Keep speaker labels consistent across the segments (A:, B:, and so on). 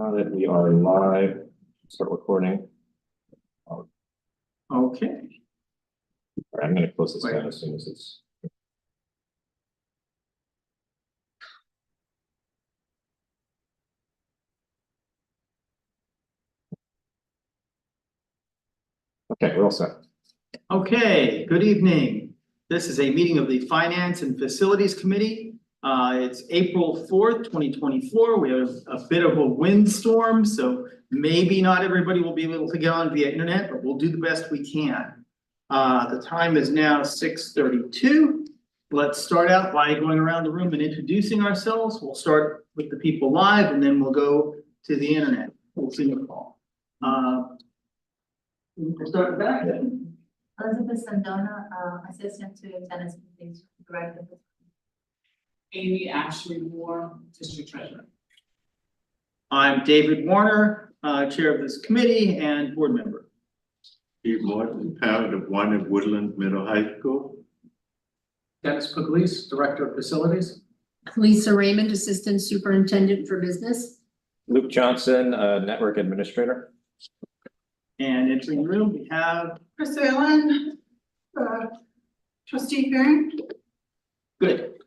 A: Now that we are live, start recording. All
B: Okay.
A: right, I'm going to close this down as soon as it's. Okay, we're all set.
B: Okay, good evening. This is a meeting of the Finance and Facilities Committee. It's April 4th, 2024. We have a bit of a windstorm, so maybe not everybody will be able to get on via internet, but we'll do the best we can. The time is now 6:32. Let's start out by going around the room and introducing ourselves. We'll start with the people live and then we'll go to the internet. We'll see the call. We'll start with that.
C: Elizabeth Sandona, Assistant to Tennis Things Director.
D: Amy Ashley Moore, District Treasurer.
B: I'm David Warner, Chair of this committee and board member.
E: Steve Morton, parent of one at Woodland Middle High School.
D: Dennis Pugliese, Director of Facilities.
F: Lisa Raymond, Assistant Superintendent for Business.
A: Luke Johnson, Network Administrator.
B: And entering the room, we have,
C: Chris Allen, Trustee Karen.
B: good.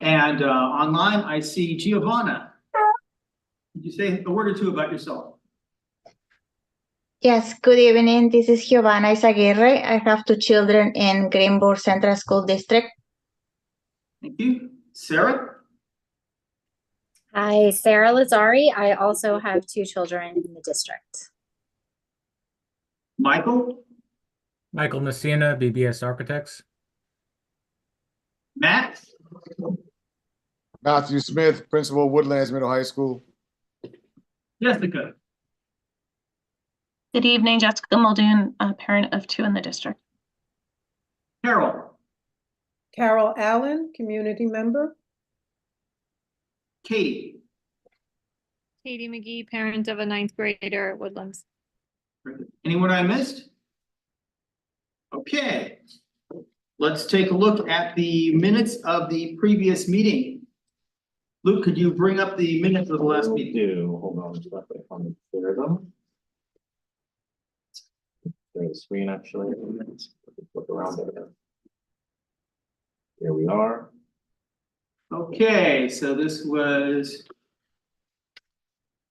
B: And online, I see Giovanna. Could you say a word or two about yourself?
G: Yes, good evening. This is Giovanna Izaguirre. I have two children in Greenburgh Central School District.
B: Thank you. Sarah?
H: Hi, Sarah Lazari. I also have two children in the district.
B: Michael?
I: Michael Messina, BBS Architects.
B: Matt?
J: Matthew Smith, Principal, Woodlands Middle High School.
B: Jessica?
K: Good evening, Jessica Muldoon, a parent of two in the district.
B: Carol?
L: Carol Allen, community member.
B: Katie?
M: Katie McGee, parent of a 9th grader at Woodlands.
B: Anyone I missed? Okay. Let's take a look at the minutes of the previous meeting. Luke, could you bring up the minutes of the last meeting?
A: Hold on, just let me clear them. Share the screen actually. Flip around there. Here we are.
B: Okay, so this was.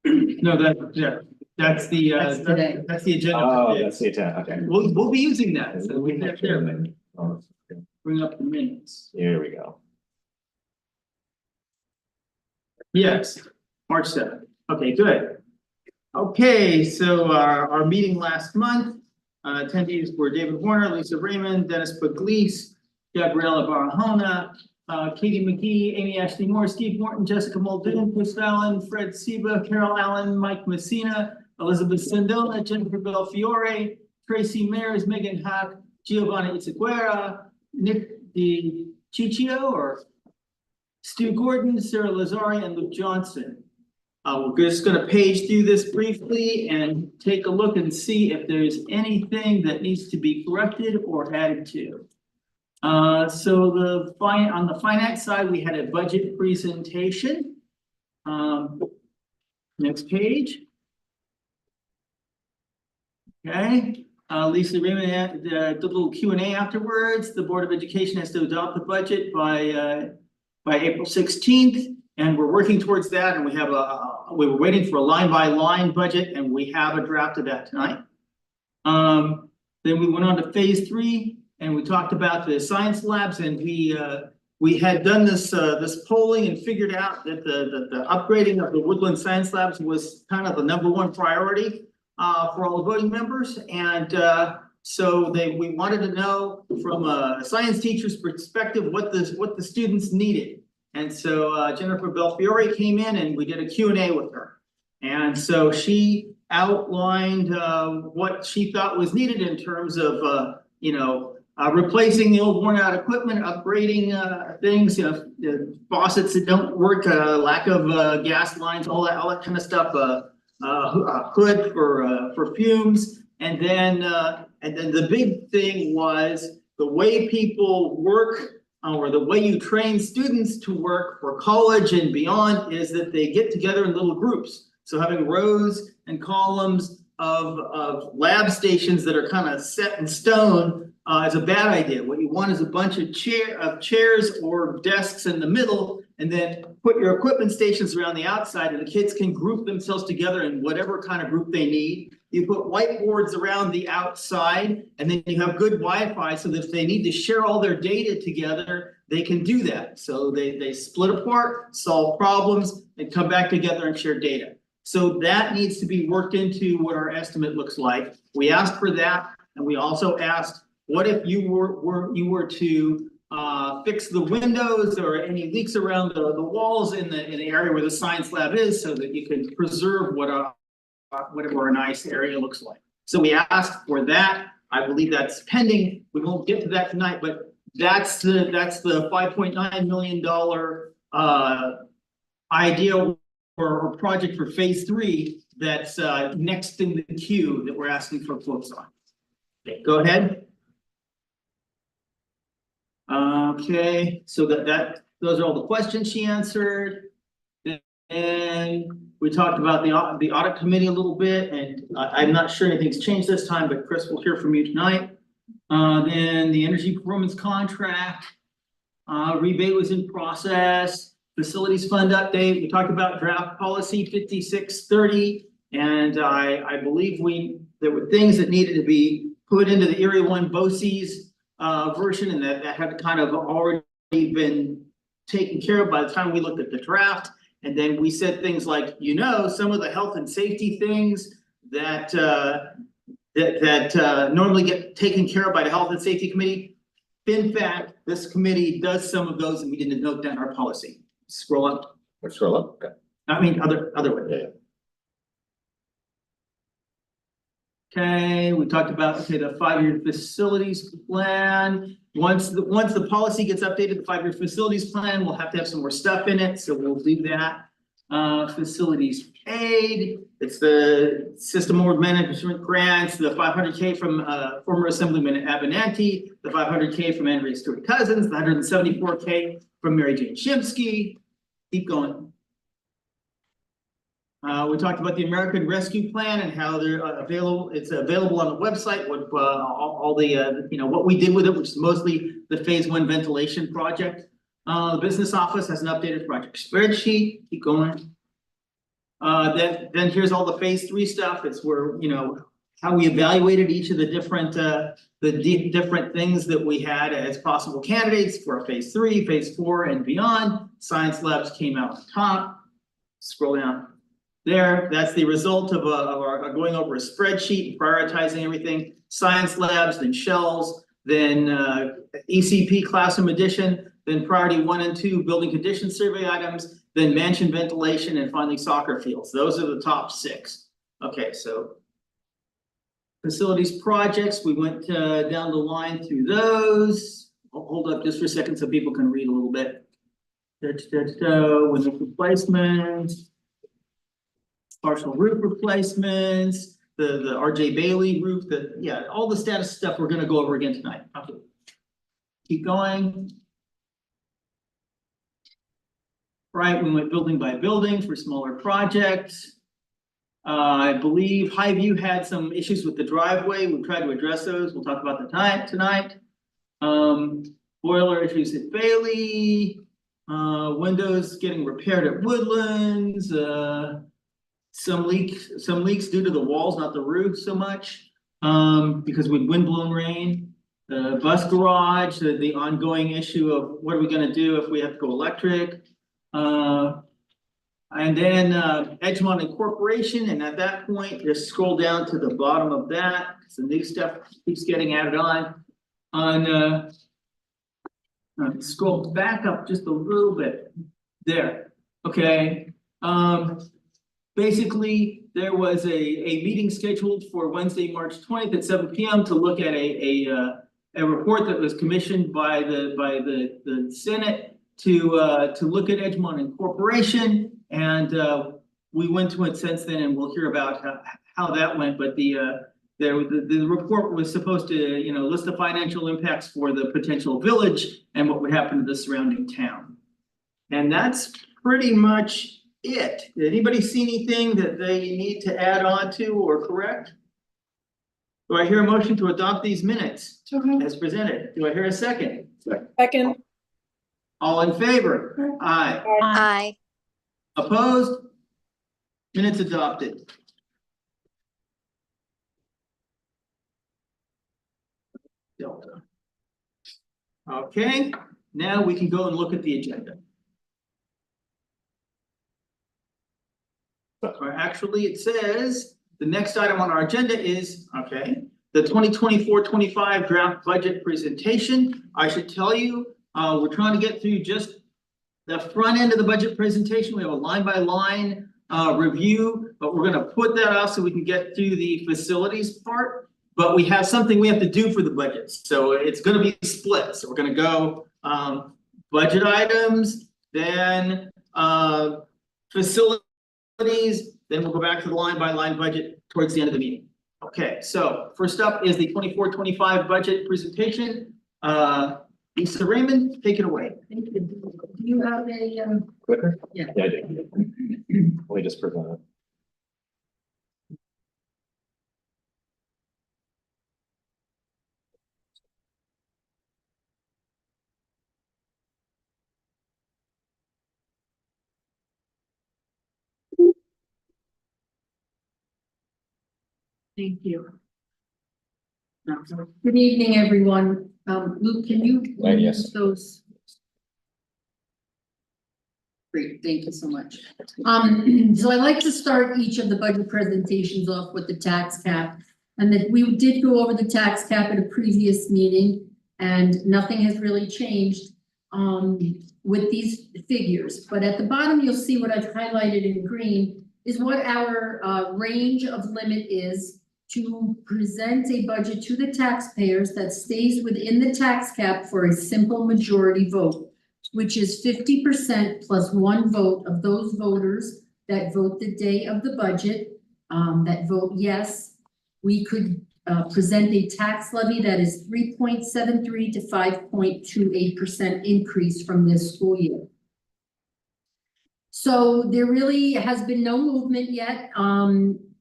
B: No, that's the
F: That's today.
B: that's the agenda.
A: Oh,
B: for
A: that's the attack. Okay.
B: We'll be using that. So we have there.
A: Oh, okay.
B: Bring up the minutes.
A: Here we go.
B: Yes, March 7th. Okay, good. Okay, so our meeting last month, attendees were David Warner, Lisa Raymond, Dennis Pugliese, Gabriella Barahona, Katie McGee, Amy Ashley Moore, Steve Morton, Jessica Muldoon, Chris Allen, Fred Seba, Carol Allen, Mike Messina, Elizabeth Sandona, Jennifer Belfiore, Tracy Mayers, Megan Hack, Giovanna Izaguirre, Nick DiCiccio, or Stu Gordon, Sarah Lazari, and Luke Johnson. We're just going to page through this briefly and take a look and see if there's anything that needs to be corrected or added to. So on the finance side, we had a budget presentation. Next page. Okay. Lisa Raymond did a little Q&A afterwards. The Board of Education has to adopt the budget by April 16th, and we're working towards that. And we have we were waiting for a line-by-line budget, and we have a draft of that tonight. Then we went on to phase 3, and we talked about the science labs, and we had done this polling and figured out that the upgrading of the Woodland Science Labs was kind of the #1 priority for all the voting members, and so we wanted to know from a science teacher's perspective what the students needed. And so Jennifer Belfiore came in and we did a Q&A with her. And so she outlined what she thought was needed in terms of replacing the old worn out equipment, upgrading things, faucets that don't work, lack of gas lines, all that kind of stuff, hood for fumes, and then the big thing was the way people work, or the way you train students to work for college and beyond, is that they get together in little groups. So having rows and columns of lab stations that are kind of set in stone is a bad idea. What you want is a bunch of chairs or desks in the middle, and then put your equipment stations around the outside, and the kids can group themselves together in whatever kind of group they need. You put whiteboards around the outside, and then you have good Wi-Fi so that if they need to share all their data together, they can do that. So they split apart, solve problems, and come back together and share data. So that needs to be worked into what our estimate looks like. We asked for that, and we also asked, what if you were to fix the windows or any leaks around the walls in the area where the science lab is, so that you can preserve whatever a nice area looks like. So we asked for that. I believe that's pending. We won't get to that tonight, but that's the $5.9 million idea or project for phase 3 that's next in the queue that we're asking for quotes on. Okay, go ahead. Okay, so those are all the questions she answered. And we talked about the audit committee a little bit, and I'm not sure anything's changed this time, but Chris will hear from you tonight. Then the energy performance contract, rebate was in process, facilities fund update. We talked about draft policy 5630, and I believe there were things that needed to be put into the Area 1 BOCES version, and that had kind of already been taken care of by the time we looked at the draft. And then we said things like, some of the health and safety things that normally get taken care of by the Health and Safety Committee. In fact, this committee does some of those, and we didn't note that in our policy. Scroll up.
A: Let's scroll up. Okay.
B: I mean, other way.
A: Yeah.
B: Okay, we talked about, the 5-year facilities plan. Once the policy gets updated, the 5-year facilities plan will have to have some more stuff in it, so we'll do that. Facilities aid, it's the system award management grants, the $500K from former Assemblyman Abenanti, the $500K from Andrea Stewart Cousins, the $174K from Mary Jane Shimsky. Keep going. We talked about the American Rescue Plan and how they're available. It's available on the website. What all the what we did with it, which is mostly the phase 1 ventilation project. The business office has an updated project spreadsheet. Keep going. Then here's all the phase 3 stuff. It's where how we evaluated each of the different different things that we had as possible candidates for phase 3, phase 4, and beyond. Science labs came out on top. Scroll down. There, that's the result of our going over a spreadsheet, prioritizing everything. Science labs, then shells, then ECP classroom addition, then priority 1 and 2 building condition survey items, then mansion ventilation, and finally soccer fields. Those are the top 6. Okay, so facilities projects, we went down the line through those. I'll hold up just for a second so people can read a little bit. Window replacements. Partial roof replacements, the RJ Bailey roof, all the status stuff we're going to go over again tonight. Okay. Keep going. Right, we went building by building for smaller projects. I believe Highview had some issues with the driveway. We tried to address those. We'll talk about that tonight. Boiler issues at Bailey. Windows getting repaired at Woodlands. Some leaks due to the walls, not the roof so much, because with windblown rain. The bus garage, the ongoing issue of what are we going to do if we have to go electric. And then Edgemont Incorporation, and at that point, just scroll down to the bottom of that. Some new stuff keeps getting added on. Scroll back up just a little bit. There. Okay. Basically, there was a meeting scheduled for Wednesday, March 20th at 7 p.m. to look at a report that was commissioned by the Senate to look at Edgemont Incorporation, and we went to it since then, and we'll hear about how that went. But the report was supposed to list the financial impacts for the potential village and what would happen to the surrounding town, and that's pretty much it. Did anybody see anything that they need to add on to or correct? Do I hear a motion to adopt these minutes as presented? Do I hear a second?
L: Second,
B: All in favor? Aye.
H: Aye.
B: Opposed? Minutes adopted. Delta. Okay, now we can go and look at the agenda. Or actually, it says, the next item on our agenda is, okay, the 2024-25 draft budget presentation. I should tell you, we're trying to get through just the front end of the budget presentation. We have a line by line review, but we're gonna put that off so we can get through the facilities part. But we have something we have to do for the budget, so it's gonna be split. So we're gonna go budget items, then facilities, then we'll go back to the line by line budget towards the end of the meeting. Okay, so first up is the 24-25 budget presentation. Lisa Raymond, take it away.
F: Thank you. Do you have a,
A: Clicker?
F: Yeah.
A: Yeah, I do. Let me just present it.
F: Thank you. Good evening, everyone. Luke, can you?
A: Yes.
F: use those? Great, thank you so much. So I like to start each of the budget presentations off with the tax cap. And that we did go over the tax cap at a previous meeting and nothing has really changed with these figures. But at the bottom, you'll see what I've highlighted in green is what our range of limit is to present a budget to the taxpayers that stays within the tax cap for a simple majority vote, which is 50% plus one vote of those voters that vote the day of the budget, that vote yes. We could present a tax levy that is 3.73 to 5.28% increase from this school year. So there really has been no movement yet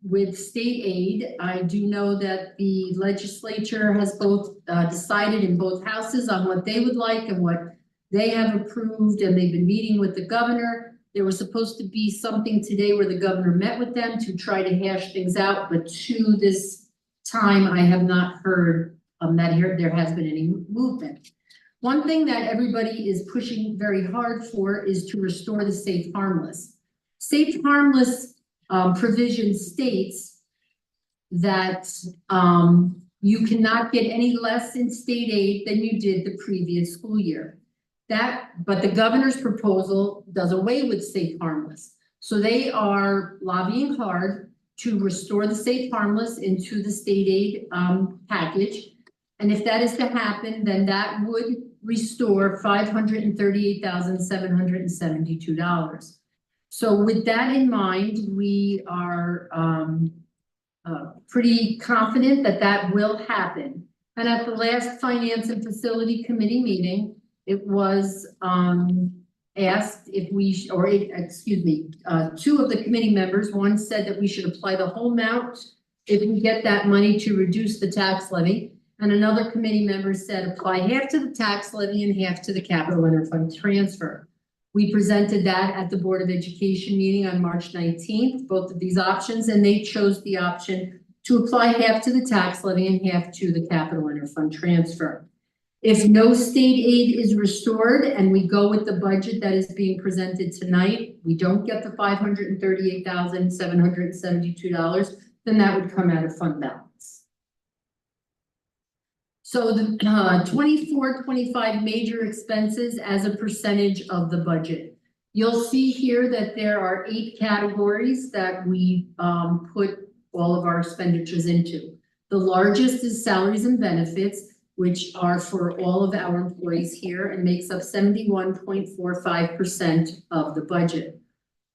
F: with state aid. I do know that the legislature has both decided in both houses on what they would like and what they have approved, and they've been meeting with the governor. There was supposed to be something today where the governor met with them to try to hash things out, but to this time, I have not heard that there has been any movement. One thing that everybody is pushing very hard for is to restore the safe harmless. Safe harmless provision states that you cannot get any less in state aid than you did the previous school year. But the governor's proposal does away with safe harmless. So they are lobbying hard to restore the safe harmless into the state aid package. And if that is to happen, then that would restore $538,772. So with that in mind, we are pretty confident that that will happen. And at the last Finance and Facility Committee meeting, it was asked if we, two of the committee members, one said that we should apply the whole amount if we get that money to reduce the tax levy. And another committee member said apply half to the tax levy and half to the capital interfund transfer. We presented that at the Board of Education meeting on March 19th, both of these options, and they chose the option to apply half to the tax levy and half to the capital interfund transfer. If no state aid is restored and we go with the budget that is being presented tonight, we don't get the $538,772, then that would come out of fund balance. So the 24-25 major expenses as a percentage of the budget. You'll see here that there are 8 categories that we put all of our expenditures into. The largest is salaries and benefits, which are for all of our employees here and makes up 71.45% of the budget.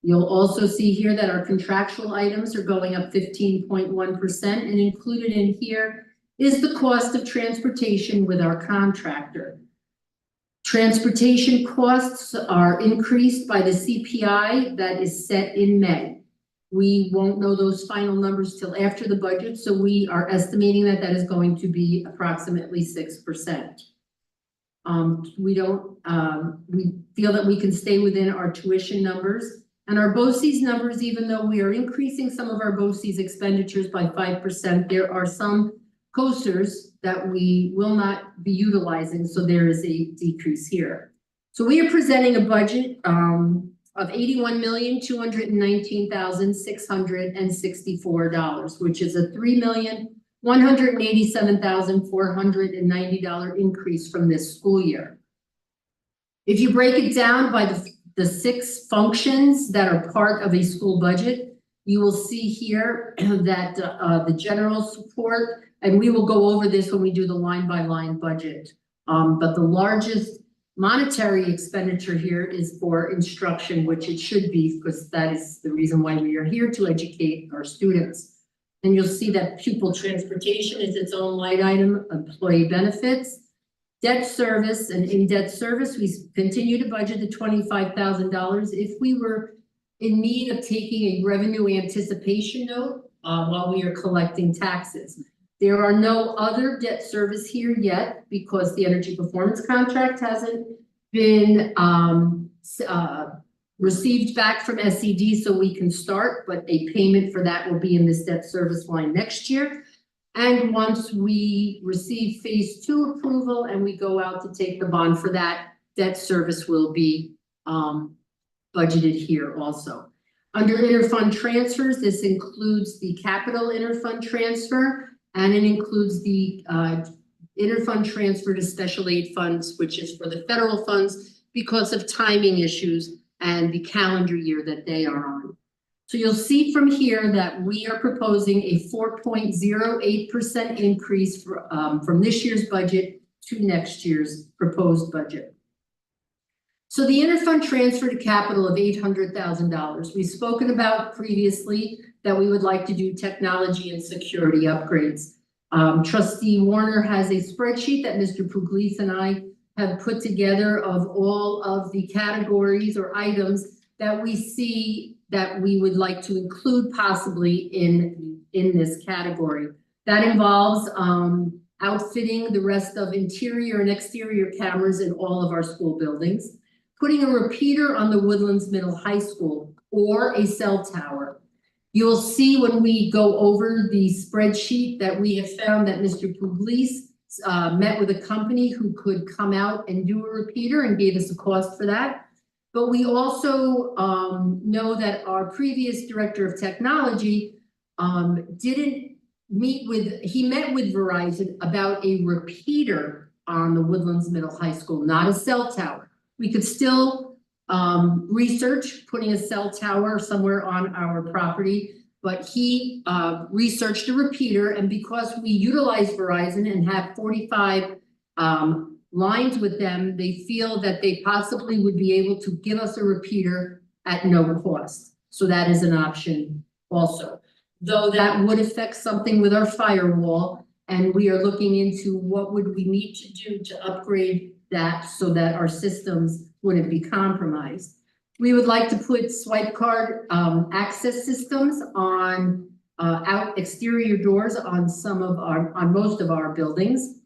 F: You'll also see here that our contractual items are going up 15.1%, and included in here is the cost of transportation with our contractor. Transportation costs are increased by the CPI that is set in May. We won't know those final numbers till after the budget, so we are estimating that that is going to be approximately 6%. We feel that we can stay within our tuition numbers and our BOCES numbers, even though we are increasing some of our BOCES expenditures by 5%, there are some coasters that we will not be utilizing, so there is a decrease here. So we are presenting a budget of $81,219,664, which is a $3,187,490 increase from this school year. If you break it down by the 6 functions that are part of a school budget, you will see here that the general support, and we will go over this when we do the line by line budget. But the largest monetary expenditure here is for instruction, which it should be, because that is the reason why we are here, to educate our students. And you'll see that pupil transportation is its own line item, employee benefits, debt service, and in debt service, we continue to budget the $25,000. If we were in need of taking a revenue anticipation note while we are collecting taxes. There are no other debt service here yet because the energy performance contract hasn't been received back from SED, so we can start, but a payment for that will be in this debt service line next year. And once we receive phase 2 approval and we go out to take the bond for that, debt service will be budgeted here also. Under interfund transfers, this includes the capital interfund transfer, and it includes the interfund transfer to special aid funds, which is for the federal funds because of timing issues and the calendar year that they are on. So you'll see from here that we are proposing a 4.08% increase from this year's budget to next year's proposed budget. So the interfund transfer to capital of $800,000, we've spoken about previously that we would like to do technology and security upgrades. Trustee Warner has a spreadsheet that Mr. Pugliese and I have put together of all of the categories or items that we see that we would like to include possibly in this category. That involves outfitting the rest of interior and exterior cameras in all of our school buildings, putting a repeater on the Woodlands Middle High School or a cell tower. You'll see when we go over the spreadsheet that we have found that Mr. Pugliese met with a company who could come out and do a repeater and gave us a cost for that. But we also know that our previous director of technology he met with Verizon about a repeater on the Woodlands Middle High School, not a cell tower. We could still research putting a cell tower somewhere on our property, but he researched a repeater, and because we utilize Verizon and have 45 lines with them, they feel that they possibly would be able to give us a repeater at no cost. So that is an option also, though that would affect something with our firewall, and we are looking into what would we need to do to upgrade that so that our systems wouldn't be compromised. We would like to put swipe card access systems on exterior doors on most of our buildings.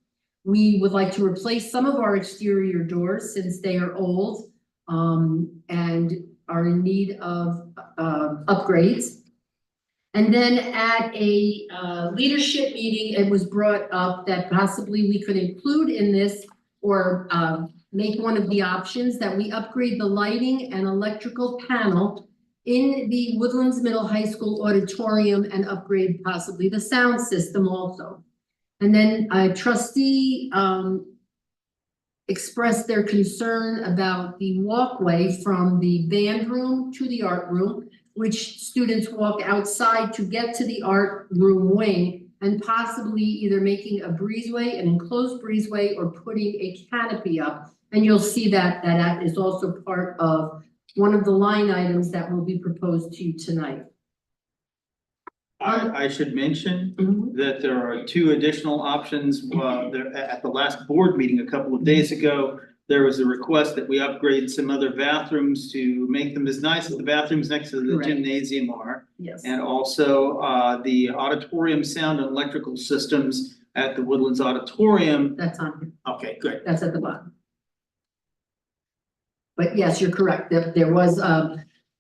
F: We would like to replace some of our exterior doors since they are old and are in need of upgrades. And then at a leadership meeting, it was brought up that possibly we could include in this or make one of the options that we upgrade the lighting and electrical panel in the Woodlands Middle High School auditorium and upgrade possibly the sound system also. And then a trustee expressed their concern about the walkway from the band room to the art room, which students walk outside to get to the art room wing, and possibly either making a breezeway, an enclosed breezeway, or putting a canopy up. And you'll see that that is also part of one of the line items that will be proposed to you tonight.
B: I should mention that there are 2 additional options. At the last board meeting a couple of days ago, there was a request that we upgrade some other bathrooms to make them as nice as the bathrooms next to the
F: Correct.
B: gymnasium are.
F: Yes.
B: And also, the auditorium sound and electrical systems at the Woodlands Auditorium.
F: That's on here.
B: Okay, good.
F: That's at the bottom. But yes, you're correct. There was,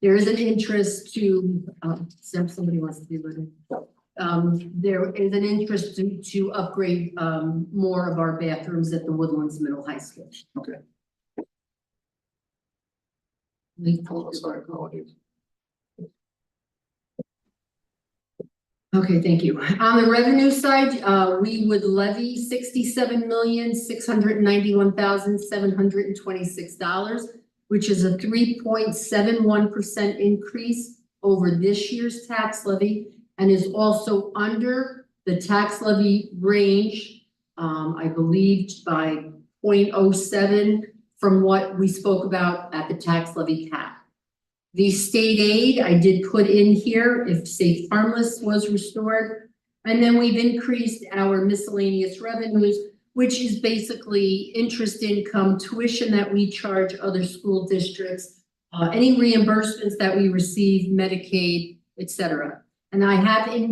F: there is an interest to, somebody wants to be with it. There is an interest to upgrade, more of our bathrooms at the Woodlands Middle High School.
B: Okay.
F: Okay, thank you. On the revenue side, we would levy $67,691,726, which is a 3.71% increase over this year's tax levy, and is also under the tax levy range, I believe by 0.07 from what we spoke about at the tax levy cap. The state aid, I did put in here if Safe Harmless was restored. And then we've increased our miscellaneous revenues, which is basically interest income, tuition that we charge other school districts, any reimbursements that we receive, Medicaid, etc. And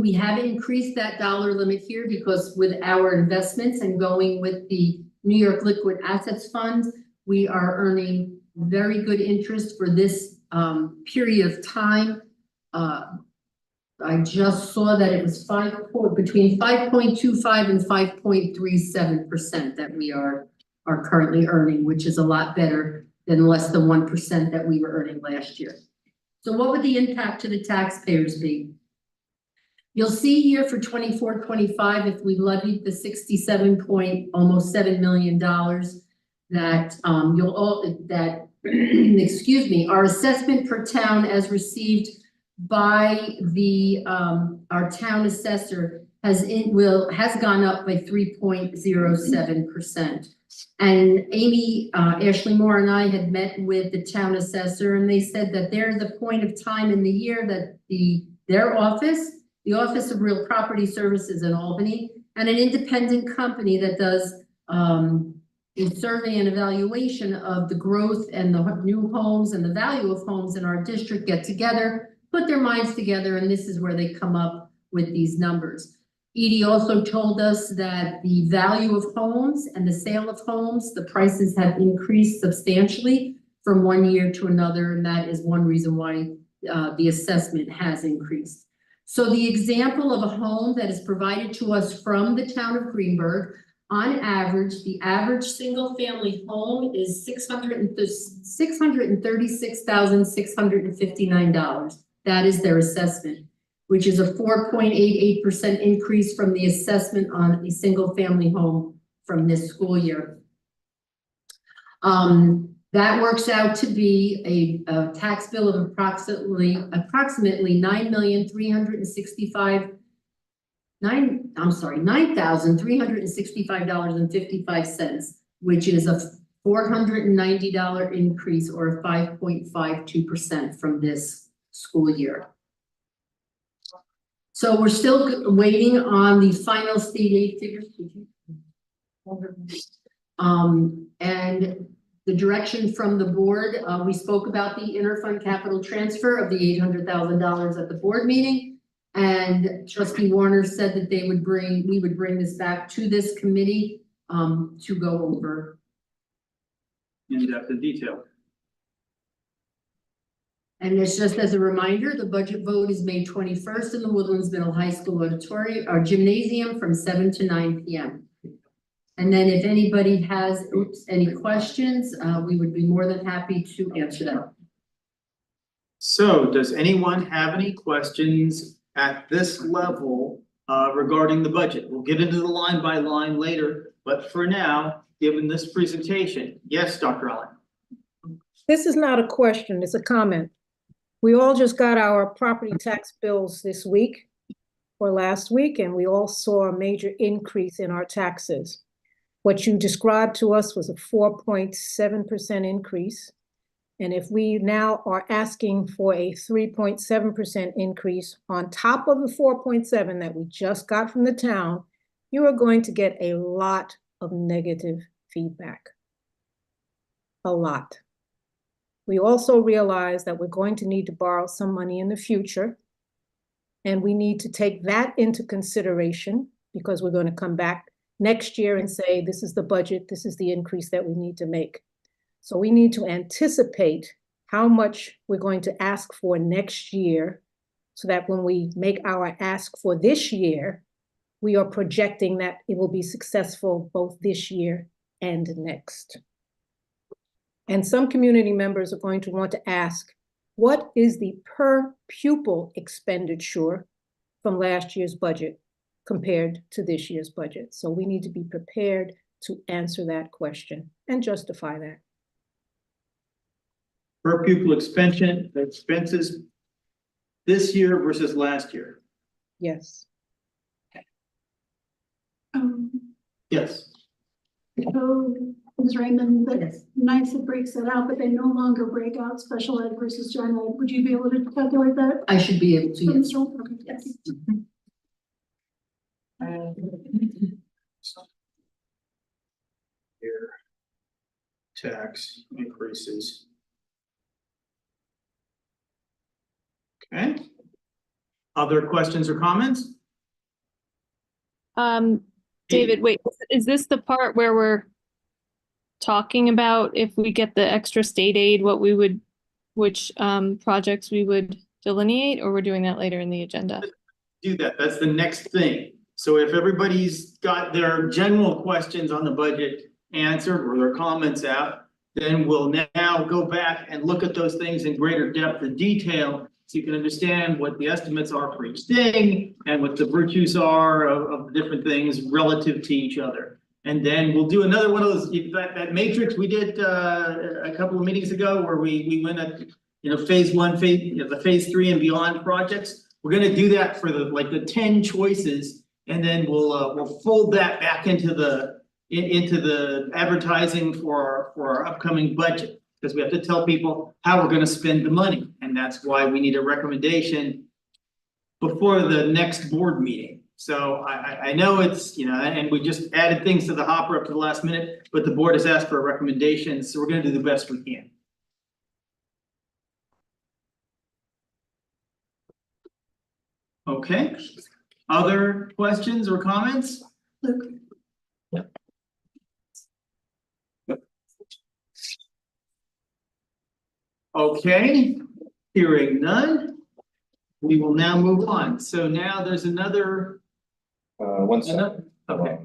F: we have increased that dollar limit here because with our investments and going with the New York Liquid Assets Fund, we are earning very good interest for this period of time. I just saw that it was between 5.25 and 5.37% that we are currently earning, which is a lot better than less than 1% that we were earning last year. So what would the impact to the taxpayers be? You'll see here for 24-25, if we levied the almost $7 million, that excuse me, our assessment per town as received by the our town assessor has gone up by 3.07%. And Amy Ashley Moore and I had met with the town assessor, and they said that there's a point of time in the year that their office, the Office of Real Property Services in Albany, and an independent company that does a survey and evaluation of the growth and the new homes and the value of homes in our district get together, put their minds together, and this is where they come up with these numbers. Edie also told us that the value of homes and the sale of homes, the prices have increased substantially from one year to another, and that is one reason why the assessment has increased. So the example of a home that is provided to us from the town of Greenburgh, on average, the average single family home is $636,659. That is their assessment, which is a 4.88% increase from the assessment on a single family home from this school year. That works out to be a tax bill of approximately $9,365.55, which is a $490 increase or 5.52% from this school year. So we're still waiting on the final state aid figures. And the direction from the board, we spoke about the interfund capital transfer of the $800,000 at the board meeting. And Trustee Warner said that we would bring this back to this committee to go over.
B: In depth and detail.
F: And it's just as a reminder, the budget vote is May 21st in the Woodlands Middle High School auditorium or gymnasium from 7 to 9 p.m. And then if anybody has any questions, we would be more than happy to answer them.
B: So does anyone have any questions at this level regarding the budget? We'll get into the line by line later, but for now, given this presentation, yes, Dr. Allen.
L: This is not a question, it's a comment. We all just got our property tax bills this week or last week, and we all saw a major increase in our taxes. What you described to us was a 4.7% increase. And if we now are asking for a 3.7% increase on top of the 4.7 that we just got from the town, you are going to get a lot of negative feedback. a lot. We also realize that we're going to need to borrow some money in the future. And we need to take that into consideration because we're going to come back next year and say, this is the budget, this is the increase that we need to make. So we need to anticipate how much we're going to ask for next year so that when we make our ask for this year, we are projecting that it will be successful both this year and next. And some community members are going to want to ask, what is the per pupil expenditure from last year's budget compared to this year's budget? So we need to be prepared to answer that question and justify that.
B: Per pupil expenses this year versus last year.
L: Yes.
B: Yes.
N: So, Ms. Raymond,
F: Yes.
N: that's nice it breaks that out, but they no longer break out special ed versus general ed. Would you be able to calculate that?
F: I should be able to, yes.
N: Okay,
F: Yes.
B: Here. Tax increases. Okay. Other questions or comments?
M: David, wait, is this the part where we're talking about if we get the extra state aid, which projects we would delineate, or we're doing that later in the agenda?
B: Do that. That's the next thing. So if everybody's got their general questions on the budget answered or their comments out, then we'll now go back and look at those things in greater depth and detail so you can understand what the estimates are for each thing and what the virtues are of the different things relative to each other. And then we'll do another one of those, that matrix we did a couple of meetings ago where we went at, phase one, the phase 3 and beyond projects. We're gonna do that for the 10 choices, and then we'll fold that back into the advertising for our upcoming budget. Because we have to tell people how we're gonna spend the money, and that's why we need a recommendation before the next board meeting. So I know it's, and we just added things to the hopper up to the last minute, but the board has asked for a recommendation, so we're gonna do the best we can. Okay, other questions or comments?
N: Luke.
B: Okay, hearing none, we will now move on. So now there's another.
A: One second.
B: Okay.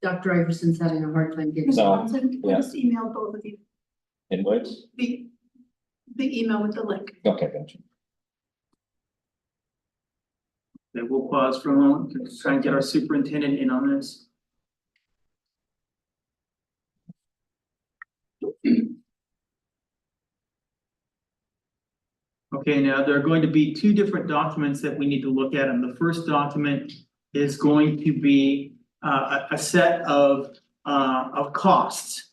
F: Dr. Iverson's having a hard time getting.
N: Ms.
A: No,
N: Johnson, I
A: yeah.
N: just emailed both of you,
A: Invoice?
N: the email with the link.
A: Okay, gotcha.
B: Then we'll pause for a moment to try and get our superintendent in on this. Okay, now there are going to be two different documents that we need to look at, and the first document is going to be a set of costs.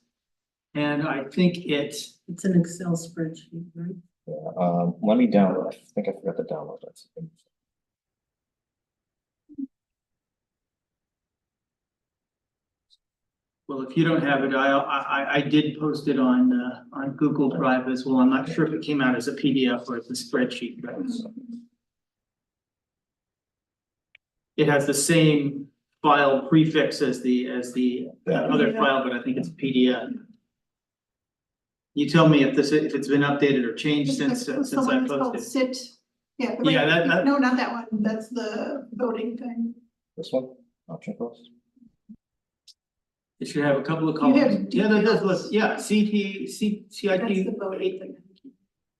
B: And I think it's
F: an Excel spreadsheet, right?
A: Yeah, let me download. I think I forgot to download that.
B: well, if you don't have it, I did post it on Google Drive as well. I'm not sure if it came out as a PDF or as a spreadsheet, but it has the same file prefix as the other file, but I think it's a PDF. You tell me if it's been updated or changed since I
N: Someone called
B: posted.
N: SIT. Yeah.
B: Yeah, that-
N: No, not that one. That's the voting thing.
A: This one, option cost.
B: It should have a couple of
N: You have
B: columns. Yeah, that does look, yeah, CIP.
N: That's the voting thing.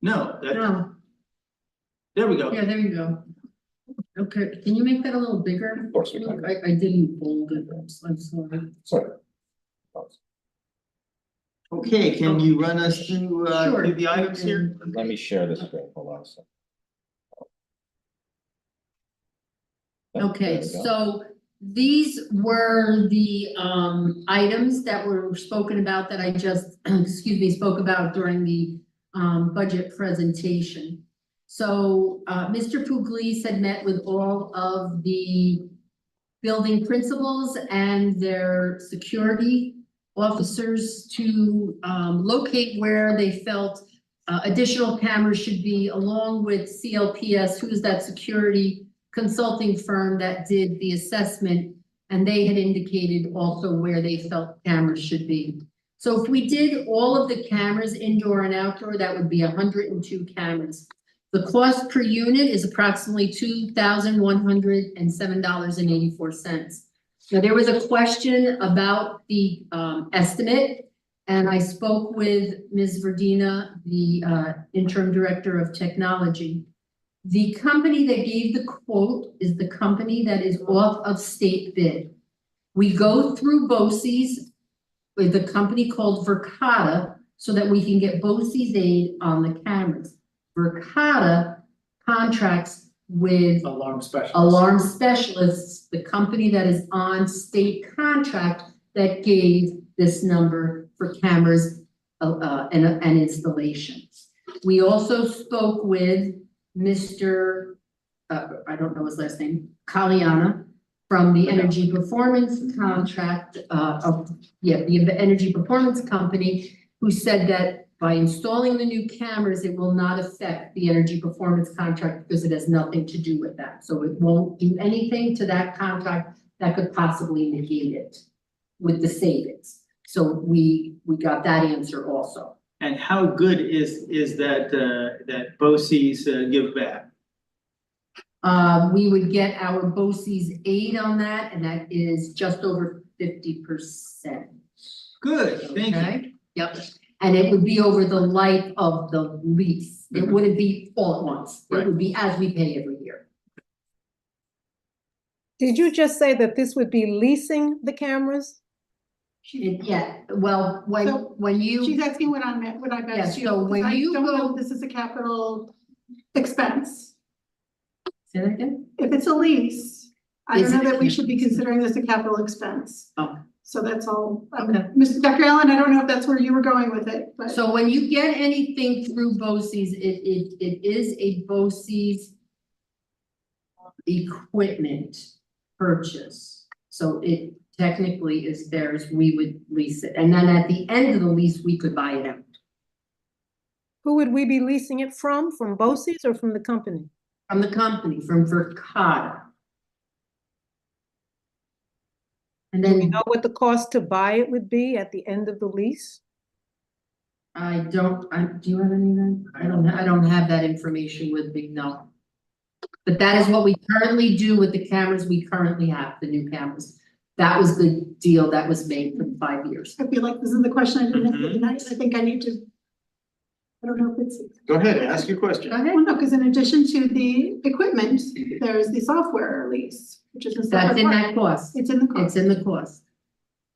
B: No, that,
F: No,
B: there we go.
F: yeah, there you go. Okay, can you make that a little bigger?
A: Of course we can.
F: I didn't fold it, I'm sorry.
A: Sorry.
B: Okay, can you run us through
F: Sure.
B: through the items here?
A: Let me share this screen. Hold on a second. Yep,
F: Okay,
A: there we go.
F: so these were the items that were spoken about that I just, excuse me, spoke about during the budget presentation. So Mr. Pugliese had met with all of the building principals and their security officers to locate where they felt additional cameras should be, along with CLPS, who is that security consulting firm that did the assessment, and they had indicated also where they felt cameras should be. So if we did all of the cameras, indoor and outdoor, that would be 102 cameras. The cost per unit is approximately $2,107.84. Now, there was a question about the estimate, and I spoke with Ms. Verdina, the interim director of technology. The company that gave the quote is the company that is off of state bid. We go through BOCES with a company called Verkada so that we can get BOCES aid on the cameras. Verkada contracts with
D: Alarm specialist.
F: alarm specialists, the company that is on state contract that gave this number for cameras and installations. We also spoke with Mr. I don't know his last name, Kalyana, from the energy performance contract the energy performance company, who said that by installing the new cameras, it will not affect the energy performance contract because it has nothing to do with that. So it won't do anything to that contract that could possibly negate it with the savings. So we got that answer also.
B: And how good is that that BOCES give back?
F: We would get our BOCES aid on that, and that is just over 50%.
B: Good, thank you.
F: Okay? Yep. And it would be over the life of the lease. It wouldn't be all at once. It would be as we pay every year.
L: Did you just say that this would be leasing the cameras?
F: Yeah, well, when you.
N: She's asking what I meant, what I've asked you.
F: So when
N: I
F: you
N: don't
F: go.
N: know if this is a capital expense.
F: Say that again?
N: If it's a lease, I
F: Is
N: don't
F: it
N: know
F: a
N: that we should be
F: capital
N: considering this a capital expense.
F: Oh.
N: So that's all.
F: Okay.
N: Dr. Allen, I don't know if that's where you were going with it, but.
F: So when you get anything through BOCES, it is a BOCES equipment purchase. So it technically is theirs, we would lease it. And then at the end of the lease, we could buy it out.
L: Who would we be leasing it from? From BOCES or from the company?
F: From the company, from Verkada. And
L: Do we
F: then
L: know what the cost to buy it would be at the end of the lease?
F: do you have any then? I don't have that information with me, no. But that is what we currently do with the cameras we currently have, the new cameras. That was the deal that was made for 5 years.
N: I feel like this is the question I didn't have tonight. I think I need to. I don't know if it's.
A: Go ahead, ask your question.
F: Go ahead.
N: Well, no, because in addition to the equipment, there's the software lease, which is a separate
F: That's in
N: part.
F: that cost.
N: It's in the cost.
F: It's in the cost.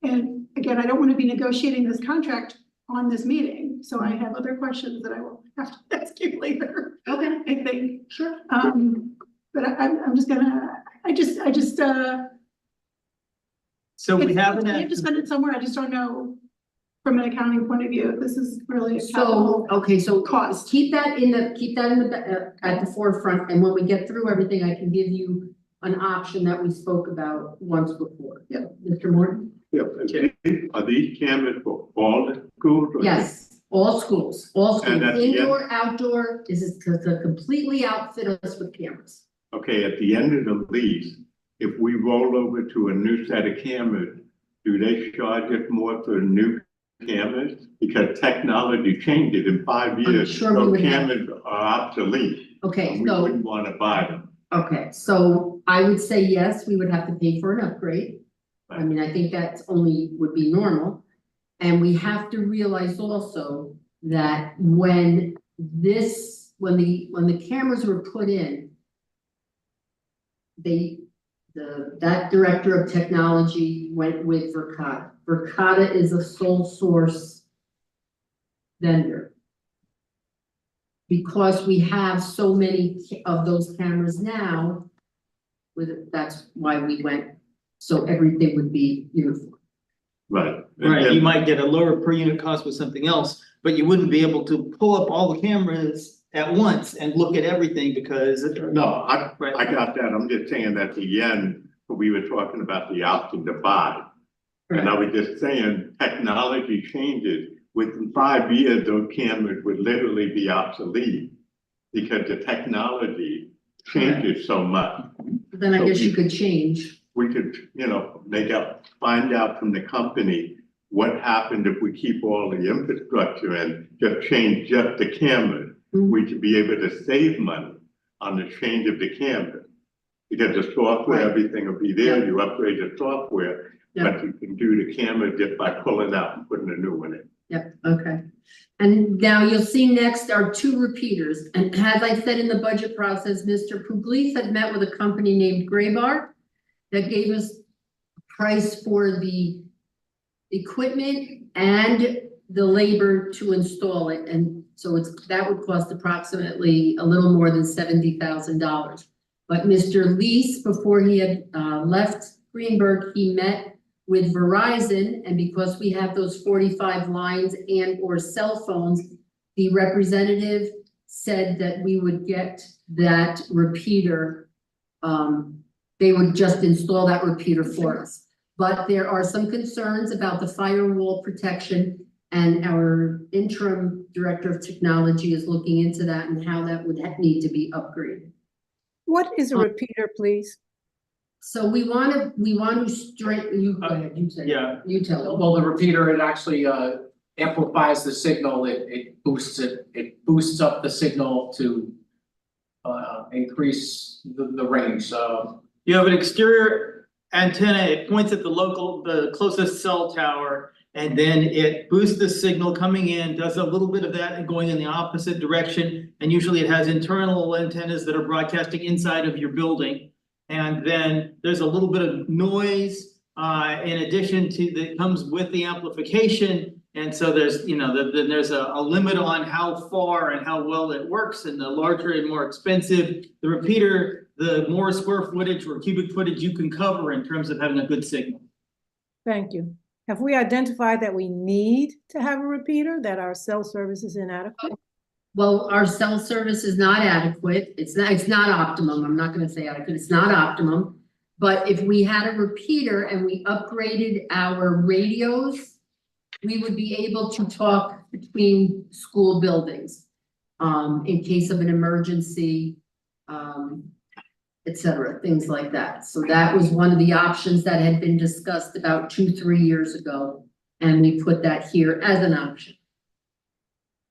N: And again, I don't want to be negotiating this contract on this meeting, so I have other questions that I will have to ask you later.
F: Okay.
N: I think.
F: Sure.
N: But I'm just gonna,
B: So we have
N: I have to spend it somewhere. I just don't know from an accounting point of view, if this is really a capital.
F: So, okay, so
N: cost.
F: keep that at the forefront, and when we get through everything, I can give you an option that we spoke about once before. Yeah, Mr. Morton?
E: Are these cameras for all the schools? or
F: Yes, all schools,
E: And at the end-
F: indoor, outdoor, is to completely outfit us with cameras.
E: Okay, at the end of the lease, if we roll over to a new set of cameras, do they charge us more for new cameras? Because technology changes in 5 years,
F: sure we
E: so
F: would have-
E: cameras are obsolete.
F: Okay,
E: And we
F: so,
E: wouldn't want to buy them.
F: okay, so I would say yes, we would have to pay for an upgrade. I mean, I think that's would be normal. And we have to realize also that when the cameras were put in, that director of technology went with Verkada. Verkada is a sole source vendor. Because we have so many of those cameras now, that's why we went, so everything would be uniform.
E: Right.
B: Right, you might get a lower per unit cost with something else, but you wouldn't be able to pull up all the cameras at once and look at everything because.
E: No, I got that. I'm just saying at the end, we were talking about the option to buy. And I was just saying, technology changes. Within 5 years, those cameras would literally be obsolete because the technology changes so much.
F: Then I guess you could change.
E: We could, find out from the company what happened if we keep all the infrastructure and just change just the cameras. We could be able to save money on the change of the camera. Because the software,
F: Right.
E: everything will be there, you upgrade the software, but you can do the camera just by pulling out and putting a new one in.
F: Yep, okay. And now you'll see next are 2 repeaters. And as I said in the budget process, Mr. Pugliese had met with a company named Greenburgh that gave us a price for the equipment and the labor to install it. And so that would cost approximately a little more than $70,000. But Mr. Lease, before he had left Greenburgh, he met with Verizon, and because we have those 45 lines and or cell phones, the representative said that we would get that repeater. They would just install that repeater for us. But there are some concerns about the firewall protection, and our interim director of technology is looking into that and how that would need to be upgraded.
L: What is a repeater, please?
F: So we want to straighten, you go ahead, you say.
D: Yeah.
F: You tell them.
D: Well, the repeater, it actually amplifies the signal, it boosts up the signal to increase the range, so.
B: You have an exterior antenna, it points at the closest cell tower, and then it boosts the signal coming in, does a little bit of that and going in the opposite direction. And usually it has internal antennas that are broadcasting inside of your building. And then there's a little bit of noise in addition to that comes with the amplification. And so there's, then there's a limit on how far and how well it works. And the larger and more expensive the repeater, the more square footage or cubic footage you can cover in terms of having a good signal.
L: Thank you. Have we identified that we need to have a repeater, that our cell service is inadequate?
F: Well, our cell service is not adequate. It's not optimum. I'm not gonna say adequate. It's not optimum. But if we had a repeater and we upgraded our radios, we would be able to talk between school buildings in case of an emergency, et cetera, things like that. So that was one of the options that had been discussed about 2-3 years ago. And we put that here as an option.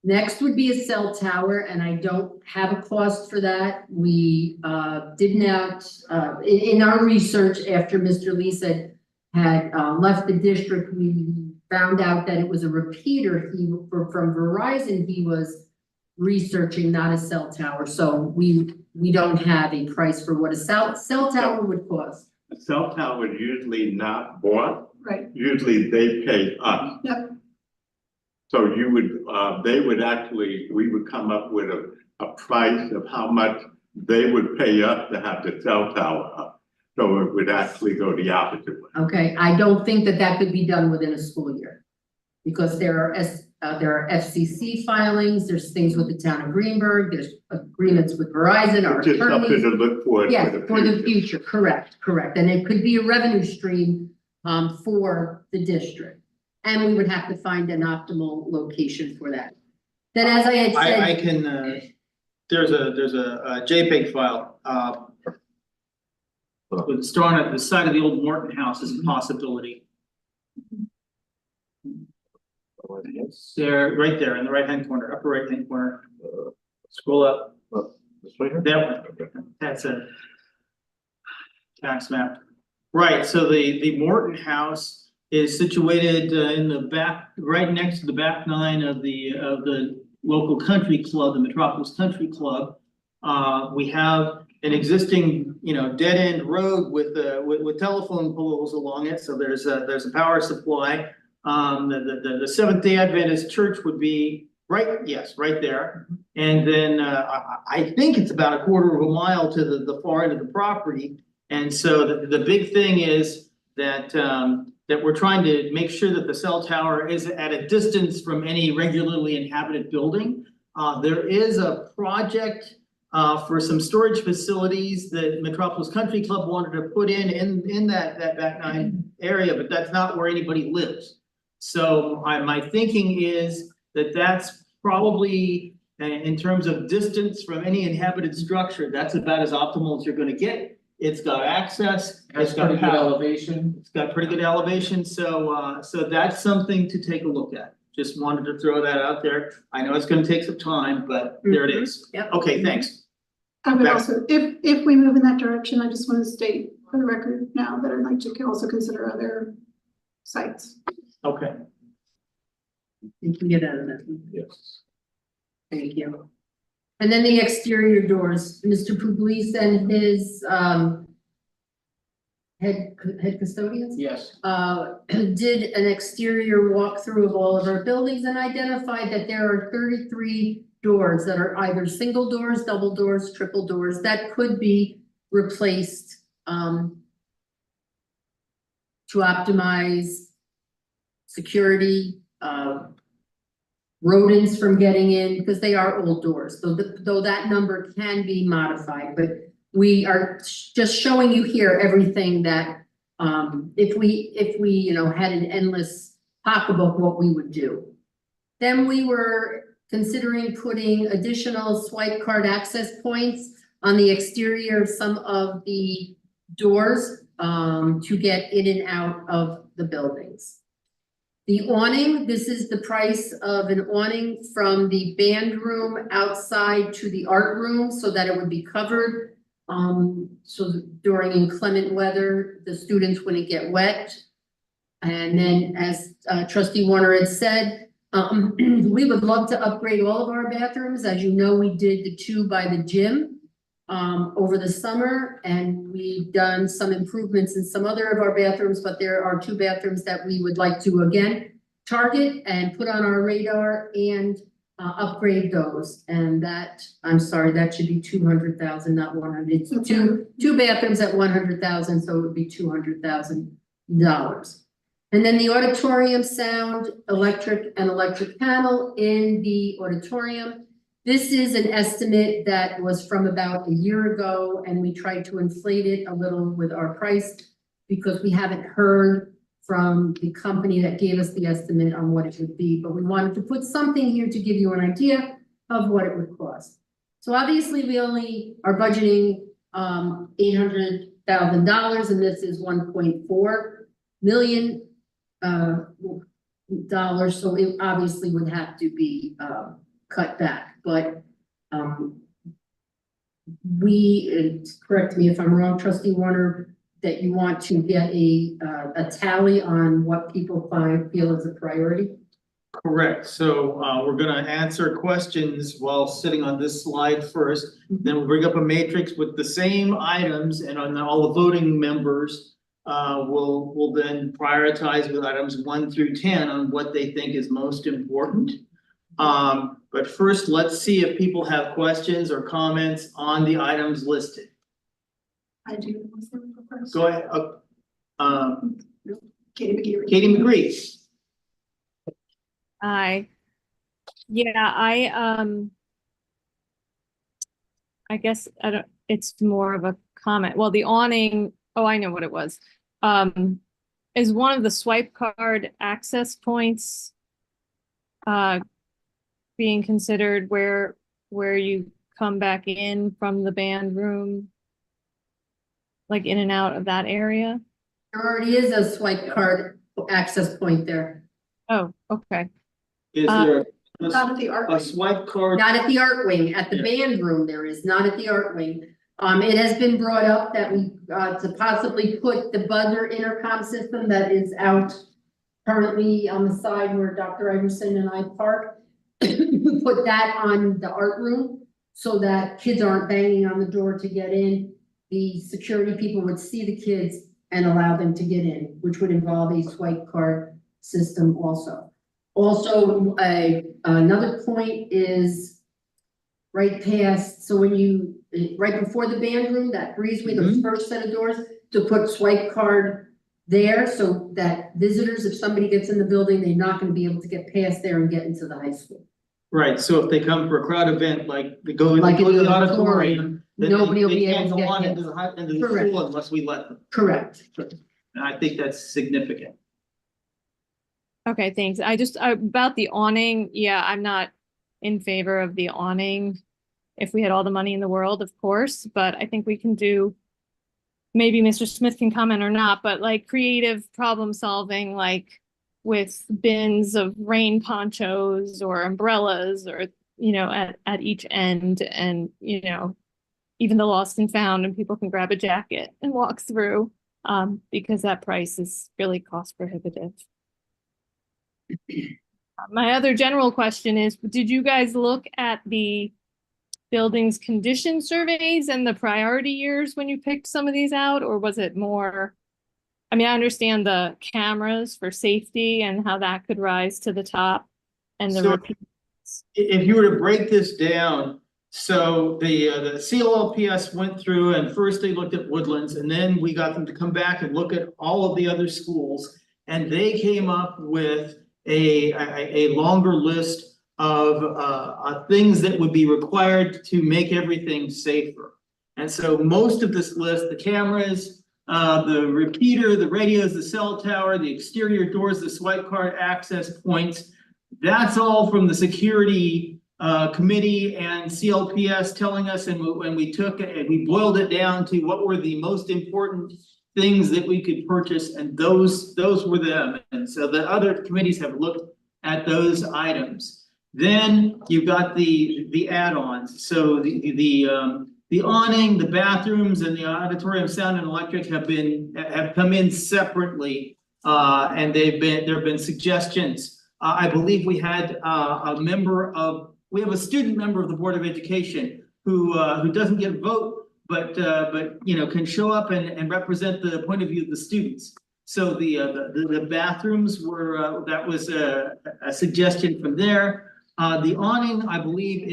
F: Next would be a cell tower, and I don't have a cost for that. We did not, in our research after Mr. Lee had left the district, we found out that it was a repeater from Verizon he was researching, not a cell tower. So we don't have a price for what a cell tower would cost.
E: A cell tower is usually not bought.
N: Right.
E: Usually they pay us.
N: Yep.
E: So we would come up with a price of how much they would pay us to have the cell tower up. So it would actually go the opposite way.
F: Okay, I don't think that could be done within a school year. Because there are FCC filings, there's things with the town of Greenburgh, there's agreements with Verizon, our
E: It's just something
F: attorneys.
E: to look for.
F: Yes, for the future, correct. And it could be a revenue stream for the district. And we would have to find an optimal location for that. Then as I had said.
B: I can, there's a JPEG file. It's drawn at the side of the old Morton house as a possibility. There, right there in the right-hand corner, upper right-hand corner. Scroll up.
A: This way here?
B: That one. That's a tax map. Right, so the Morton house is situated in the back, right next to the back 9 of the local country club, the Metropolis Country Club. We have an existing, dead end road with telephone poles along it. So there's a power supply. The Seventh-day Adventist church would be right there. And then I think it's about a quarter of a mile to the far end of the property. And so the big thing is that we're trying to make sure that the cell tower is at a distance from any regularly inhabited building. There is a project for some storage facilities that Metropolis Country Club wanted to put in that back nine area, but that's not where anybody lives. So my thinking is that that's probably, in terms of distance from any inhabited structure, that's about as optimal as you're gonna get. It's got access,
D: Has
B: it's got
D: pretty good
B: power.
D: elevation.
B: It's got pretty good elevation, so that's something to take a look at. Just wanted to throw that out there. I know it's gonna take some time, but there it is.
F: Yep.
B: Okay, thanks.
N: I would
B: Back-
N: also, if we move in that direction, I just want to state for the record now that I'd like to also consider other sites.
B: Okay.
F: You can get out of that.
A: Yes.
F: Thank you. And then the exterior doors, Mr. Pugliese and his head custodians
D: Yes.
F: did an exterior walkthrough of all of our buildings and identified that there are 33 doors that are either single doors, double doors, triple doors that could be replaced to optimize security, rodents from getting in, because they are old doors, though that number can be modified, but we are just showing you here everything that if we you know had an endless pocketbook, what we would do. Then we were considering putting additional swipe card access points on the exterior of some of the doors to get in and out of the buildings. The awning, this is the price of an awning from the band room outside to the art room so that it would be covered. So during inclement weather, the students wouldn't get wet. And then as Trustee Warner had said, we would love to upgrade all of our bathrooms. As you know, we did the 2 by the gym over the summer, and we've done some improvements in some other of our bathrooms, but there are 2 bathrooms that we would like to again target and put on our radar and upgrade those. And that, I'm sorry, that should be 200,000, not 100. It's two bathrooms at 100,000, so it would be $200,000. And then the auditorium sound, electric panel in the auditorium. This is an estimate that was from about a year ago, and we tried to inflate it a little with our price because we haven't heard from the company that gave us the estimate on what it would be, but we wanted to put something here to give you an idea of what it would cost. So obviously we only are budgeting $800,000, and this is $1.4 million dollars, so it obviously would have to be cut back, but correct me if I'm wrong, Trustee Warner, that you want to get a tally on what people feel is a priority?
B: Correct. So we're gonna answer questions while sitting on this slide first. Then we'll bring up a matrix with the same items, and on all the voting members will then prioritize with items 1 through 10 on what they think is most important. But first, let's see if people have questions or comments on the items listed.
N: I do.
B: Go ahead.
N: Katie McGee.
B: Katie McGree.
M: Hi. Yeah, I guess it's more of a comment. Well, the awning, oh, I know what it was. Is one of the swipe card access points being considered where you come back in from the band room? Like in and out of that area?
F: There already is a swipe card access point there.
M: Oh, okay.
B: Is there
N: Not at the art.
B: a swipe card?
F: Not at the art wing, at the band room there is, not at the art wing. It has been brought up that we, to possibly put the buzzer intercom system that is out currently on the side where Dr. Iverson and I park, put that on the art room so that kids aren't banging on the door to get in. The security people would see the kids and allow them to get in, which would involve a swipe card system also. Also, another point is right past, so when you, right before the band room, that breezeway, the first set of doors, to put swipe card there so that visitors, if somebody gets in the building, they're not going to be able to get past there and get into the high school.
B: Right, so if they come for a crowd event, like they go
F: Like
B: to
F: in
B: the
F: the
B: auditorium, then
F: nobody will
B: they
F: be
B: can't
F: able to
B: go
F: get
B: on
F: in.
B: into the
F: Correct.
B: school unless we let them.
F: Correct.
B: And I think that's significant.
M: Okay, thanks. About the awning, yeah, I'm not in favor of the awning. If we had all the money in the world, of course, but I think we can do, maybe Mr. Smith can comment or not, but like creative problem solving, like with bins of rain ponchos or umbrellas or, at each end, and, even the lost and found, and people can grab a jacket and walk through, because that price is really cost prohibitive. My other general question is, did you guys look at the buildings condition surveys and the priority years when you picked some of these out, or was it more? I mean, I understand the cameras for safety and how that could rise to the top, and the
B: So,
M: repeats.
B: If you were to break this down, so the CLLPS went through and first they looked at Woodlands, and then we got them to come back and look at all of the other schools, and they came up with a longer list of things that would be required to make everything safer. And so most of this list, the cameras, the repeater, the radios, the cell tower, the exterior doors, the swipe card access points, that's all from the security committee and CLPS telling us, and when we took it and we boiled it down to what were the most important things that we could purchase, and those were them. And so the other committees have looked at those items. Then you've got the add-ons. So the awning, the bathrooms, and the auditorium sound and electric have come in separately, and there have been suggestions. I believe we had we have a student member of the Board of Education who doesn't get a vote, but can show up and represent the point of view of the students. So the bathrooms were that was a suggestion from there. The awning, I believe,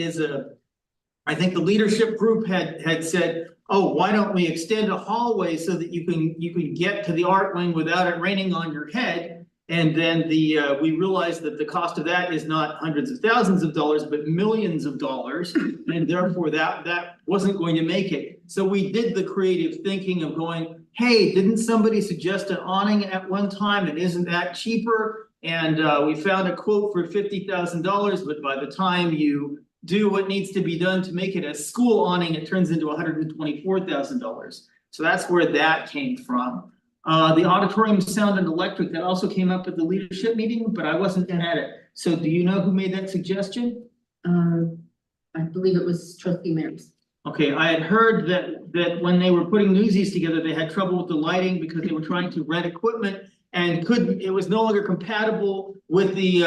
B: I think the leadership group had said, oh, why don't we extend a hallway so that you can get to the art wing without it raining on your head? And then we realized that the cost of that is not hundreds of thousands of dollars, but millions of dollars. And therefore that wasn't going to make it. So we did the creative thinking of going, hey, didn't somebody suggest an awning at one time? And isn't that cheaper? And we found a quote for $50,000, but by the time you do what needs to be done to make it a school awning, it turns into $124,000. So that's where that came from. The auditorium sound and electric, that also came up at the leadership meeting, but I wasn't at it. So do you know who made that suggestion?
F: I believe it was Trustee Mears.
B: Okay, I had heard that when they were putting Newsies together, they had trouble with the lighting because they were trying to rent equipment and it was no longer compatible with the,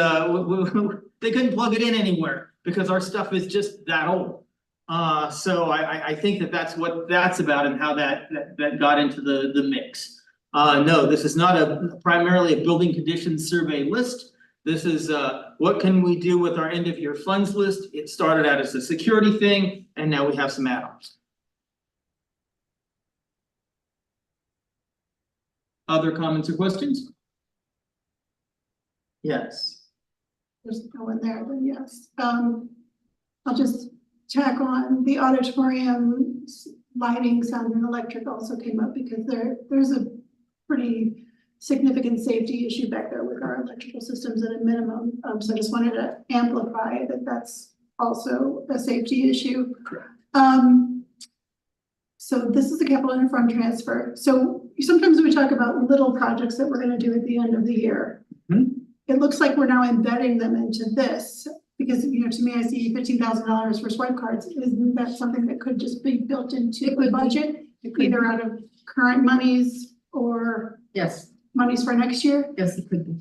B: they couldn't plug it in anywhere because our stuff is just that old. So I think that's what that's about and how that got into the mix. No, this is not primarily a building conditions survey list. This is what can we do with our end of year funds list. It started out as a security thing, and now we have some add-ons. Other comments or questions? Yes.
N: There's no one there, but yes. I'll just tack on the auditorium lighting, sound, and electric also came up because there's a pretty significant safety issue back there with our electrical systems at a minimum. So I just wanted to amplify that that's also a safety issue.
B: Correct.
N: So this is a capital and fund transfer. So sometimes we talk about little projects that we're going to do at the end of the year.
B: Mm-hmm.
N: It looks like we're now embedding them into this because, to me, I see $15,000 for swipe cards. Isn't that something that could just be built into the budget, either out of current monies or
F: yes,
N: monies for next year?
F: Yes, it could be.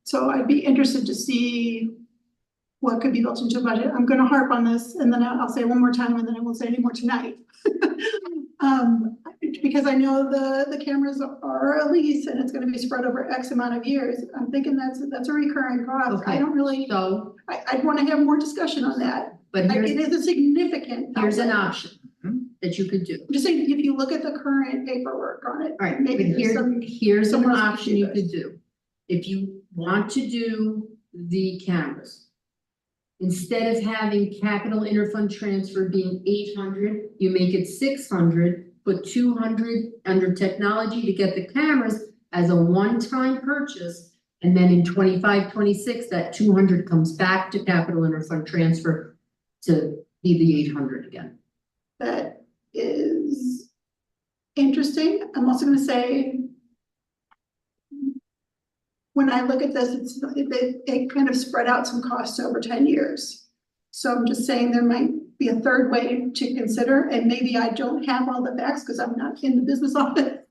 N: So I'd be interested to see what could be built into a budget. I'm going to harp on this, and then I'll say it one more time, and then I won't say any more tonight. Because I know the cameras are a lease, and it's going to be spread over X amount of years. I'm thinking that's a recurring cost.
F: Okay.
N: I don't really.
F: So
N: I'd want to have more discussion on that.
F: But
N: it is a significant.
F: Here's an option that you could do.
N: I'm just saying, if you look at the current paperwork on it,
F: All right,
N: maybe
F: here's an option you could do. If you want to do the cameras, Instead of having capital interfund transfer being 800, you make it 600, put 200 under technology to get the cameras as a one-time purchase. And then in 25-26, that 200 comes back to capital interfund transfer to be the 800 again.
N: That is interesting. I'm also gonna say, when I look at this, it kind of spread out some costs over 10 years. So I'm just saying there might be a third way to consider, and maybe I don't have all the facts because I'm not in the business of it.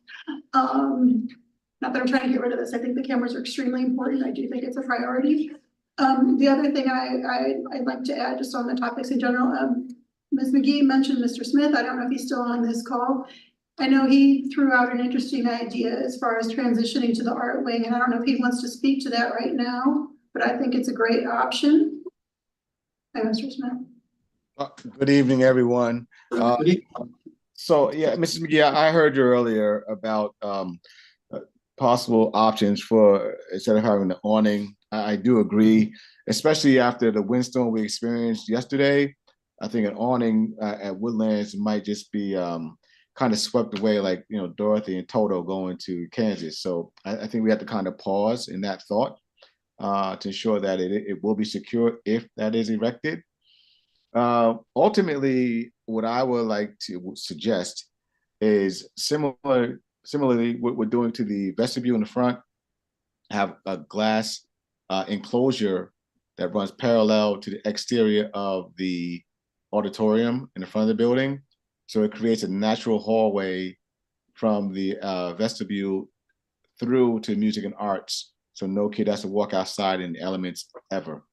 N: Not that I'm trying to get rid of this. I think the cameras are extremely important. I do think it's a priority. The other thing I'd like to add just on the topics in general, Ms. McGee mentioned Mr. Smith. I don't know if he's still on this call. I know he threw out an interesting idea as far as transitioning to the art wing, and I don't know if he wants to speak to that right now, but I think it's a great option. Hi, Mr. Smith.
J: Good evening, everyone. So yeah, Mrs. McGee, I heard you earlier about possible options for instead of having the awning. I do agree, especially after the windstorm we experienced yesterday. I think an awning at Woodlands might just be kind of swept away, like, you know, Dorothy and Toto going to Kansas. So I think we have to kind of pause in that thought to ensure that it will be secure if that is erected. Ultimately, what I would like to suggest is similarly what we're doing to the vestibule in the front, have a glass enclosure that runs parallel to the exterior of the auditorium in the front of the building. So it creates a natural hallway from the vestibule through to music and arts. So no kid has to walk outside in the elements ever.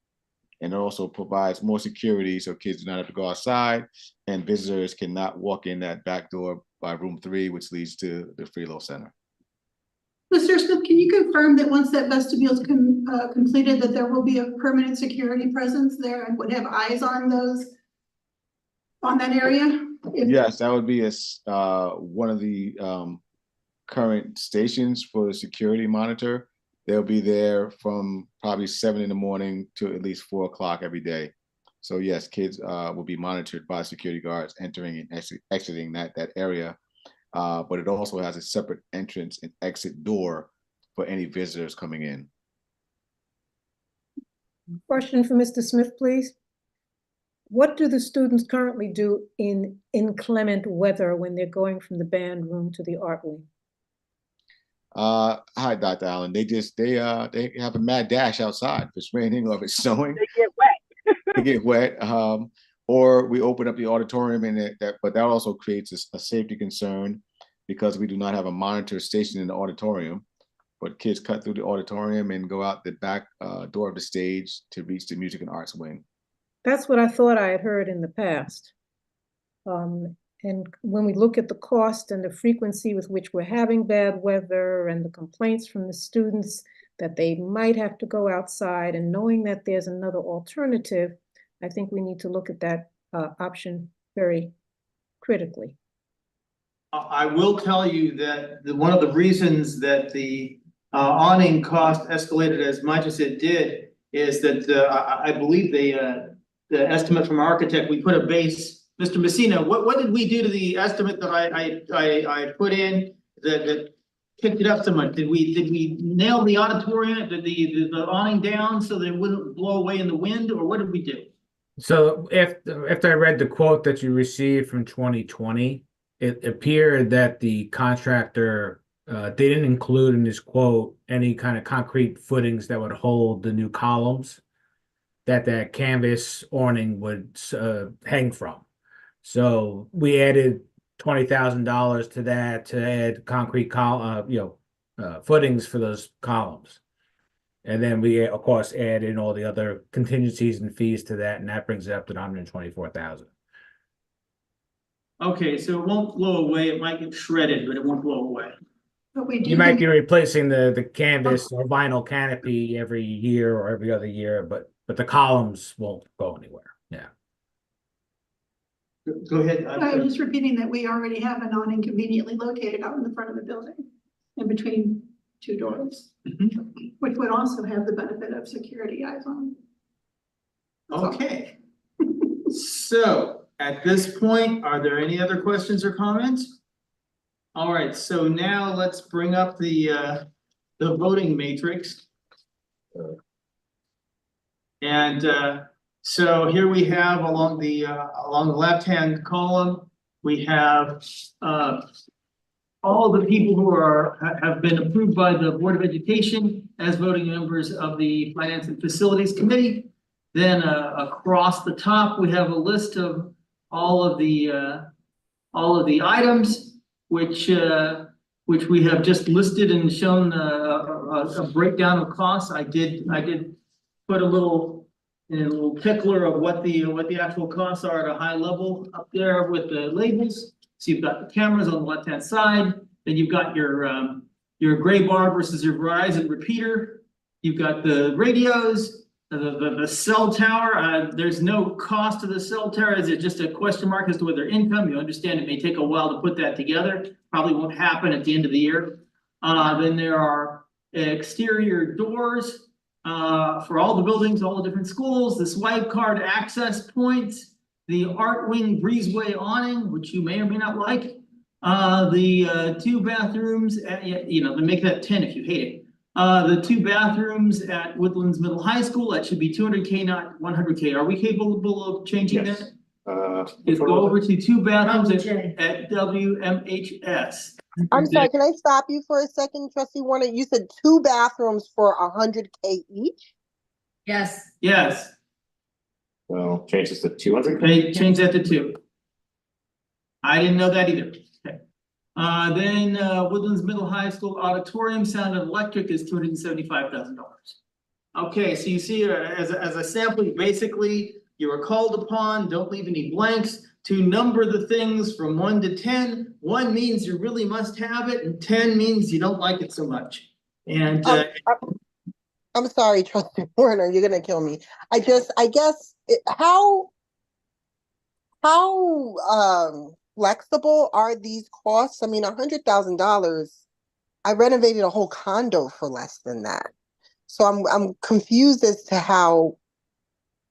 J: And it also provides more security so kids do not have to go outside, and visitors cannot walk in that back door by room 3, which leads to the Freelo Center.
N: Mr. Smith, can you confirm that once that vestibule is completed, that there will be a permanent security presence there and would have eyes on that area?
J: Yes, that would be one of the current stations for the security monitor. They'll be there from probably 7 in the morning to at least 4 o'clock every day. So yes, kids will be monitored by security guards entering and exiting that area. But it also has a separate entrance and exit door for any visitors coming in.
L: Question for Mr. Smith, please. What do the students currently do in inclement weather when they're going from the band room to the art wing?
J: Hi, Dr. Allen. They have a mad dash outside if it's raining or if it's snowing.
O: They get wet.
J: They get wet. Or we open up the auditorium, and but that also creates a safety concern because we do not have a monitor station in the auditorium. But kids cut through the auditorium and go out the back door of the stage to reach the music and arts wing.
L: That's what I thought I had heard in the past. And when we look at the cost and the frequency with which we're having bad weather and the complaints from the students that they might have to go outside, and knowing that there's another alternative, I think we need to look at that option very critically.
B: I will tell you that one of the reasons that the awning cost escalated as much as it did is that I believe the estimate from our architect, we put a base. Mr. Messina, what did we do to the estimate that I put in that picked it up so much? Did we nail the auditorium, the awning down so that it wouldn't blow away in the wind, or what did we do?
I: So after I read the quote that you received from 2020, it appeared that the contractor didn't include in his quote any kind of concrete footings that would hold the new columns that canvas awning would hang from. So we added $20,000 to that to add concrete footings for those columns. And then we, of course, add in all the other contingencies and fees to that, and that brings it up to $124,000.
B: Okay, so it won't blow away. It might get shredded, but it won't blow away.
N: But we do
I: You might be replacing the canvas or vinyl canopy every year or every other year, but the columns won't go anywhere. Yeah.
B: Go ahead.
N: I was just repeating that we already have an awning conveniently located out in the front of the building in between 2 doors, which would also have the benefit of security eyes on.
B: Okay. So at this point, are there any other questions or comments? All right, so now let's bring up the voting matrix. And so here we have along the left-hand column, we have all the people who have been approved by the Board of Education as voting members of the Finance and Facilities Committee. Then across the top, we have a list of all of the items which we have just listed and shown a breakdown of costs. I did put a little tickler of what the actual costs are at a high level up there with the labels. So you've got the cameras on the left-hand side, then you've got your gray bar versus your Verizon repeater. You've got the radios, the cell tower. There's no cost to the cell tower. Is it just a question mark as to whether income? You understand it may take a while to put that together. Probably won't happen at the end of the year. Then there are exterior doors for all the buildings, all the different schools, the swipe card access points, the Art Wing breezeway awning, which you may or may not like, the 2 bathrooms, they make that 10 if you hate it. The 2 bathrooms at Woodlands Middle High School, that should be 200K, not 100K. Are we capable of changing
A: Yes.
B: that? Just go over to 2 bathrooms at WMHS.
O: I'm sorry, can I stop you for a second, Trustee Warner? You said 2 bathrooms for 100K each?
F: Yes.
B: Yes.
A: So change this to 200.
B: Okay, change that to 2. I didn't know that either. Okay. Then Woodlands Middle High School auditorium sound and electric is $275,000. Okay, so you see as a sample, basically you are called upon, don't leave any blanks, to number the things from 1 to 10. 1 means you really must have it, and 10 means you don't like it so much. And
O: I'm sorry, Trustee Warner, you're gonna kill me. I guess how flexible are these costs? I mean, $100,000. I renovated a whole condo for less than that. So I'm confused as to how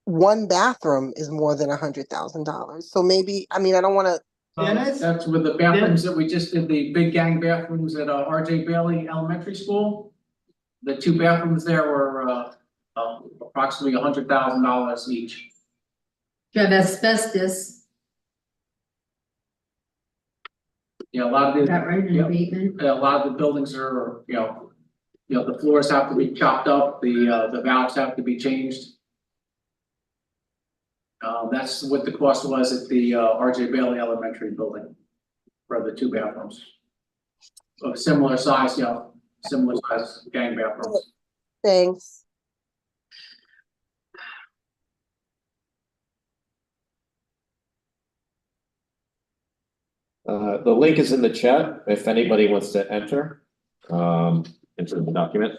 O: 1 bathroom is more than $100,000. So maybe, I mean, I don't want to.
D: That's with the bathrooms that we just did, the big gang bathrooms at RJ Bailey Elementary School. The 2 bathrooms there were approximately $100,000 each.
F: You have asbestos.
D: Yeah, a lot of the.
F: That right, in abatement?
D: A lot of the buildings are, the floors have to be chopped up, the valves have to be changed. That's what the cost was at the RJ Bailey Elementary building for the 2 bathrooms. Of similar size, similar size gang bathrooms.
O: Thanks.
A: The link is in the chat if anybody wants to enter into the document.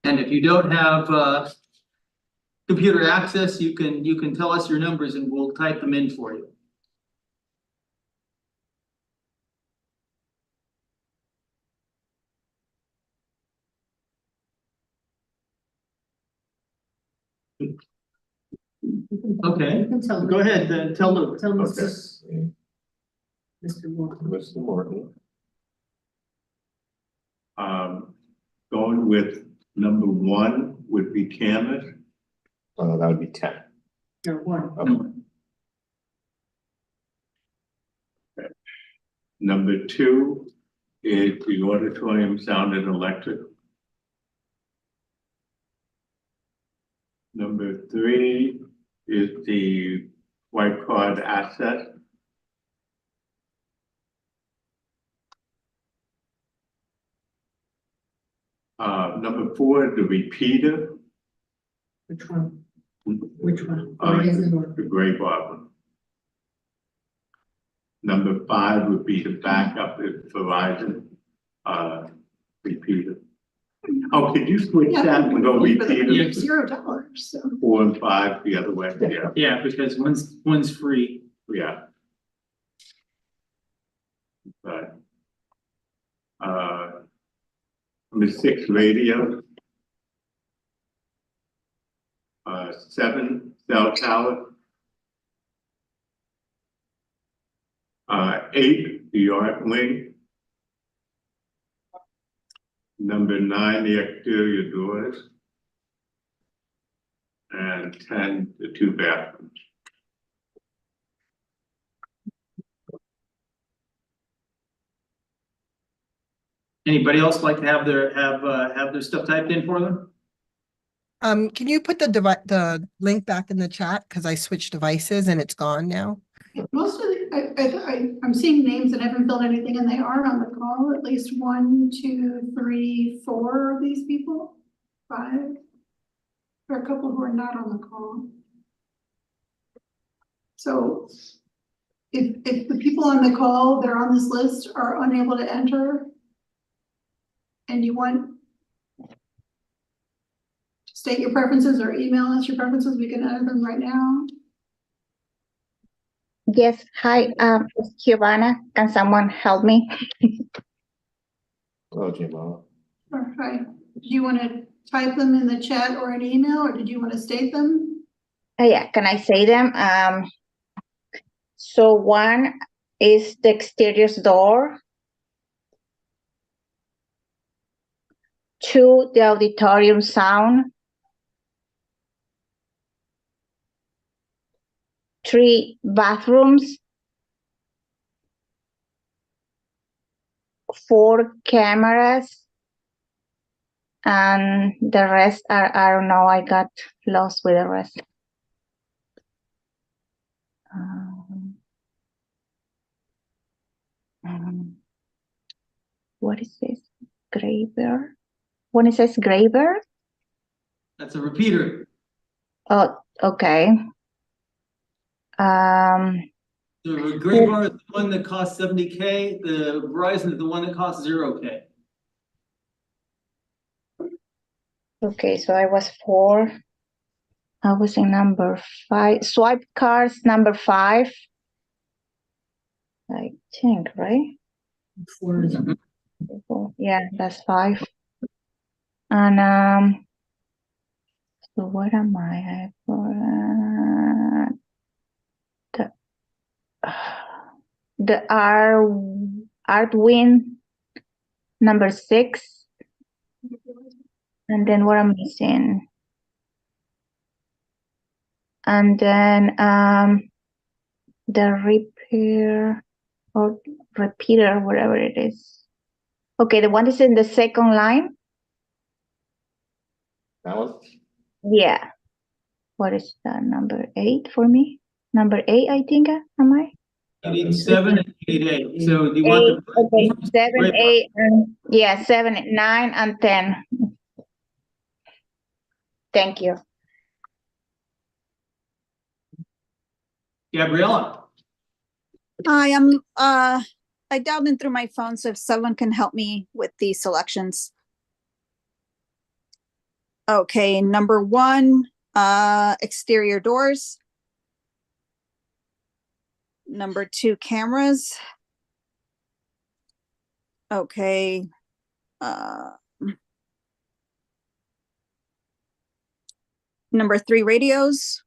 B: And if you don't have computer access, you can tell us your numbers and we'll type them in for you. Okay, go ahead, tell Luke.
F: Tell
A: Okay.
F: Mr. Morton.
A: Mr. Morton.
E: Going with number 1 would be cameras.
A: That would be 10.
F: Or 1.
A: Okay.
E: Number 2 is the auditorium sound and electric. Number 3 is the white card asset. Number 4, the repeater.
F: Which one? Which one?
E: The gray bar. Number 5 would be the backup at Verizon, repeater. Oh, could you switch that and go repeater?
B: Yeah.
N: $0. So
E: 4 and 5 the other way, yeah.
B: Yeah, because one's free.
E: Yeah. But, number 6, radio. 7 cell tower. 8, the art wing. Number 9, the exterior doors. And 10, the 2 bathrooms.
B: Anybody else like to have their stuff typed in for them?
O: Can you put the link back in the chat? Because I switched devices and it's gone now.
N: Most of I'm seeing names that haven't filled anything and they are on the call, at least 1, 2, 3, 4 of these people, 5. There are a couple who are not on the call. So if the people on the call that are on this list are unable to enter and you want to state your preferences or email us your preferences, we can enter them right now.
G: Yes, hi, it's Giovanna. Can someone help me?
A: Hello, Giovanna.
N: Okay. Do you want to type them in the chat or an email, or did you want to state them?
G: Yeah, can I say them? So 1 is the exterior door. 2, the auditorium sound. 3, bathrooms. 4, cameras. And the rest are, I don't know, I got lost with the rest. What is this? Greenburgh? When it says Greenburgh?
B: That's a repeater.
G: Oh, okay.
B: The Greenburgh is the one that costs 70K. The Verizon is the one that costs 0K.
G: Okay, so I was 4. I was in number 5. Swipe cards, number 5. I think, right?
F: 4 is
G: Yeah, that's 5. And so what am I? The art win, number 6. And then what I'm missing? And then the repair or repeater, whatever it is. Okay, the one is in the second line.
A: That one?
G: Yeah. What is that? Number 8 for me? Number 8, I think. Am I?
B: You need 7 and 8. So do you want the
G: okay, 7, 8, and yeah, 7, 9, and 10. Thank you.
B: Gabriella?
P: Hi, I dialed in through my phone, so if someone can help me with these selections. Okay, number 1, exterior doors. Number 2, cameras. Okay. Number 3, radios.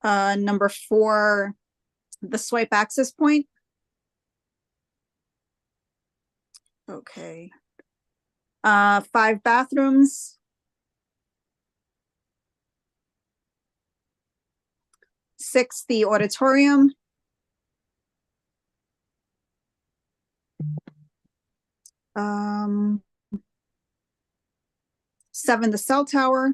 P: Number 4, the swipe access point. Okay. 5 bathrooms. 6, the auditorium. 7, the cell tower.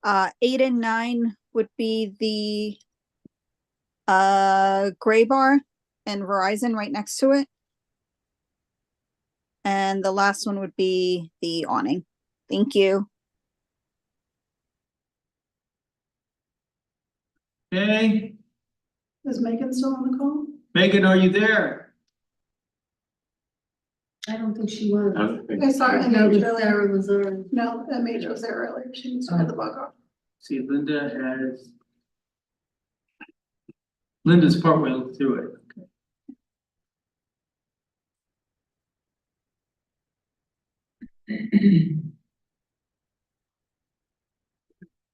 P: 8 and 9 would be the gray bar and Verizon right next to it. And the last one would be the awning. Thank you.
B: Okay.
N: Is Megan still on the call?
B: Megan, are you there?
F: I don't think she was.
N: I saw her.
F: No, Sarah was there.
N: No, MH was there earlier. She needs to have the bug off.
B: See, Linda's partway through it.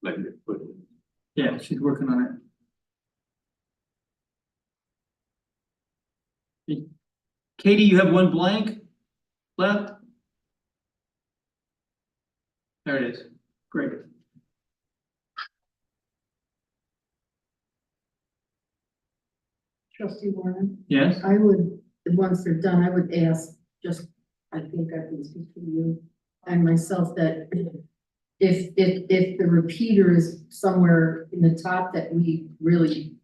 E: Like they put it.
B: Yeah, she's working on it. Katie, you have one blank left? There it is. Great.
F: Trustee Warren,
B: Yes?
F: I would, once they're done, I would ask, just, I think I can speak for you and myself, that if the repeater is somewhere in the top, that we really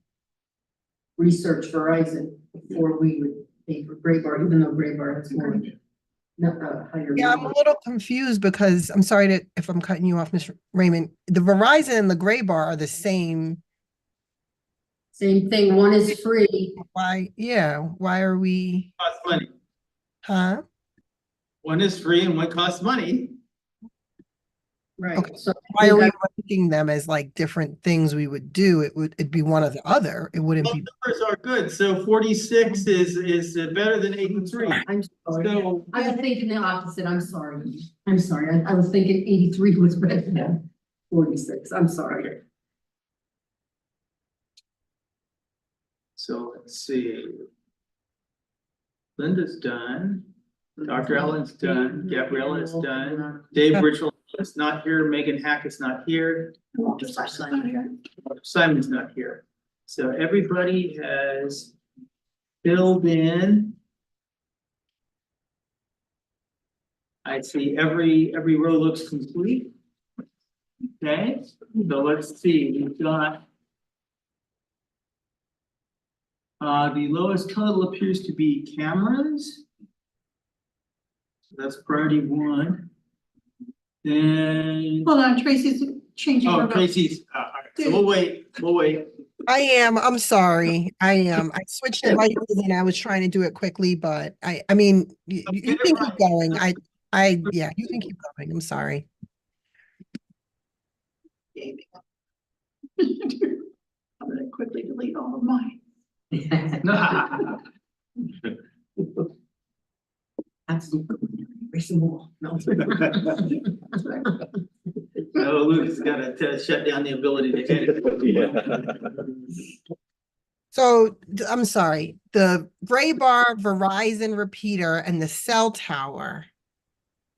F: research Verizon before we would pay for Graybar, even though Graybar has more, higher.
O: Yeah, I'm a little confused because I'm sorry to, if I'm cutting you off, Mr. Raymond, the Verizon and the Graybar are the same.
F: Same thing, one is free.
O: Why, yeah, why are we,
B: Costs money.
O: huh?
B: One is free and one costs money.
F: Right,
O: Okay,
F: so
O: why are we ranking them as like different things we would do? It'd be one or the other. It wouldn't
B: Both
O: be.
B: numbers are good, so 46 is better than 83.
F: I'm sorry,
B: So
F: I was thinking the opposite, I'm sorry. I was thinking 83 was better than 46, I'm sorry.
B: So let's see. Linda's done. Dr. Allen's done. Gabriella is done. Dave Richel is not here. Megan Hackett's not here. Simon's not here. So everybody has filled in. I see every row looks complete. Okay, so let's see, we've got. The lowest total appears to be cameras. That's priority 1. Then.
N: Hold on, Tracy's changing. her
B: Oh,
N: vote.
B: Tracy's, all right, so we'll wait.
O: I'm sorry. I switched devices and I was trying to do it quickly, but I mean, you can keep going. Yeah, you can keep going. I'm sorry.
N: I'm gonna quickly delete all of mine.
F: Absolutely. Erase them all. No.
B: No, Luke's gotta shut down the ability to edit.
O: So I'm sorry, the Graybar, Verizon repeater and the cell tower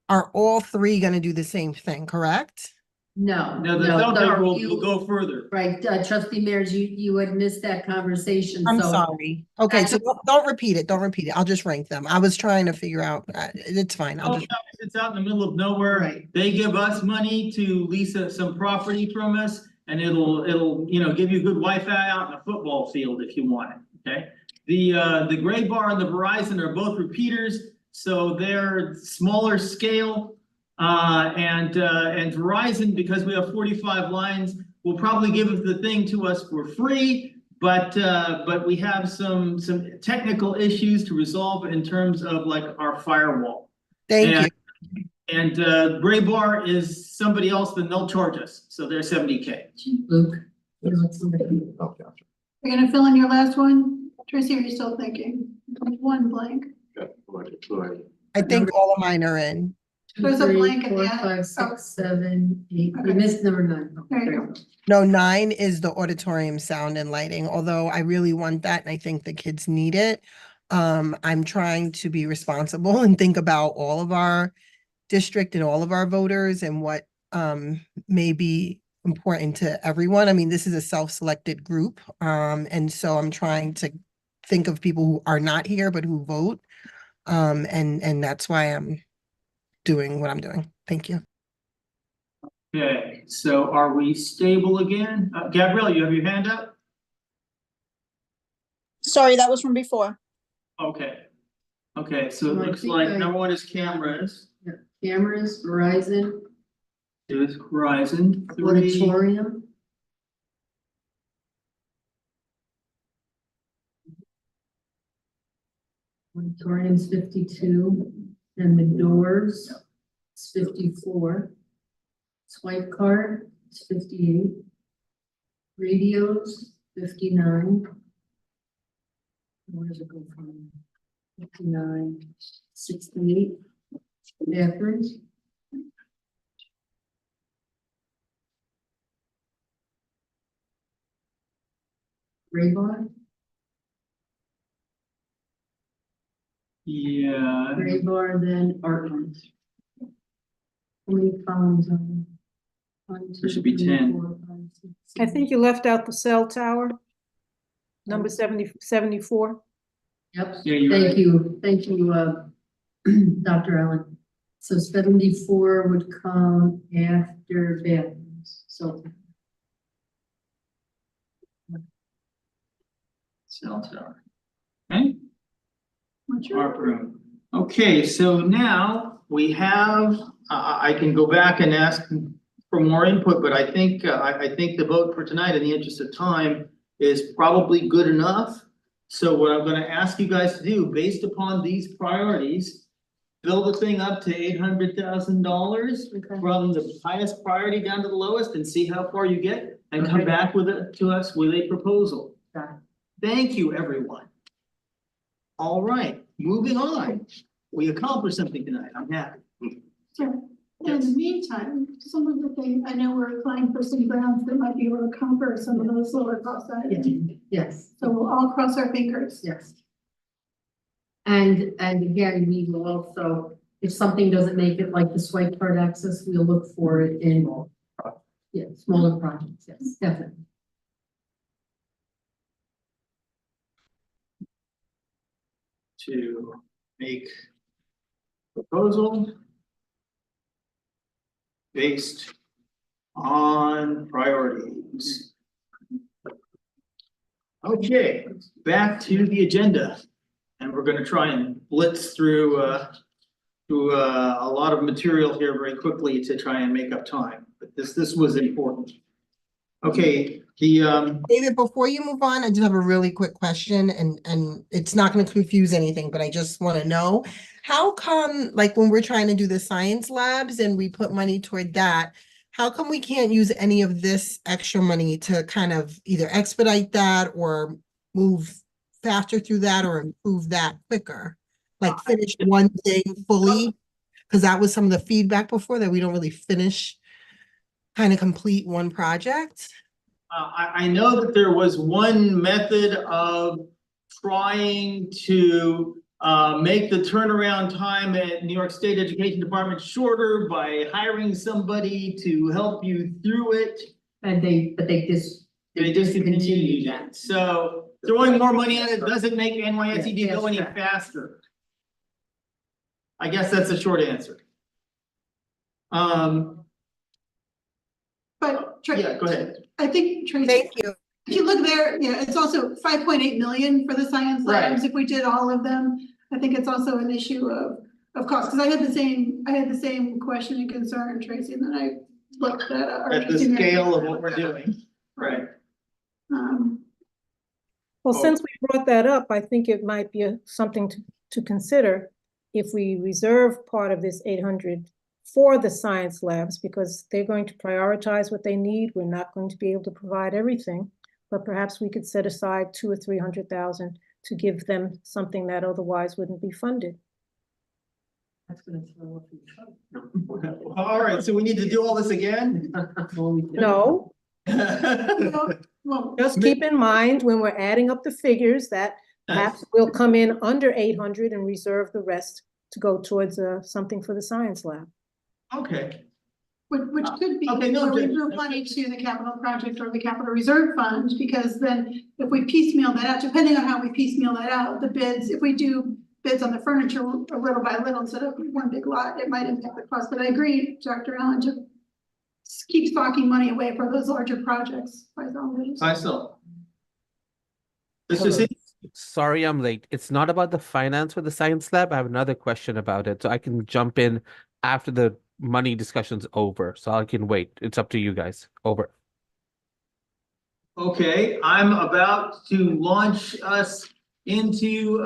O: are all three going to do the same thing, correct?
F: No,
B: No, the cell tower will go further.
F: Right, trustee Mears, you had missed that conversation,
O: I'm
F: so.
O: sorry. Okay, so don't repeat it. Don't repeat it. I'll just rank them. I was trying to figure out, it's fine. I'll just.
B: It's out in the middle of nowhere.
F: Right.
B: They give us money to lease some property from us, and it'll give you good Wi-Fi out in a football field if you want it. Okay. The Graybar and the Verizon are both repeaters, so they're smaller scale. And Verizon, because we have 45 lines, will probably give the thing to us for free. But we have some technical issues to resolve in terms of like our firewall.
O: Thank you.
B: And Graybar is somebody else, then they'll charge us. So they're 70K.
F: Luke.
N: You're gonna fill in your last one? Tracy, are you still thinking? One blank.
O: I think all of mine are in.
N: There's a
F: 2, 3,
N: blank at
F: 4,
N: the end.
F: 5, 6, 7, 8. You missed number 9. Oh,
N: There you go.
O: No, 9 is the auditorium sound and lighting, although I really want that and I think the kids need it. I'm trying to be responsible and think about all of our district and all of our voters and what may be important to everyone. I mean, this is a self-selected group. And so I'm trying to think of people who are not here, but who vote. And that's why I'm doing what I'm doing. Thank you.
B: Okay, so are we stable again? Gabrielle, you have your hand up?
P: Sorry, that was from before.
B: Okay. Okay, so it
F: I
B: looks
F: think
B: like
F: I-
B: number 1 is cameras.
F: Cameras, Verizon,
B: 2 is Verizon. 3,
F: auditorium. Auditorium's 52, and the doors is 54. Swipe card is 58. Radios, 59. Where does it go from? 59, 68. Bathrooms, Graybar,
B: Yeah.
F: Graybar, then Artland. How many columns are there? One,
B: There should be
F: two, three,
B: 10.
F: 4, 5, 6,
L: I think you left out the cell tower,
F: Oh.
L: number 74.
F: Yep,
B: Yeah, you're
F: thank
B: right.
F: you, Dr. Allen. So 74 would come after bathrooms, so.
B: Cell tower. Okay.
N: What's your-
B: Art room. Okay, so now we have, I can go back and ask for more input, but I think the vote for tonight, in the interest of time, is probably good enough. So what I'm gonna ask you guys to do, based upon these priorities, build the thing up to $800,000 from the highest priority down to the lowest, and see how far you get, and come
F: Okay.
B: back with it to us with a proposal.
F: Got it.
B: Thank you, everyone. All right, moving on. We accomplished something tonight. I'm happy.
N: So, in the meantime, some of the things, I know we're applying for some grants that might be able to cover some of those lower cost items.
F: Yes,
N: So we'll all cross our fingers.
F: yes. And again, we will also, if something doesn't make it like the swipe card access, we'll look for it in, yeah, smaller projects, yes, definitely.
B: To make proposal based on priorities. Okay, back to the agenda. And we're gonna try and blitz through a lot of material here very quickly to try and make up time, but this was important. Okay,
O: David, before you move on, I just have a really quick question and it's not gonna confuse anything, but I just wanna know. How come, like, when we're trying to do the science labs and we put money toward that, how come we can't use any of this extra money to kind of either expedite that or move faster through that or improve that quicker? Like finish one thing fully? Cause that was some of the feedback before, that we don't really finish, kind of complete one project.
B: I know that there was one method of trying to make the turnaround time at New York State Education Department shorter by hiring somebody to help you through it.
F: But they
B: discontinued that. So throwing more money at it doesn't make NYSED go any faster. I guess that's the short answer.
N: But
B: Yeah, go ahead.
N: I think, Tracy.
O: Thank you.
N: If you look there, yeah, it's also 5.8 million for the science labs.
B: Right.
N: If we did all of them, I think it's also an issue of cost, because I had the same question and concern, Tracy, and then I looked that up.
B: At the scale of what we're doing, right?
L: Well, since we brought that up, I think it might be something to consider if we reserve part of this 800 for the science labs, because they're going to prioritize what they need. We're not going to be able to provide everything, but perhaps we could set aside 200,000 or 300,000 to give them something that otherwise wouldn't be funded.
F: That's gonna throw up in trouble.
B: All right, so we need to do all this again?
L: No,
N: Well,
L: just keep in mind when we're adding up the figures that perhaps we'll come in under 800 and reserve the rest to go towards something for the science lab.
B: Okay.
N: Which could be,
B: Okay, no,
N: where we
B: Jen,
N: move money to the capital project or the capital reserve fund, because then if we piecemeal that out, depending on how we piecemeal that out, the bids, if we do bids on the furniture a little by little instead of one big lot, it might impact the cost. But I agree, Dr. Allen, to keep stocking money away for those larger projects.
B: I saw. Mr. C?
Q: Sorry, I'm late. It's not about the finance for the science lab. I have another question about it, so I can jump in after the money discussion's over. So I can wait. It's up to you guys. Over.
B: Okay, I'm about to launch us into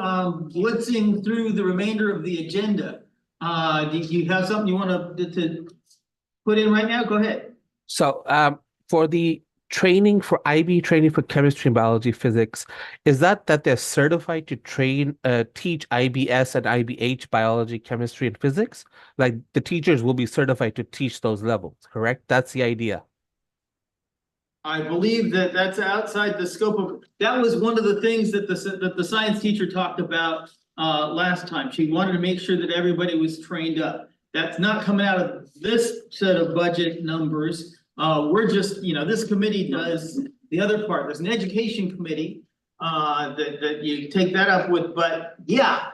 B: blitzing through the remainder of the agenda. Do you have something you want to put in right now? Go ahead.
Q: So for the training for IB training for chemistry and biology physics, is that they're certified to teach IBS and IBH biology, chemistry, and physics? Like the teachers will be certified to teach those levels, correct? That's the idea.
B: I believe that that's outside the scope of, that was one of the things that the science teacher talked about last time. She wanted to make sure that everybody was trained up. That's not coming out of this set of budget numbers. We're just, this committee does the other part. There's an education committee that you take that up with, but yeah,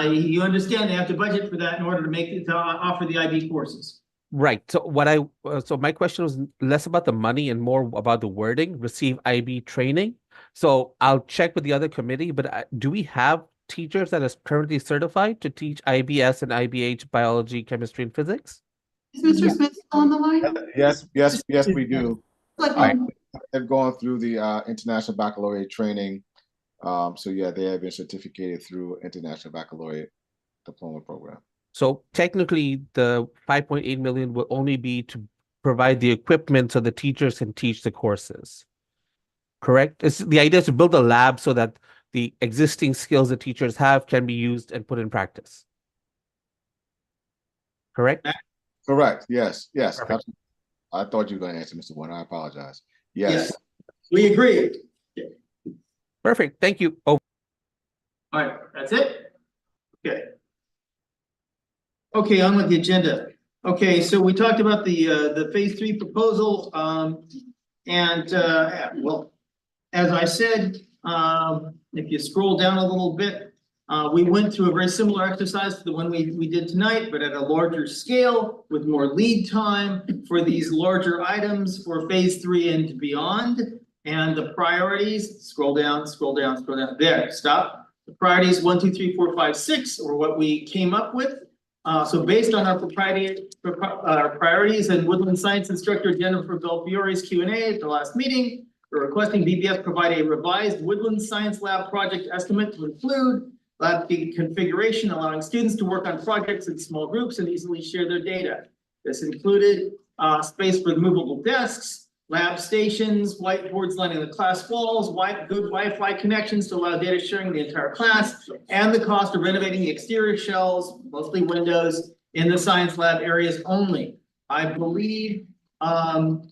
B: you understand they have to budget for that in order to make it, to offer the IB courses.
Q: Right. So my question was less about the money and more about the wording, receive IB training. So I'll check with the other committee, but do we have teachers that is currently certified to teach IBS and IBH biology, chemistry, and physics?
N: Is Mr. Smith still on the line?
J: Yes, we do. They've gone through the International Baccalaureate training. So yeah, they have been certificated through International Baccalaureate Diploma Program. So
Q: technically, the 5.8 million will only be to provide the equipment so the teachers can teach the courses. Correct? The idea is to build a lab so that the existing skills the teachers have can be used and put in practice. Correct?
J: Correct. Yes. Absolutely. I thought you were going to answer, Mr. Warner. I apologize. Yes.
B: We agree.
Q: Perfect. Thank you. Oh.
B: All right, that's it? Okay. Okay, on with the agenda. Okay, so we talked about the phase 3 proposal, well, as I said, if you scroll down a little bit, we went through a very similar exercise to the one we did tonight, but at a larger scale with more lead time for these larger items for phase 3 and beyond. And the priorities, scroll down, there, stop. The priorities 1, 2, 3, 4, 5, 6 or what we came up with. So based on our priorities and Woodland Science Instructor Jennifer Belfiore's Q&A at the last meeting, we're requesting BBS provide a revised Woodland Science Lab project estimate to include lab configuration, allowing students to work on projects in small groups and easily share their data. This included space for movable desks, lab stations, whiteboards lining the class walls, good Wi-Fi connections to allow data sharing in the entire class, and the cost of renovating the exterior shells, mostly windows, in the science lab areas only. I believe Fred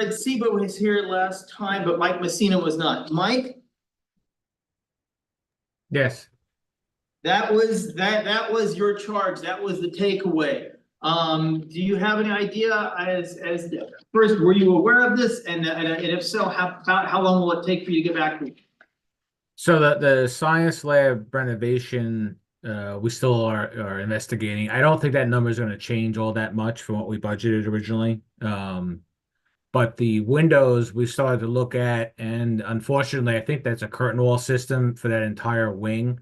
B: Sebo was here last time, but Mike Messina was not. Mike?
I: Yes.
B: That was your charge. That was the takeaway. Do you have any idea as first, were you aware of this? And if so, how long will it take for you to get back to me?
I: So the science lab renovation, we still are investigating. I don't think that number is going to change all that much from what we budgeted originally. But the windows we started to look at, and unfortunately, I think that's a curtain wall system for that entire wing.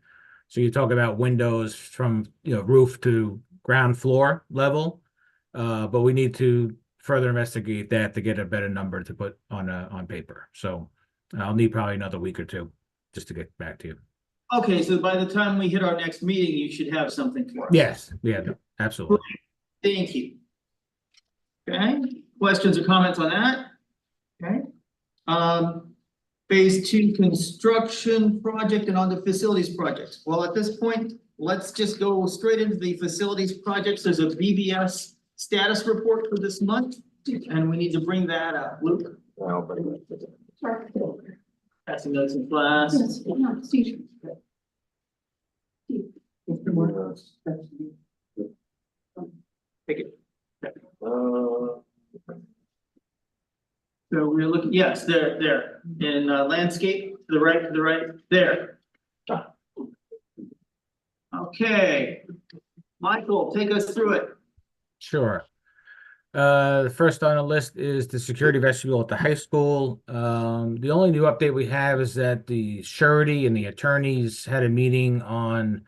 I: So you talk about windows from roof to ground floor level, but we need to further investigate that to get a better number to put on paper. So I'll need probably another week or two just to get back to you.
B: Okay, so by the time we hit our next meeting, you should have something for us.
I: Yes, yeah, absolutely.
B: Thank you. Okay, questions or comments on that? Okay. Phase 2 construction project and on the facilities project. Well, at this point, let's just go straight into the facilities projects. There's a BBS status report for this month, and we need to bring that up. Luke? Passing those in class.
N: Yes, no, Steve.
B: Take it. So we're looking, yes, there, in landscape, to the right, there. Okay, Michael, take us through it.
I: Sure. The first on the list is the security vestibule at the high school. The only new update we have is that the surety and the attorneys had a meeting on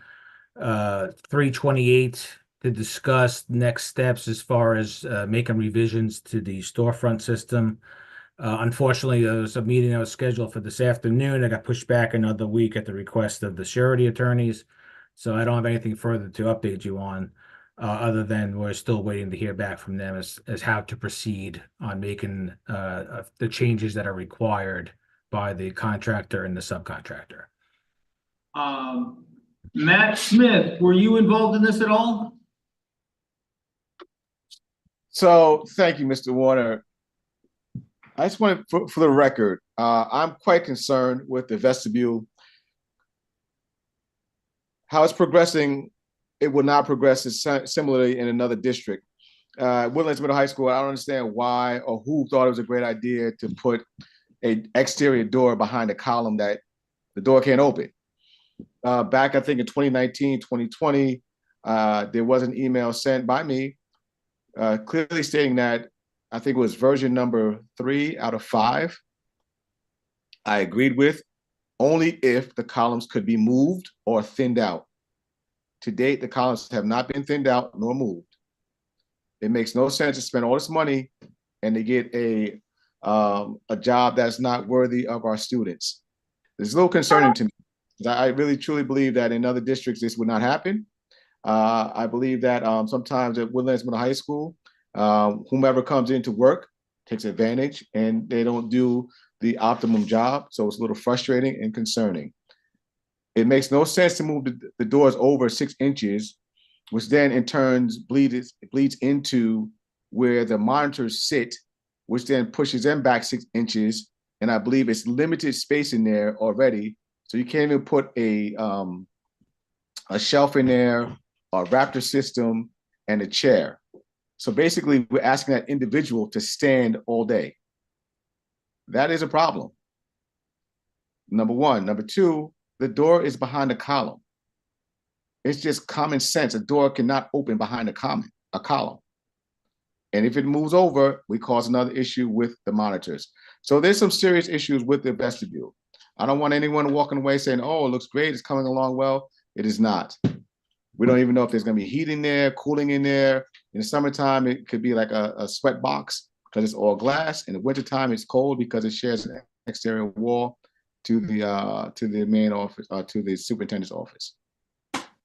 I: 3/28 to discuss next steps as far as making revisions to the storefront system. Unfortunately, there was a meeting that was scheduled for this afternoon. It got pushed back another week at the request of the surety attorneys. So I don't have anything further to update you on, other than we're still waiting to hear back from them as how to proceed on making the changes that are required by the contractor and the subcontractor.
B: Matt Smith, were you involved in this at all?
J: So thank you, Mr. Warner. I just want to, for the record, I'm quite concerned with the vestibule. How it's progressing, it will not progress similarly in another district. Woodlands Middle High School, I don't understand why or who thought it was a great idea to put an exterior door behind a column that the door can't open. Back, I think in 2019, 2020, there was an email sent by me clearly stating that I think it was version number 3 out of 5. I agreed with only if the columns could be moved or thinned out. To date, the columns have not been thinned out nor moved. It makes no sense to spend all this money and to get a job that's not worthy of our students. It's a little concerning to me. I really truly believe that in other districts this would not happen. I believe that sometimes at Woodlands Middle High School, whomever comes into work takes advantage and they don't do the optimum job. So it's a little frustrating and concerning. It makes no sense to move the doors over 6 inches, which then in turn bleeds into where the monitors sit, which then pushes them back 6 inches. And I believe it's limited space in there already. So you can't even put a shelf in there, a Raptor system, and a chair. So basically, we're asking that individual to stand all day. That is a problem. Number one. Number two, the door is behind a column. It's just common sense. A door cannot open behind a column. And if it moves over, we cause another issue with the monitors. So there's some serious issues with the vestibule. I don't want anyone walking away saying, oh, it looks great, it's coming along well. It is not. We don't even know if there's gonna be heat in there, cooling in there. In the summertime, it could be like a sweat box because it's all glass. In the wintertime, it's cold because it shares an exterior wall to the main office, to the superintendent's office.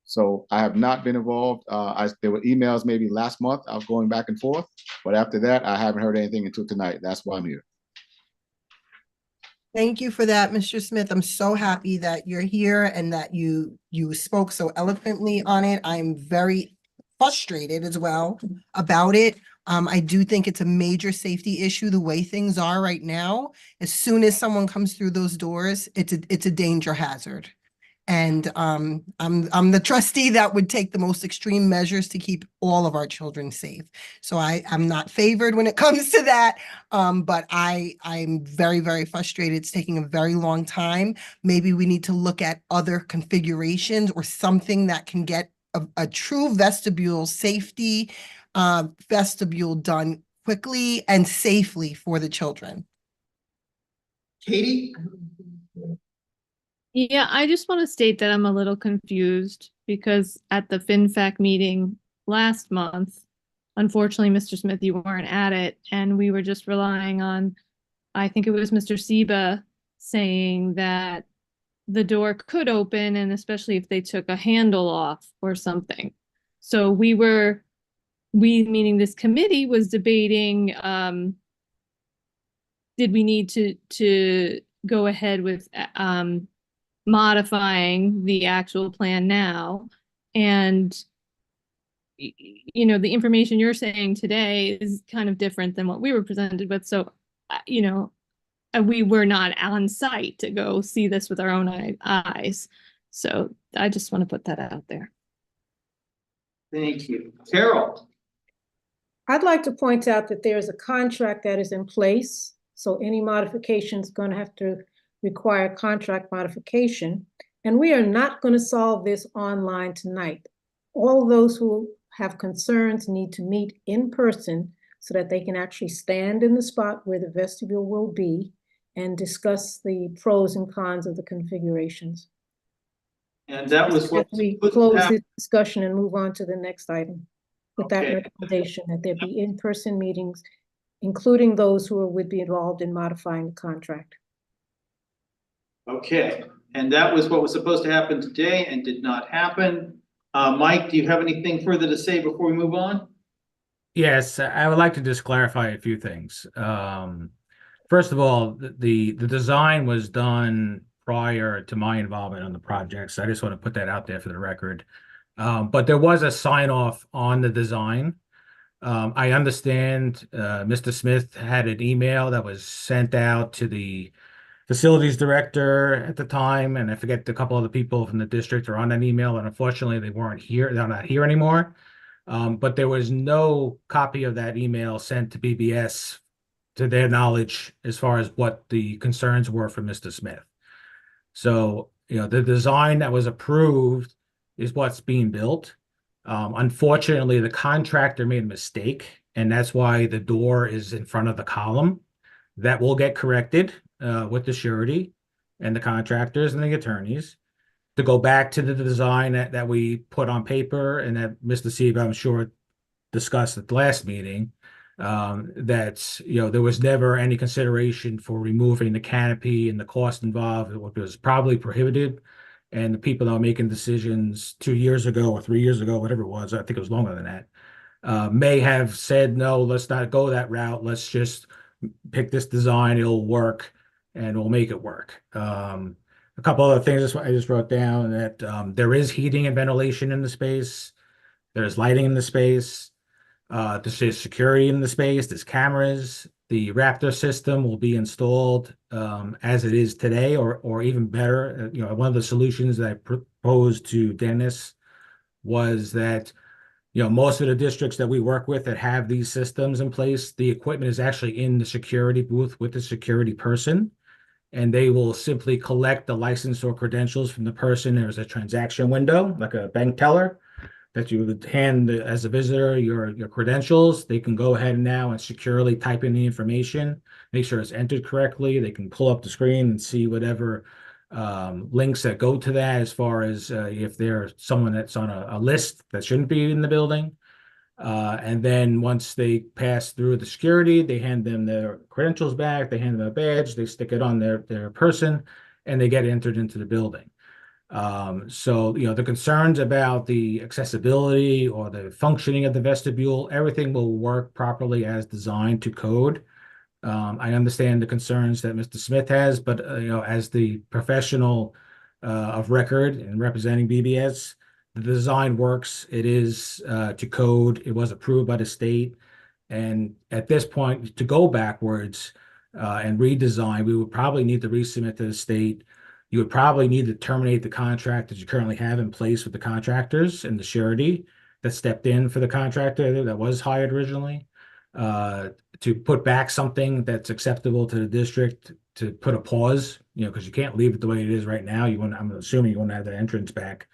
J: So I have not been involved. There were emails maybe last month. I was going back and forth, but after that, I haven't heard anything until tonight. That's why I'm here.
O: Thank you for that, Mr. Smith. I'm so happy that you're here and that you spoke so eloquently on it. I'm very frustrated as well about it. I do think it's a major safety issue the way things are right now. As soon as someone comes through those doors, it's a danger hazard. And I'm the trustee that would take the most extreme measures to keep all of our children safe. So I'm not favored when it comes to that. But I'm very, very frustrated. It's taking a very long time. Maybe we need to look at other configurations or something that can get a true vestibule safety vestibule done quickly and safely for the children.
B: Katie?
M: Yeah, I just want to state that I'm a little confused because at the FinFac meeting last month, unfortunately, Mr. Smith, you weren't at it, and we were just relying on, I think it was Mr. Seba saying that the door could open, and especially if they took a handle off or something. So we, meaning this committee, was debating, did we need to go ahead with modifying the actual plan now? And you know, the information you're saying today is kind of different than what we were presented with. So you know, we were not on site to go see this with our own eyes. So I just want to put that out there.
B: Thank you. Carol?
L: I'd like to point out that there's a contract that is in place. So any modification is going to have to require contract modification. And we are not going to solve this online tonight. All those who have concerns need to meet in person so that they can actually stand in the spot where the vestibule will be and discuss the pros and cons of the configurations.
B: And that was what
L: we close this discussion and move on to the next item with that recommendation that there be in-person meetings, including those who would be involved in modifying the contract.
B: Okay, and that was what was supposed to happen today and did not happen. Mike, do you have anything further to say before we move on?
I: Yes, I would like to just clarify a few things. First of all, the design was done prior to my involvement on the project, so I just want to put that out there for the record. But there was a sign off on the design. I understand Mr. Smith had an email that was sent out to the facilities director at the time, and I forget a couple other people from the district are on that email, and unfortunately they weren't here. They're not here anymore. But there was no copy of that email sent to BBS to their knowledge as far as what the concerns were for Mr. Smith. So, the design that was approved is what's being built. Unfortunately, the contractor made a mistake, and that's why the door is in front of the column. That will get corrected with the surety and the contractors and the attorneys to go back to the design that we put on paper and that Mr. Sieb, I'm sure, discussed at the last meeting. That there was never any consideration for removing the canopy and the cost involved. It was probably prohibited. And the people that were making decisions 2 years ago or 3 years ago, whatever it was, I think it was longer than that, may have said, no, let's not go that route. Let's just pick this design. It'll work and we'll make it work. A couple other things I just wrote down that there is heating and ventilation in the space. There's lighting in the space. There's security in the space. There's cameras. The Raptor system will be installed as it is today, or even better. One of the solutions that I proposed to Dennis was that most of the districts that we work with that have these systems in place, the equipment is actually in the security booth with the security person, and they will simply collect the license or credentials from the person. There's a transaction window, like a bank teller, that you would hand as a visitor your credentials. They can go ahead now and securely type in the information, make sure it's entered correctly. They can pull up the screen and see whatever links that go to that, as far as if there's someone that's on a list that shouldn't be in the building. And then once they pass through the security, they hand them their credentials back, they hand them a badge, they stick it on their person, and they get entered into the building. So, the concerns about the accessibility or the functioning of the vestibule, everything will work properly as designed to code. I understand the concerns that Mr. Smith has, but, as the professional of record and representing BBS, the design works. It is to code. It was approved by the state. And at this point, to go backwards and redesign, we would probably need to resubmit to the state. You would probably need to terminate the contract that you currently have in place with the contractors and the surety that stepped in for the contractor that was hired originally, to put back something that's acceptable to the district, to put a pause, because you can't leave it the way it is right now. I'm assuming you want to have the entrance back.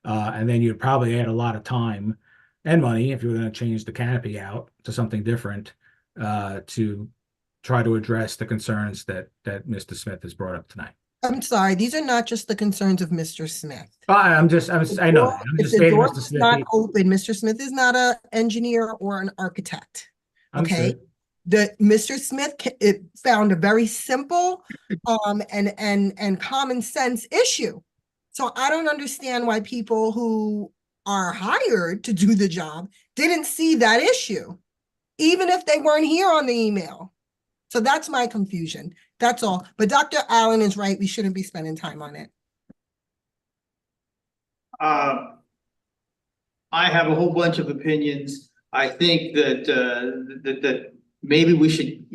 I: And then you'd probably add a lot of time and money if you were going to change the canopy out to something different, to try to address the concerns that Mr. Smith has brought up tonight.
O: I'm sorry, these are not just the concerns of Mr. Smith.
I: I know that. I'm just stating Mr. Smith.
O: Not open. Mr. Smith is not an engineer or an architect. Okay. Mr. Smith found a very simple and common sense issue. So I don't understand why people who are hired to do the job didn't see that issue, even if they weren't here on the email. So that's my confusion. That's all. But Dr. Allen is right. We shouldn't be spending time on it.
B: I have a whole bunch of opinions. I think that that maybe we should,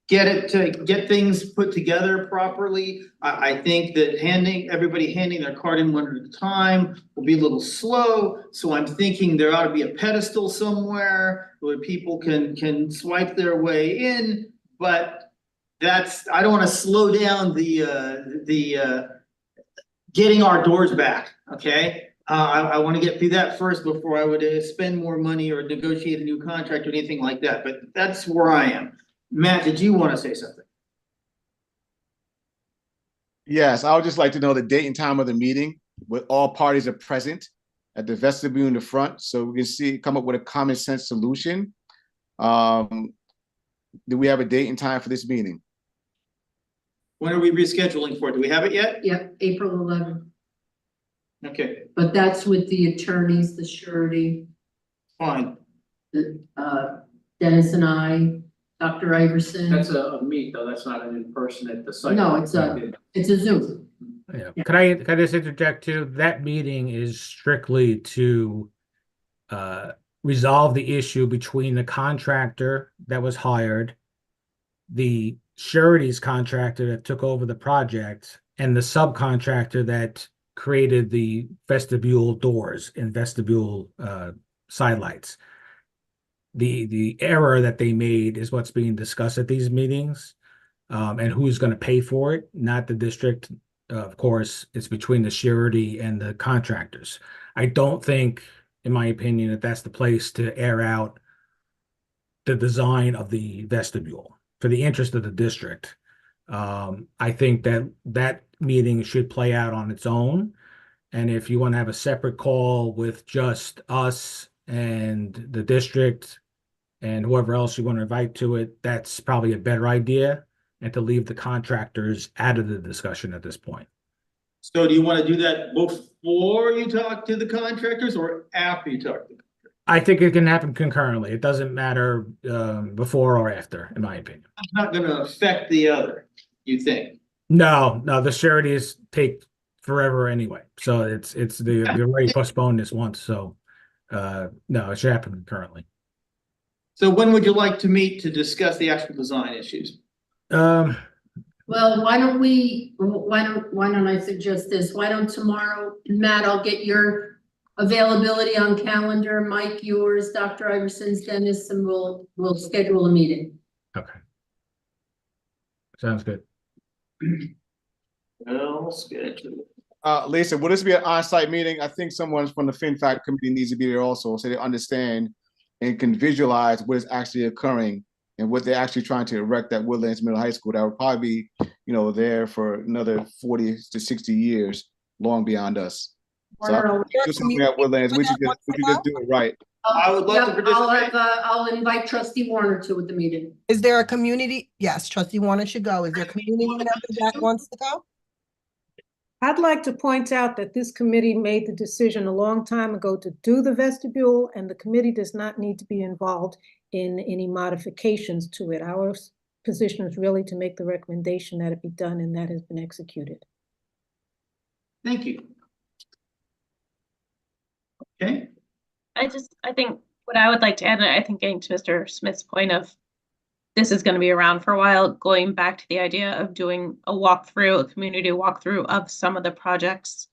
B: get things put together properly. I think that everybody handing their card in one at a time will be a little slow. So I'm thinking there ought to be a pedestal somewhere where people can swipe their way in. But I don't want to slow down the getting our doors back. Okay. I want to get through that first before I would spend more money or negotiate a new contract or anything like that. But that's where I am. Matt, did you want to say something?
J: Yes, I would just like to know the date and time of the meeting where all parties are present at the vestibule in the front, so we can come up with a common sense solution. Do we have a date and time for this meeting?
B: When are we rescheduling for? Do we have it yet?
F: Yep, April 11th.
B: Okay,
F: But that's with the attorneys, the surety,
B: fine.
F: Dennis and I, Dr. Iverson.
D: That's a meet though, that's not an in-person at the site.
F: No, it's a Zoom.
I: Yeah. Can I just interject too? That meeting is strictly to resolve the issue between the contractor that was hired, the sureties contractor that took over the project, and the subcontractor that created the vestibule doors and vestibule side lights. The error that they made is what's being discussed at these meetings, and who's going to pay for it, not the district. Of course, it's between the surety and the contractors. I don't think, in my opinion, that that's the place to air out the design of the vestibule for the interest of the district. I think that that meeting should play out on its own. And if you want to have a separate call with just us and the district and whoever else you want to invite to it, that's probably a better idea, and to leave the contractors out of the discussion at this point.
B: So do you want to do that before you talk to the contractors or after you talk to them?
I: I think it can happen concurrently. It doesn't matter before or after, in my opinion.
B: It's not going to affect the other, you think?
I: No, the sureties take forever anyway. So they've already postponed this once. So no, it should happen concurrently.
B: So when would you like to meet to discuss the actual design issues?
F: Well, why don't I suggest this? Why don't tomorrow, Matt, I'll get your availability on calendar, Mike, yours, Dr. Iverson's, Dennis, and we'll schedule a meeting.
I: Okay. Sounds good.
B: Well, schedule.
J: Lisa, will this be an on-site meeting? I think someone from the FinFac committee needs to be there also, so they understand and can visualize what is actually occurring and what they're actually trying to erect at Woodlands Middle High School. That will probably be, there for another 40 to 60 years, long beyond us. So do something at Woodlands. We should just do it right.
B: I would love to participate.
F: I'll invite Trustee Warner to the meeting.
O: Is there a community? Yes, Trustee Warner should go. Is there a community member that wants to go?
L: I'd like to point out that this committee made the decision a long time ago to do the vestibule, and the committee does not need to be involved in any modifications to it. Our position is really to make the recommendation that it be done, and that has been executed.
B: Thank you. Okay.
K: I think what I would like to add, and I think getting to Mr. Smith's point of this is going to be around for a while, going back to the idea of doing a walkthrough, a community walkthrough of some of the projects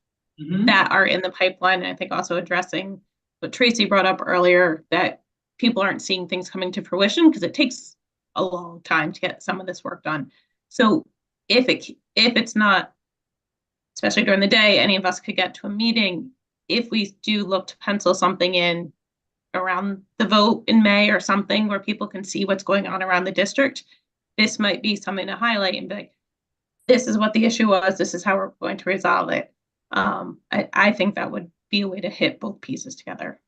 K: that are in the pipeline. And I think also addressing what Tracy brought up earlier, that people aren't seeing things coming to fruition because it takes a long time to get some of this work done. So if it's not, especially during the day, any of us could get to a meeting, if we do look to pencil something in around the vote in May or something where people can see what's going on around the district, this might be something to highlight and be like, this is what the issue was, this is how we're going to resolve it. I think that would be a way to hit both pieces together.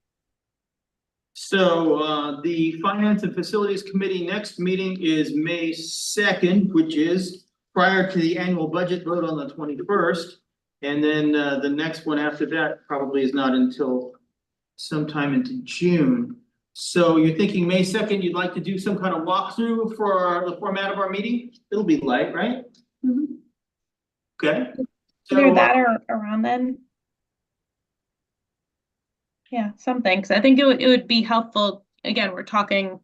B: So the Finance and Facilities Committee next meeting is May 2nd, which is prior to the annual budget vote on the 21st. And then the next one after that probably is not until sometime into June. So you're thinking May 2nd, you'd like to do some kind of walkthrough for the format of our meeting? It'll be light, right? Okay.
K: Either that or around then. Yeah, something, because I think it would be helpful. Again, we're talking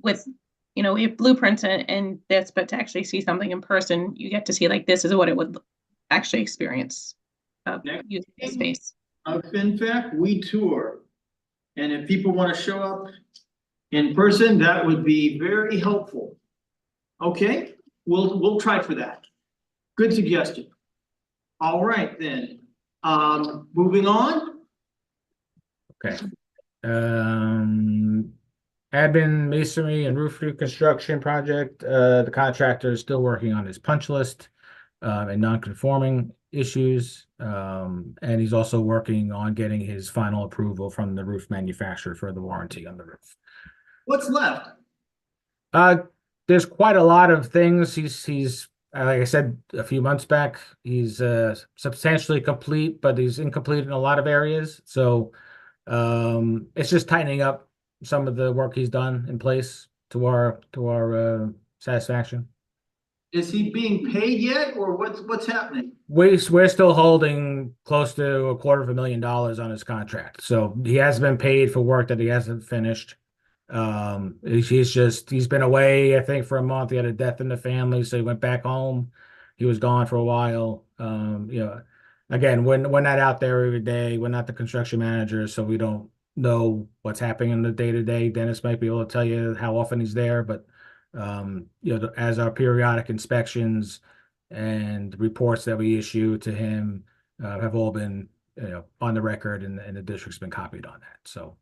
K: with, we have blueprints and this, but to actually see something in person, you get to see like this is what it would actually experience using the space.
B: In fact, we tour. And if people want to show up in person, that would be very helpful. Okay, we'll try for that. Good suggestion. All right, then. Moving on.
I: Okay. Admin, masonry, and roof reconstruction project. The contractor is still working on his punch list and non-conforming issues. And he's also working on getting his final approval from the roof manufacturer for the warranty on the roof.
B: What's left?
I: There's quite a lot of things. He's like I said a few months back, he's substantially complete, but he's incomplete in a lot of areas. So it's just tightening up some of the work he's done in place to our satisfaction.
B: Is he being paid yet, or what's happening?
I: We're still holding close to $250,000 on his contract. So he hasn't been paid for work that he hasn't finished. He's been away, I think, for a month. He had a death in the family, so he went back home. He was gone for a while. Again, we're not out there every day. We're not the construction manager, so we don't know what's happening in the day to day. Dennis might be able to tell you how often he's there, but as our periodic inspections and reports that we issue to him have all been, on the record, and the district's been copied on that. So.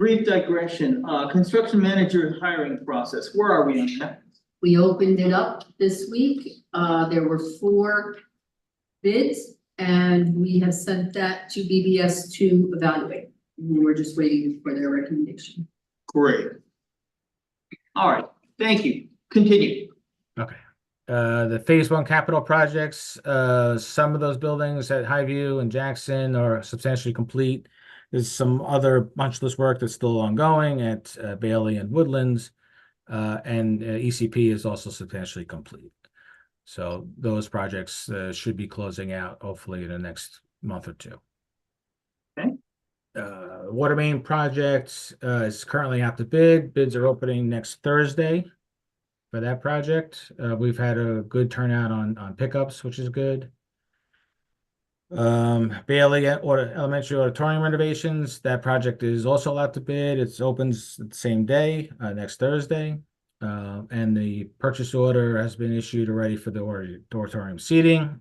B: Brief digression, construction manager hiring process, where are we on that?
F: We opened it up this week. There were 4 bids, and we have sent that to BBS to evaluate. And we're just waiting for their recommendation.
B: Great. All right, thank you. Continue.
I: Okay. The phase 1 capital projects, some of those buildings at Highview and Jackson are substantially complete. There's some other punch list work that's still ongoing at Bailey and Woodlands, and ECP is also substantially complete. So those projects should be closing out hopefully in the next month or 2.
B: Okay.
I: Water main project is currently out to bid. Bids are opening next Thursday for that project. We've had a good turnout on pickups, which is good. Bailey Elementary auditorium renovations, that project is also out to bid. It opens the same day, next Thursday. And the purchase order has been issued already for the auditorium seating,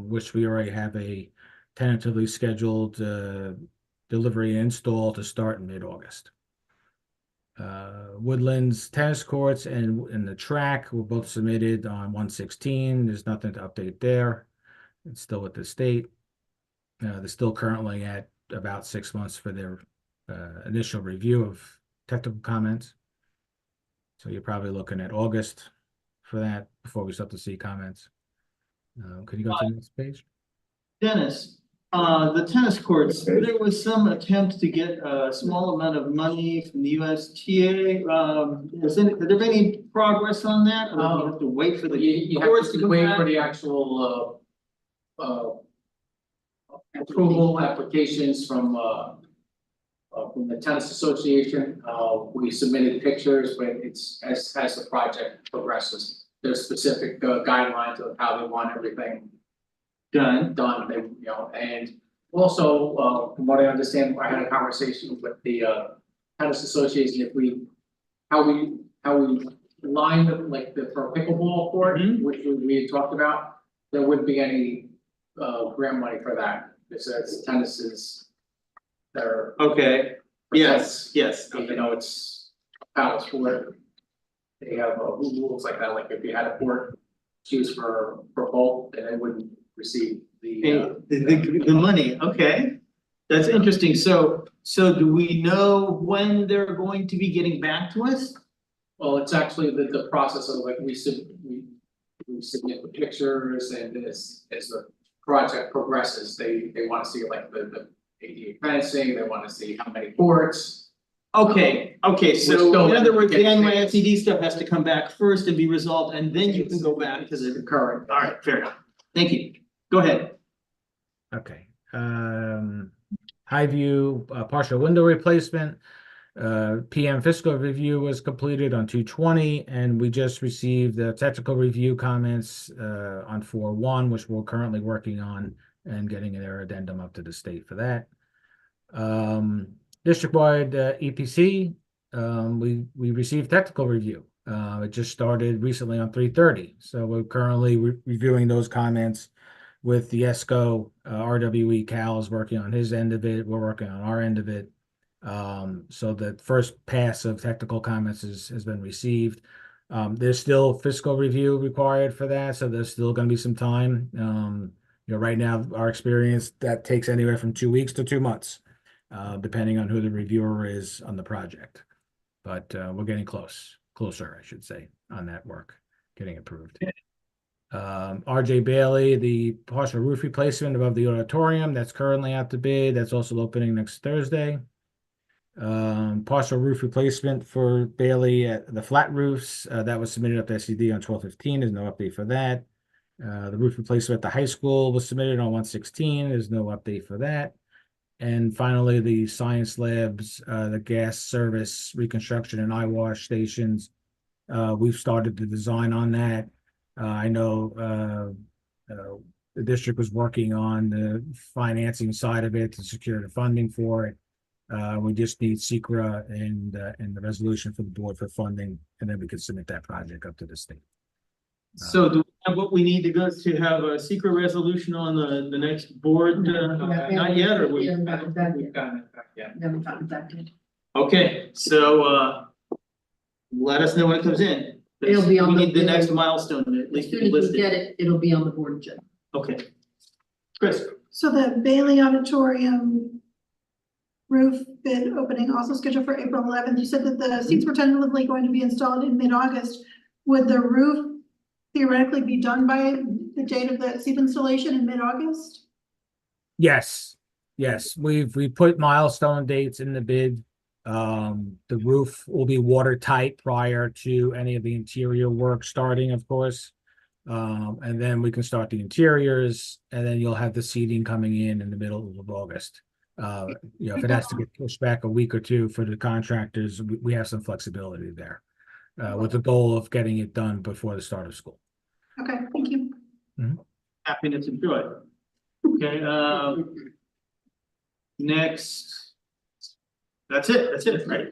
I: which we already have a tentatively scheduled delivery and install to start in mid-August. Woodlands tennis courts and the track were both submitted on 1/16. There's nothing to update there. It's still with the state. They're still currently at about 6 months for their initial review of technical comments. So you're probably looking at August for that before we start to see comments. Could you go to the next page?
B: Dennis, the tennis courts, there was some attempt to get a small amount of money from the USTA. Has there been any progress on that? Or do you have to wait for the
D: You
B: courts
D: have to
B: come
D: wait
B: back?
D: for the actual approval applications from the tennis association. We submitted pictures, but it's as the project progresses, there's specific guidelines of how they want everything done, and also, from what I understand, I had a conversation with the tennis association, how we line the, for pickleball court, which we had talked about, there wouldn't be any grant money for that, because tennis is their.
B: Okay, yes.
D: Even though it's out sport, they have rules like that, like if you had a court choose for both, then they wouldn't receive
B: The money, okay. That's interesting. So do we know when they're going to be getting back to us?
D: Well, it's actually the process of we submit the pictures, and as the project progresses, they want to see the ADA fencing, they want to see how many courts.
B: Okay,
D: We're
B: so
D: still
B: in other words, the
D: getting
B: NYSED stuff has to come back first and be resolved, and then you can go back to the.
D: Current.
B: All right, fair enough. Thank you. Go ahead.
I: Okay. Highview partial window replacement. PM fiscal review was completed on 2/20, and we just received the technical review comments on 4/1, which we're currently working on and getting their addendum up to the state for that. District-wide EPC, we received technical review. It just started recently on 3/30, so we're currently reviewing those comments with the ESCO. RWE Cal is working on his end of it. We're working on our end of it. So the first pass of technical comments has been received. There's still fiscal review required for that, so there's still going to be some time. Right now, our experience, that takes anywhere from 2 weeks to 2 months, depending on who the reviewer is on the project. But we're getting closer, I should say, on that work, getting approved. RJ Bailey, the partial roof replacement above the auditorium, that's currently out to bid. That's also opening next Thursday. Partial roof replacement for Bailey at the flat roofs, that was submitted up to SED on 12/15. There's no update for that. The roof replacement at the high school was submitted on 1/16. There's no update for that. And finally, the science labs, the gas service reconstruction and eye wash stations. We've started the design on that. I know the district was working on the financing side of it to secure the funding for it. We just need SECRA and the resolution for the board for funding, and then we can submit that project up to the state.
B: So do we have what we need to go to have a secret resolution on the next board? Not yet, or we?
D: We've gotten it back, yeah.
F: Haven't gotten back yet.
B: Okay, so let us know when it comes in.
F: It'll be on
B: We
F: the-
B: need the next milestone, at
F: As
B: least
F: soon as we
B: listed.
F: get it, it'll be on the board agenda.
B: Okay. Chris,
N: So the Bailey Auditorium roof bid opening also scheduled for April 11th. You said that the seats were tentatively going to be installed in mid-August. Would the roof theoretically be done by the date of the seat installation in mid-August?
I: Yes, we put milestone dates in the bid. The roof will be watertight prior to any of the interior work starting, of course. And then we can start the interiors, and then you'll have the seating coming in the middle of August. If it has to get pushed back a week or two for the contractors, we have some flexibility there. With the goal of getting it done before the start of school.
N: Okay, thank you.
B: happiness and joy. Okay, next. That's it, right?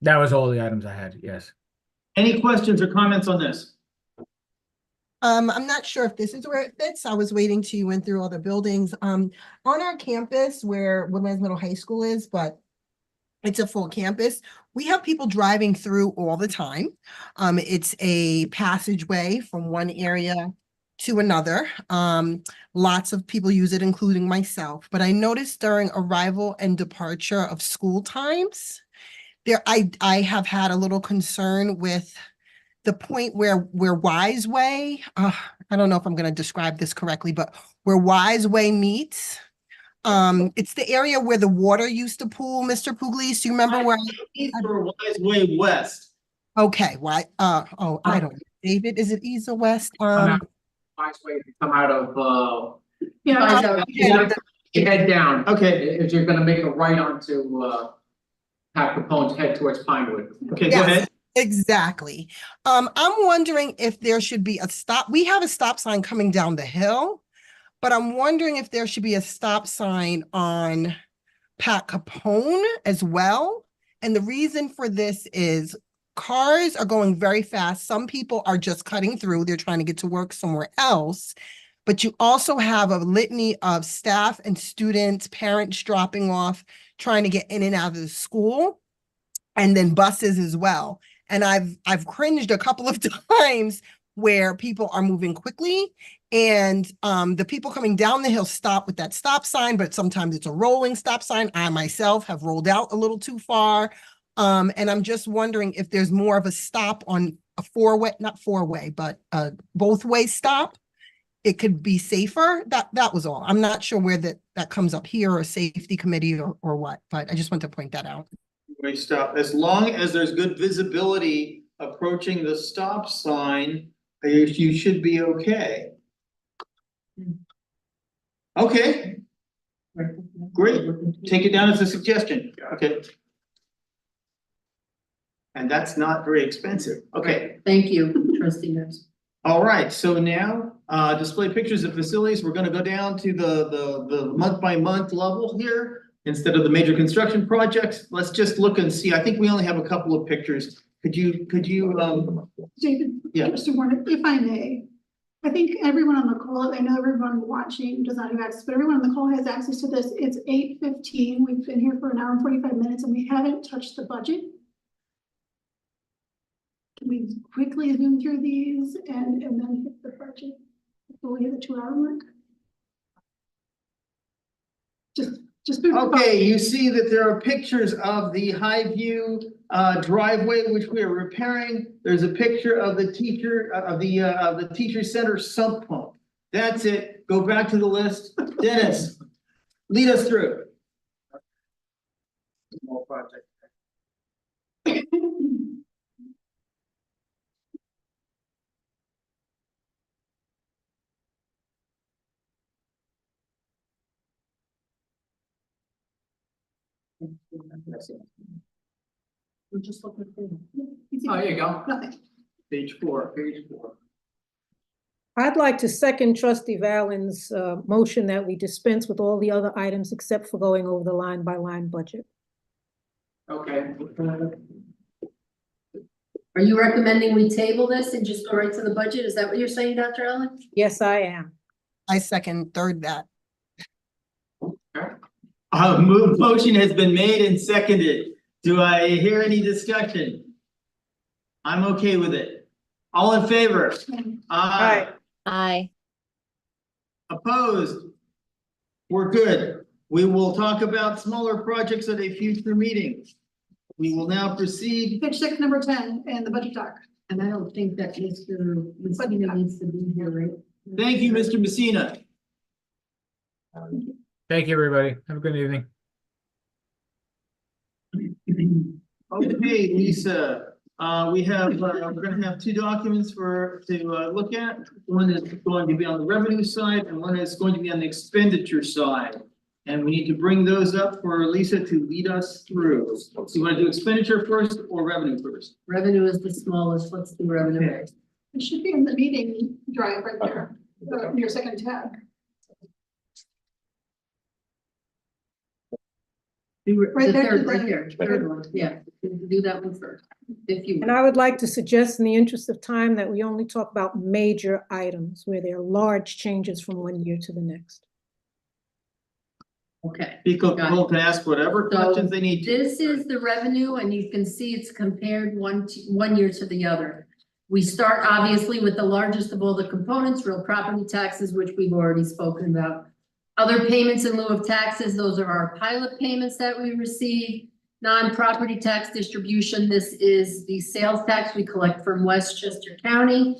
I: That was all the items I had, yes.
B: Any questions or comments on this?
O: I'm not sure if this is where it fits. I was waiting till you went through all the buildings. On our campus where Woodlands Middle High School is, but it's a full campus. We have people driving through all the time. It's a passageway from one area to another. Lots of people use it, including myself. But I noticed during arrival and departure of school times, I have had a little concern with the point where Wise Way, I don't know if I'm going to describe this correctly, but where Wise Way meets. It's the area where the water used to pool, Mr. Pugliese. Do you remember where?
B: East or Wise Way West.
O: Okay, why? I don't know. David, is it east or west?
D: Wise Way to come out of
N: Yeah.
D: you head down.
B: Okay.
D: If you're gonna make a right onto Pat Capone to head towards Pinewood.
B: Okay, go ahead.
O: Exactly. I'm wondering if there should be a stop. We have a stop sign coming down the hill, but I'm wondering if there should be a stop sign on Pat Capone as well. And the reason for this is cars are going very fast. Some people are just cutting through. They're trying to get to work somewhere else. But you also have a litany of staff and students, parents dropping off, trying to get in and out of the school, and then buses as well. And I've cringed a couple of times where people are moving quickly and the people coming down the hill stop with that stop sign, but sometimes it's a rolling stop sign. I myself have rolled out a little too far. And I'm just wondering if there's more of a stop on a four-way, not four-way, but both way stop. It could be safer. That was all. I'm not sure where that comes up here or safety committee or what, but I just want to point that out.
B: Wait, stop. As long as there's good visibility approaching the stop sign, you should be okay. Okay. Great. Take it down as a suggestion. Okay. And that's not very expensive. Okay.
F: Thank you, trustee Nurse.
B: All right, so now, display pictures of facilities. We're gonna go down to the month by month level here. Instead of the major construction projects, let's just look and see. I think we only have a couple of pictures. Could you,
N: David,
B: Yeah.
N: Mr. Warner, if I may, I think everyone on the call, I know everyone watching does not have access, but everyone on the call has access to this. It's 8:15. We've been here for an hour and 45 minutes and we haven't touched the budget. Can we quickly zoom through these and then hit the budget before we hit the 2-hour mark? Just
B: okay, you see that there are pictures of the Highview driveway, which we are repairing. There's a picture of the teacher, of the teacher center sump pump. That's it. Go back to the list. Dennis, lead us through.
D: small project.
F: We're just looking for.
D: Oh, there you go.
N: Nothing.
D: Page 4, page 4.
L: I'd like to second trustee Vallon's motion that we dispense with all the other items except for going over the line by line budget.
D: Okay.
F: Are you recommending we table this and just go right to the budget? Is that what you're saying, Dr. Allen?
L: Yes, I am.
O: I second, third that.
B: Motion has been made and seconded. Do I hear any discussion? I'm okay with it. All in favor? Aye.
H: Aye.
B: Opposed? We're good. We will talk about smaller projects at a future meeting. We will now proceed.
N: Page 6, number 10, and the budget doc.
F: And I don't think that Mr. Messina needs to be here, right?
B: Thank you, Mr. Messina.
I: Thank you, everybody. Have a good evening.
B: Okay, Lisa, we're gonna have two documents to look at. One is going to be on the revenue side and one is going to be on the expenditure side. And we need to bring those up for Lisa to lead us through. So you want to do expenditure first or revenue first?
F: Revenue is the smallest. Let's do revenue.
B: Okay.
N: It should be in the meeting drive right there, your second tab. Right
F: The
N: there to
F: third,
N: the-
F: right there, third one, yeah, do that one first, if you.
L: And I would like to suggest in the interest of time that we only talk about major items where there are large changes from one year to the next.
F: Okay.
B: People can ask whatever questions they need to.
F: This is the revenue, and you can see it's compared one year to the other. We start obviously with the largest of all the components, real property taxes, which we've already spoken about. Other payments in lieu of taxes, those are our pilot payments that we receive. Non-property tax distribution, this is the sales tax we collect from Westchester County.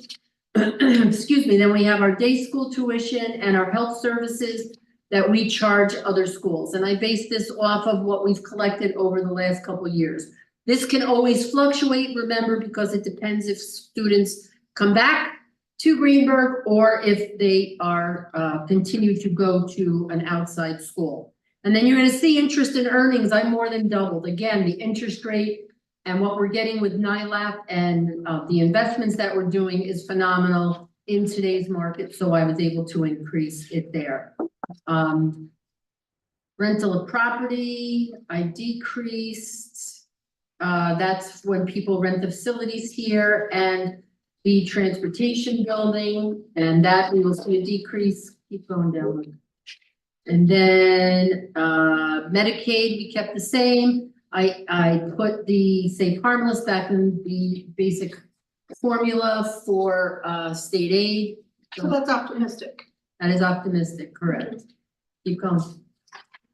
F: Excuse me, then we have our day school tuition and our health services that we charge other schools. And I base this off of what we've collected over the last couple of years. This can always fluctuate, remember, because it depends if students come back to Greenburgh or if they are continue to go to an outside school. And then you're gonna see interest in earnings, I more than doubled. Again, the interest rate and what we're getting with NILAP and the investments that we're doing is phenomenal in today's market, so I was able to increase it there. Rental of property, I decreased. That's when people rent the facilities here, and the transportation building, and that we will see a decrease. Keep going down. And then Medicaid, we kept the same. I put the safe harmless back in the basic formula for state aid.
N: So that's optimistic.
F: That is optimistic, correct. Keep going.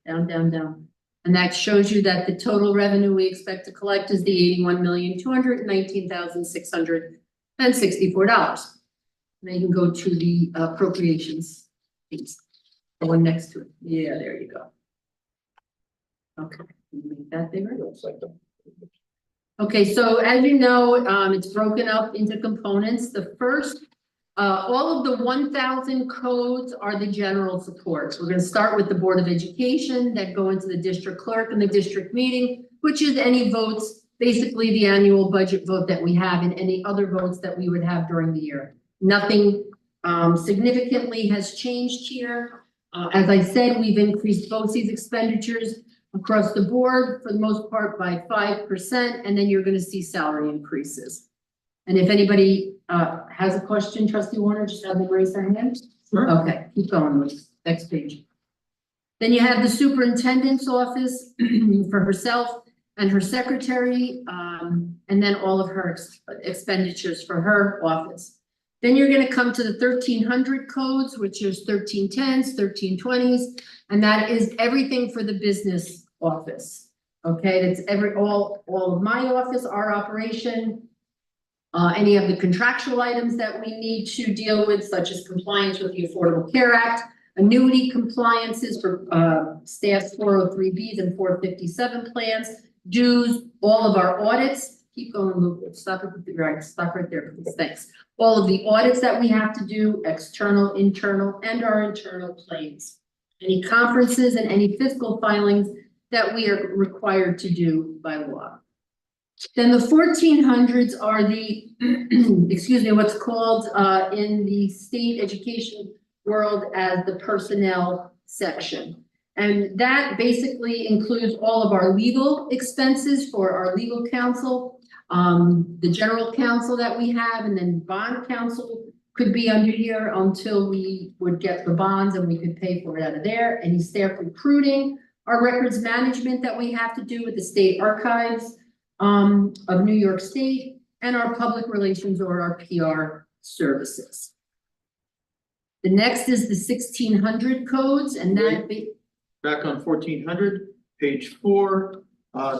F: Down, down, down. And that shows you that the total revenue we expect to collect is the $81,219,664. Then you can go to the appropriations piece, the one next to it. Yeah, there you go. Okay, make that bigger. Okay, so as you know, it's broken up into components. The first, all of the 1,000 codes are the general supports. We're going to start with the Board of Education that go into the district clerk and the district meeting, which is any votes, basically the annual budget vote that we have and any other votes that we would have during the year. Nothing significantly has changed here. As I said, we've increased BOCES expenditures across the board for the most part by 5%, and then you're going to see salary increases. And if anybody has a question, Trustee Warner, just have them raise their hand.
B: Sure.
F: Okay, keep going with next page. Then you have the superintendent's office for herself and her secretary, and then all of her expenditures for her office. Then you're going to come to the 1300 codes, which is 1310s, 1320s, and that is everything for the business office. Okay, that's all of my office, our operation. Any of the contractual items that we need to deal with, such as compliance with the Affordable Care Act, annuity compliances for staff's 403Bs and 457 plans, dues, all of our audits, keep going, Luke, stop right there, please, thanks. All of the audits that we have to do, external, internal, and our internal claims. Any conferences and any fiscal filings that we are required to do by law. Then the 1400s are the, excuse me, what's called in the state education world as the personnel section. And that basically includes all of our legal expenses for our legal counsel, the general counsel that we have, and then bond counsel could be under here until we would get the bonds and we could pay for it out of there. Any staff recruiting, our records management that we have to do with the state archives of New York State, and our public relations or our PR services. The next is the 1600 codes, and that
B: back on 1400, page 4,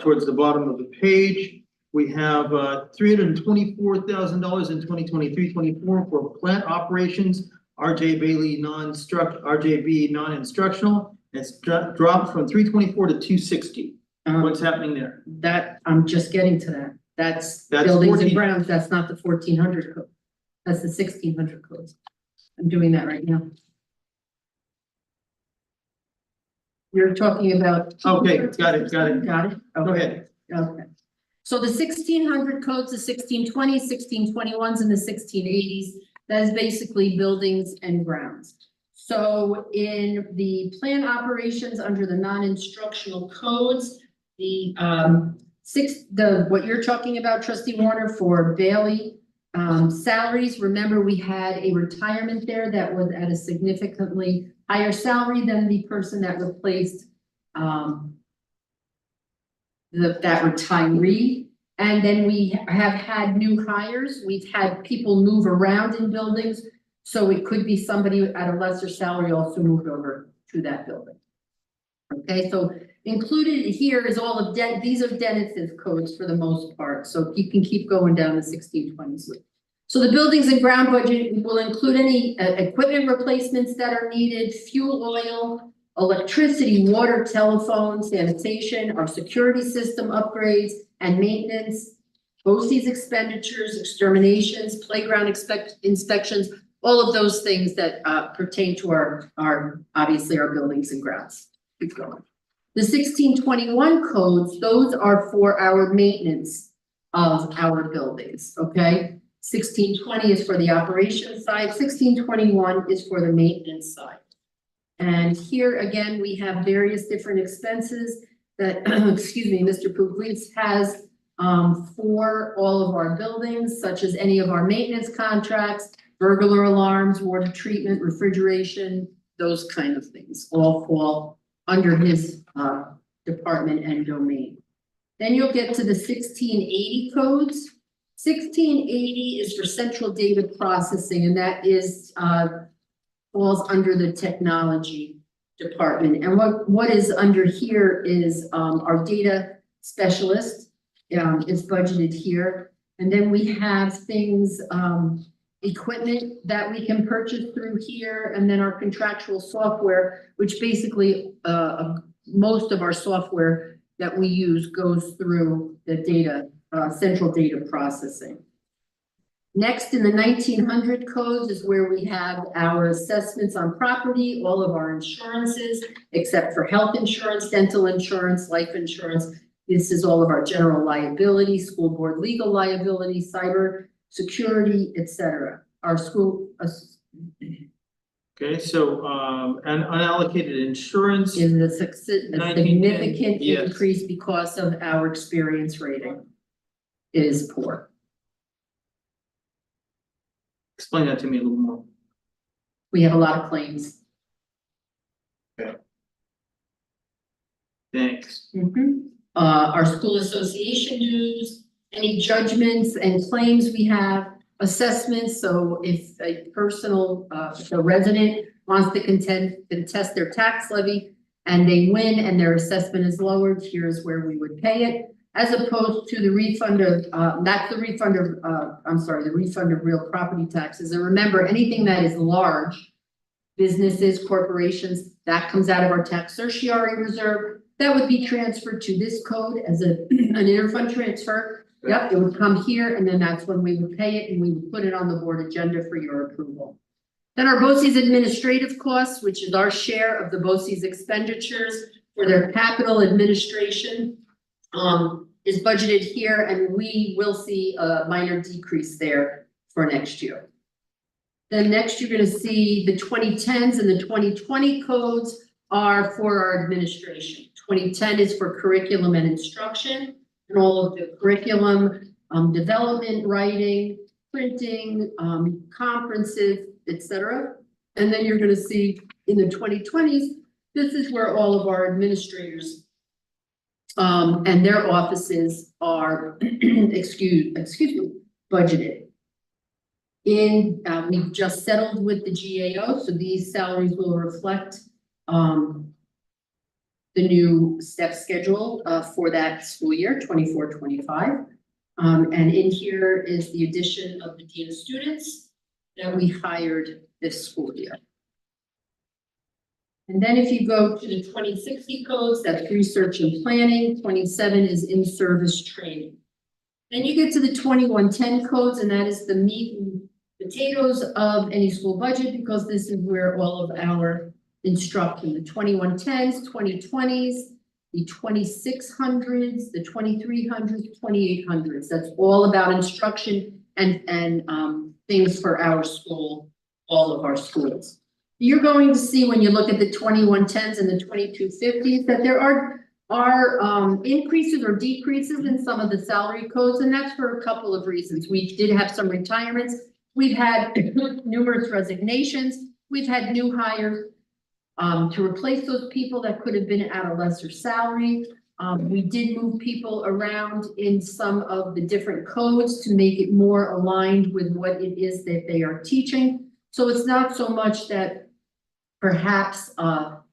B: towards the bottom of the page, we have $324,000 in 2023-24 for plant operations, RJB non-instructional. It's dropped from 324 to 260. What's happening there?
F: That, I'm just getting to that. That's
B: That's
F: buildings
B: 14.
F: and grounds. That's not the 1400 code. That's the 1600 codes. I'm doing that right now. You're talking about.
B: Okay, got it.
F: Got it?
B: Go
F: Okay.
B: ahead.
F: Okay. So the 1600 codes, the 1620s, 1621s, and the 1680s, that is basically buildings and grounds. So in the plan operations under the non-instructional codes, the what you're talking about, Trustee Warner, for Bailey salaries, remember we had a retirement there that was at a significantly higher salary than the person that replaced that retiree. And then we have had new hires. We've had people move around in buildings. So it could be somebody at a lesser salary also moved over to that building. Okay, so included here is all of these are Dennis's codes for the most part. So you can keep going down the 1620s. So the buildings and ground budget will include any equipment replacements that are needed, fuel, oil, electricity, water, telephone, sanitation, our security system upgrades and maintenance, BOCES expenditures, exterminations, playground inspections, all of those things that pertain to our obviously our buildings and grounds. Keep going. The 1621 codes, those are for our maintenance of our buildings, okay? 1620 is for the operations side, 1621 is for the maintenance side. And here again, we have various different expenses that, excuse me, Mr. Puglitz has for all of our buildings, such as any of our maintenance contracts, burglar alarms, water treatment, refrigeration, those kind of things all fall under his department and domain. Then you'll get to the 1680 codes. 1680 is for central data processing, and that is falls under the technology department. And what is under here is our data specialist is budgeted here. And then we have things, equipment that we can purchase through here, and then our contractual software, which basically most of our software that we use goes through the data, central data processing. Next, in the 1900 codes is where we have our assessments on property, all of our insurances, except for health insurance, dental insurance, life insurance. This is all of our general liability, school board legal liability, cyber security, etc. Our school.
B: Okay, so and unallocated insurance
F: Is a significant
B: yes.
F: increase because of our experience rating is poor.
B: Explain that to me a little more.
F: We have a lot of claims.
B: Okay. Thanks.
F: Our school association dues, any judgments and claims we have, assessments. So if a personal, if a resident wants to contest their tax levy and they win and their assessment is lowered, here's where we would pay it. As opposed to the refund of, that's the refund of, the refund of real property taxes. And remember, anything that is large, businesses, corporations, that comes out of our tax certiorari reserve. That would be transferred to this code as an interfund transfer. Yep, it would come here and then that's when we would pay it and we would put it on the board agenda for your approval. Then our BOCES administrative costs, which is our share of the BOCES expenditures for their capital administration, is budgeted here and we will see a minor decrease there for next year. Then next you're gonna see the 2010s and the 2020 codes are for our administration. 2010 is for curriculum and instruction and all of the curriculum, development, writing, printing, conferences, etc. And then you're gonna see in the 2020s, this is where all of our administrators and their offices are, excuse me, budgeted. We've just settled with the GAO, so these salaries will reflect the new step schedule for that school year, 24-25. And in here is the addition of the Dean of Students that we hired this school year. And then if you go to the 2060 codes, that's research and planning, 27 is in-service training. Then you get to the 2110 codes, and that is the meat and potatoes of any school budget, because this is where all of our instruction, the 2110s, 2020s, the 2600s, the 2300s, 2800s. That's all about instruction and things for our school, all of our schools. You're going to see when you look at the 2110s and the 2250s that there are increases or decreases in some of the salary codes, and that's for a couple of reasons. We did have some retirements. We've had numerous resignations. We've had new hires to replace those people that could have been at a lesser salary. We did move people around in some of the different codes to make it more aligned with what it is that they are teaching. So it's not so much that perhaps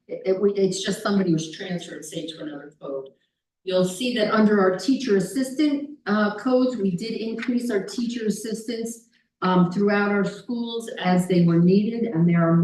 F: it's just somebody was transferred, say, to another code. You'll see that under our teacher assistant codes, we did increase our teacher assistants throughout our schools as they were needed, and there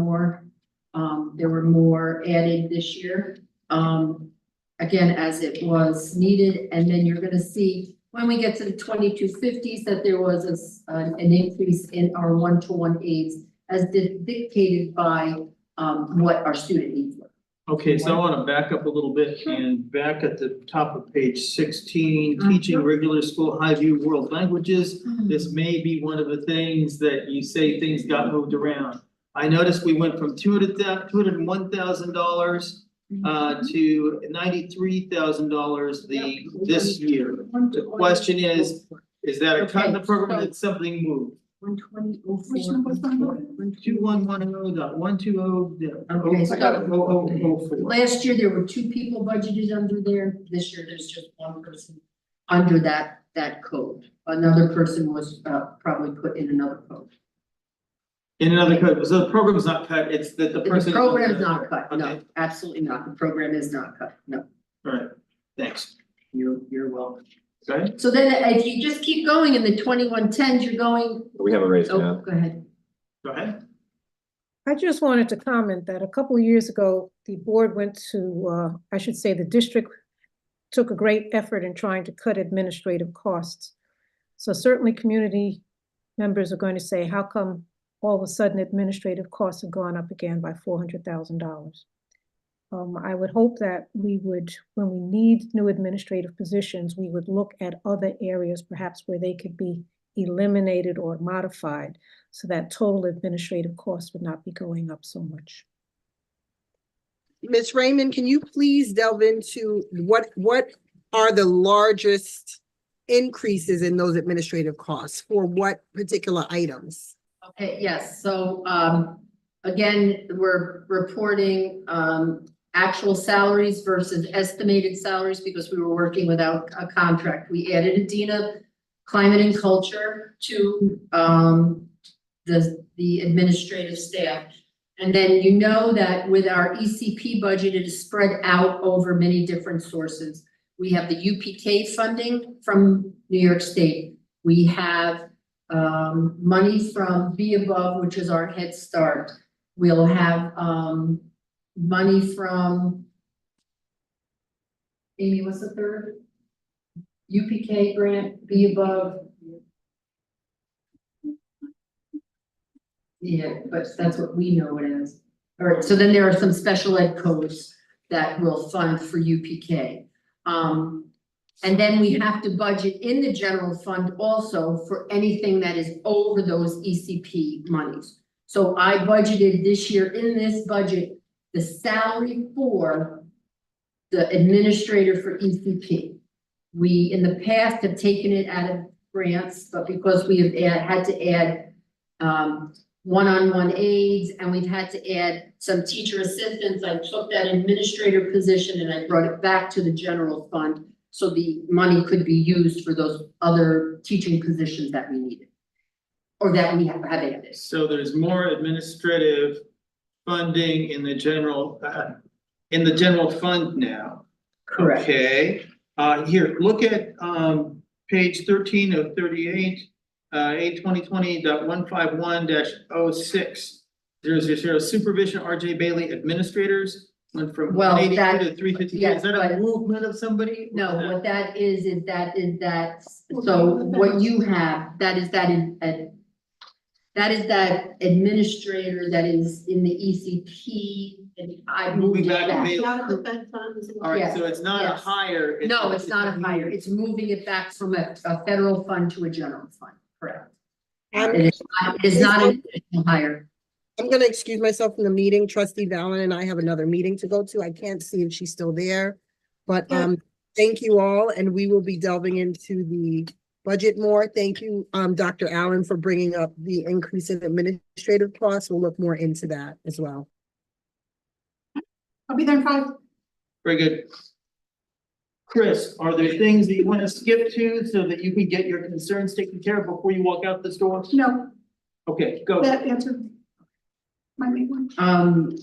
F: were more added this year, again, as it was needed. And then you're gonna see when we get to the 2250s that there was an increase in our one-to-one aides as dictated by what our student needs were.
B: Okay, so I want to back up a little bit and back at the top of page 16, teaching regular school Highview world languages. This may be one of the things that you say things got moved around. I noticed we went from $201,000 to $93,000 this year. The question is that a cut in the program, did something move? 2110.120.120.
F: Last year, there were 2 people budgeted under there. This year, there's just 1 person under that code. Another person was probably put in another code.
B: In another code, so the program is not cut, it's that the person.
F: The program is not cut, no,
B: Okay.
F: absolutely not. The program is not cut, no.
B: All right, thanks.
F: You're welcome.
B: Okay.
F: So then if you just keep going in the 2110s, you're going.
A: We have a raised
F: Oh,
A: hand.
F: go ahead.
B: Go ahead.
L: I just wanted to comment that a couple of years ago, the board went to, I should say the district took a great effort in trying to cut administrative costs. So certainly community members are going to say, how come all of a sudden administrative costs have gone up again by $400,000? I would hope that we would, when we need new administrative positions, we would look at other areas perhaps where they could be eliminated or modified so that total administrative costs would not be going up so much.
O: Ms. Raymond, can you please delve into what are the largest increases in those administrative costs for what particular items?
F: Okay, yes, so again, we're reporting actual salaries versus estimated salaries because we were working without a contract. We added a Dean of Climate and Culture to the administrative staff. And then you know that with our ECP budget, it is spread out over many different sources. We have the UPK funding from New York State. We have money from Be Above, which is our Head Start. We'll have money from Amy, what's the third? UPK grant, be above. Yeah, but that's what we know it as. All right, so then there are some special ed codes that will fund for UPK. And then we have to budget in the general fund also for anything that is over those ECP monies. So I budgeted this year in this budget, the salary for the administrator for ECP. We, in the past, have taken it out of grants, but because we have had to add one-on-one aides, and we've had to add some teacher assistants, I took that administrator position and I brought it back to the general fund. So the money could be used for those other teaching positions that we needed. Or that we have added.
B: So there's more administrative funding in the general fund now.
F: Correct.
B: Okay, here, look at, page 13 of 38, 820.151-06. Supervision RJ Bailey administrators went from
F: Well,
B: 182
F: that-
B: to 352.
F: yes,
B: Is that a
F: but-
B: movement of somebody?
F: No, what that is that, so what you have, that is that administrator that is in the ECP, and I moved
B: Moving
F: it
B: back to
F: back.
B: Bailey.
N: Out of the Fed funds.
B: All right,
F: Yes,
B: so it's not a
F: yes.
B: hire.
F: No, it's not a hire, it's moving it back from a federal fund to a general fund, correct? It is not an additional hire.
O: I'm gonna excuse myself from the meeting. Trustee Valen and I have another meeting to go to. I can't see if she's still there. But thank you all, and we will be delving into the budget more. Thank you, Dr. Allen, for bringing up the increase in administrative costs. We'll look more into that as well.
N: I'll be there in 5.
B: Very good. Chris, are there things that you want to skip to so that you can get your concerns taken care of before you walk out this door?
N: No,
B: Okay, go.
N: that answered my main one.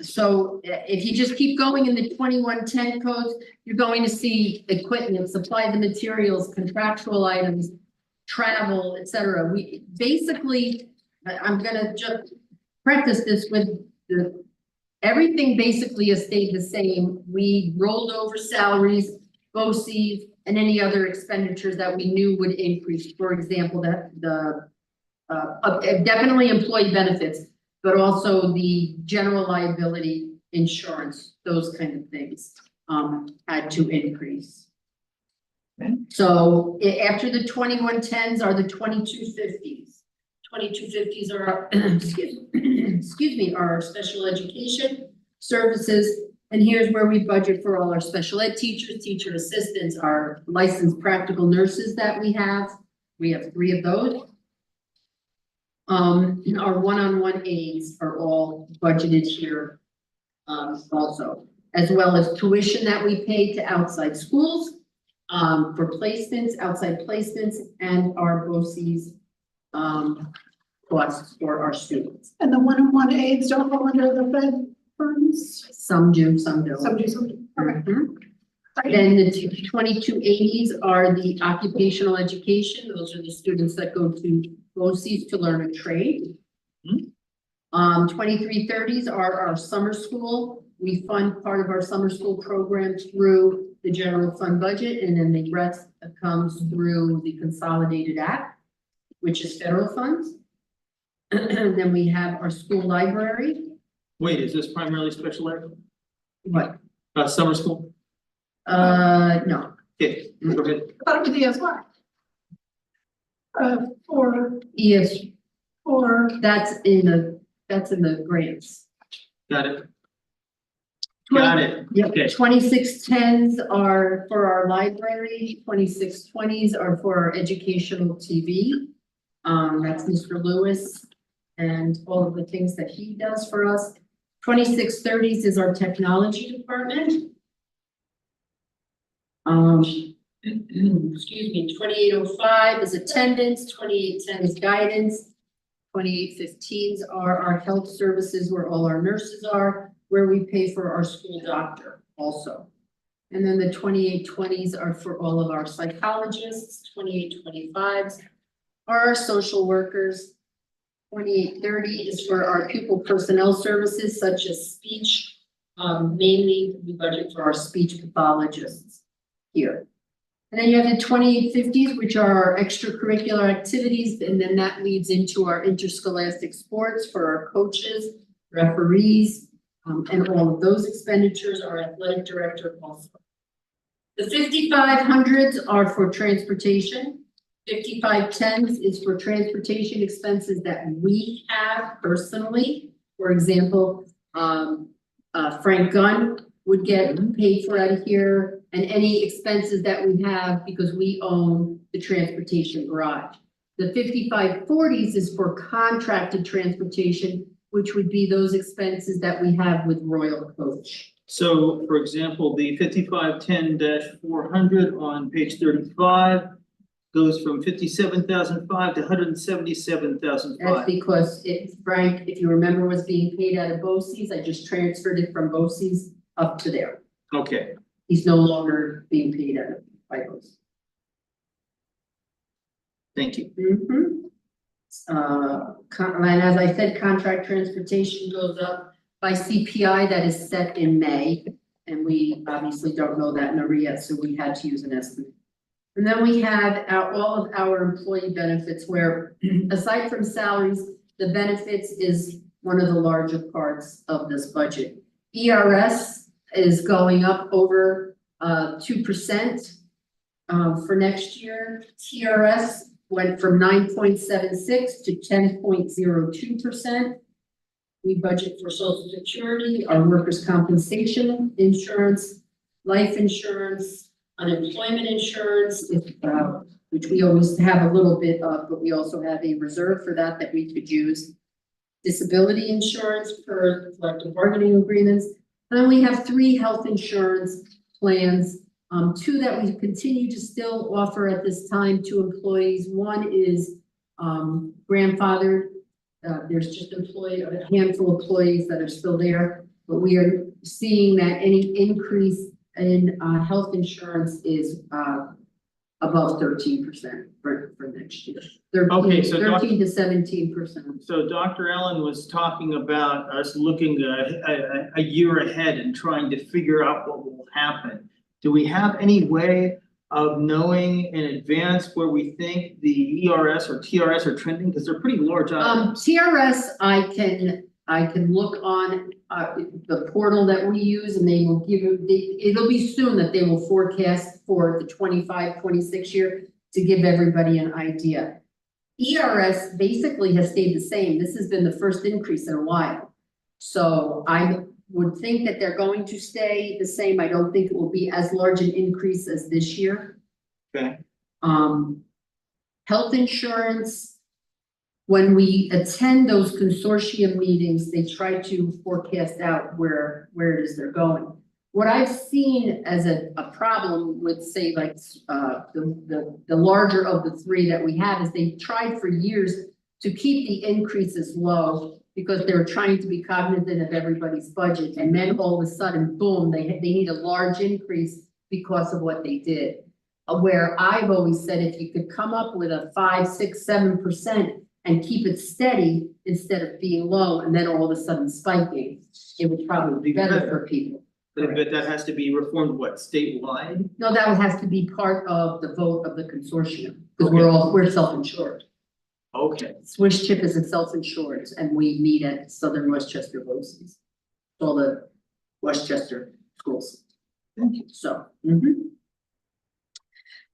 F: So if you just keep going in the 2110 codes, you're going to see equipment, supply the materials, contractual items, travel, etc. We basically, I'm gonna just preface this with everything basically has stayed the same. We rolled over salaries, BOCES, and any other expenditures that we knew would increase. For example, definitely employee benefits, but also the general liability insurance, those kind of things, had to increase.
B: Okay.
F: So after the 2110s are the 2250s. 2250s are, excuse me, are our special education services. And here's where we budget for all our special ed teachers, teacher assistants, our licensed practical nurses that we have. We have 3 of those. Our one-on-one aides are all budgeted here, also, as well as tuition that we pay to outside schools, for placements, outside placements, and our BOCES, costs for our students.
N: And the one-on-one aides don't fall under the Fed funds?
F: Some do, some don't.
N: Some do, some do. Okay.
F: Then the 2280s are the occupational education. Those are the students that go to BOCES to learn a trade. 2330s are our summer school. We fund part of our summer school program through the general fund budget, and then the rest comes through the Consolidated Act, which is federal funds. And then we have our school library.
B: Wait, is this primarily special ed?
F: What?
B: Summer school?
F: No.
B: Okay, go ahead.
N: I thought it was ESY. For
F: That's in the grants.
B: Got it. Got it.
F: Yep,
B: Okay.
F: 2610s are for our library, 2620s are for our educational TV. That's Mr. Lewis and all of the things that he does for us. 2630s is our technology department. Excuse me, 2805 is attendance, 2810 is guidance. 2815s are our health services where all our nurses are, where we pay for our school doctor also. And then the 2820s are for all of our psychologists, 2825s are our social workers. 2830 is for our pupil personnel services such as speech. Mainly we budget for our speech pathologists. here. And then you have the 2850s, which are our extracurricular activities, and then that leads into our interscholastic sports for our coaches, referees, and all of those expenditures, our athletic director also. The 5500s are for transportation. 5510s is for transportation expenses that we have personally. For example, Frank Gunn would get paid for out of here, and any expenses that we have because we own the transportation garage. The 5540s is for contracted transportation, which would be those expenses that we have with Royal Coach.
B: So, for example, the 5510-400 on page 35 goes from 57,005 to 177,005.
F: That's because Frank, if you remember, was being paid out of BOCES. I just transferred it from BOCES up to there.
B: Okay.
F: He's no longer being paid out of BOCES.
B: Thank you.
F: And as I said, contract transportation goes up by CPI that is set in May. And we obviously don't know that number yet, so we had to use an estimate. And then we have all of our employee benefits where aside from salaries, the benefits is one of the larger parts of this budget. ERS is going up over 2% for next year. TRS went from 9.76 to 10.02%. We budget for Social Security, our workers' compensation insurance, life insurance, unemployment insurance, which we always have a little bit of, but we also have a reserve for that we could use. Disability insurance per collective bargaining agreements. And then we have 3 health insurance plans, 2 that we continue to still offer at this time to employees. One is grandfathered. There's just a handful of employees that are still there, but we are seeing that any increase in health insurance is above 13% for next year. 13 to 17%.
B: So Dr. Allen was talking about us looking a year ahead and trying to figure out what will happen. Do we have any way of knowing in advance where we think the ERS or TRS are trending? Because they're pretty large items.
F: TRS, I can look on the portal that we use, and they will give you, it'll be soon that they will forecast for the 25-26 year to give everybody an idea. ERS basically has stayed the same. This has been the first increase in a while. So I would think that they're going to stay the same. I don't think it will be as large an increase as this year.
B: Okay.
F: Health insurance, when we attend those consortium meetings, they try to forecast out where it is they're going. What I've seen as a problem with, say, like the larger of the 3 that we have is they tried for years to keep the increases low because they're trying to be cognizant of everybody's budget. And then all of a sudden, boom, they need a large increase because of what they did. Where I've always said, if you could come up with a 5, 6, 7% and keep it steady instead of being low and then all of a sudden spiking, it would probably be better for people.
B: But that has to be reformed, what, statewide?
F: No, that would have to be part of the vote of the consortium, because
B: Okay.
F: we're self-insured.
B: Okay.
F: Swiss Chip is a self-insured, and we meet at Southern Westchester BOCES. All the Westchester schools.
B: Thank you.
F: So.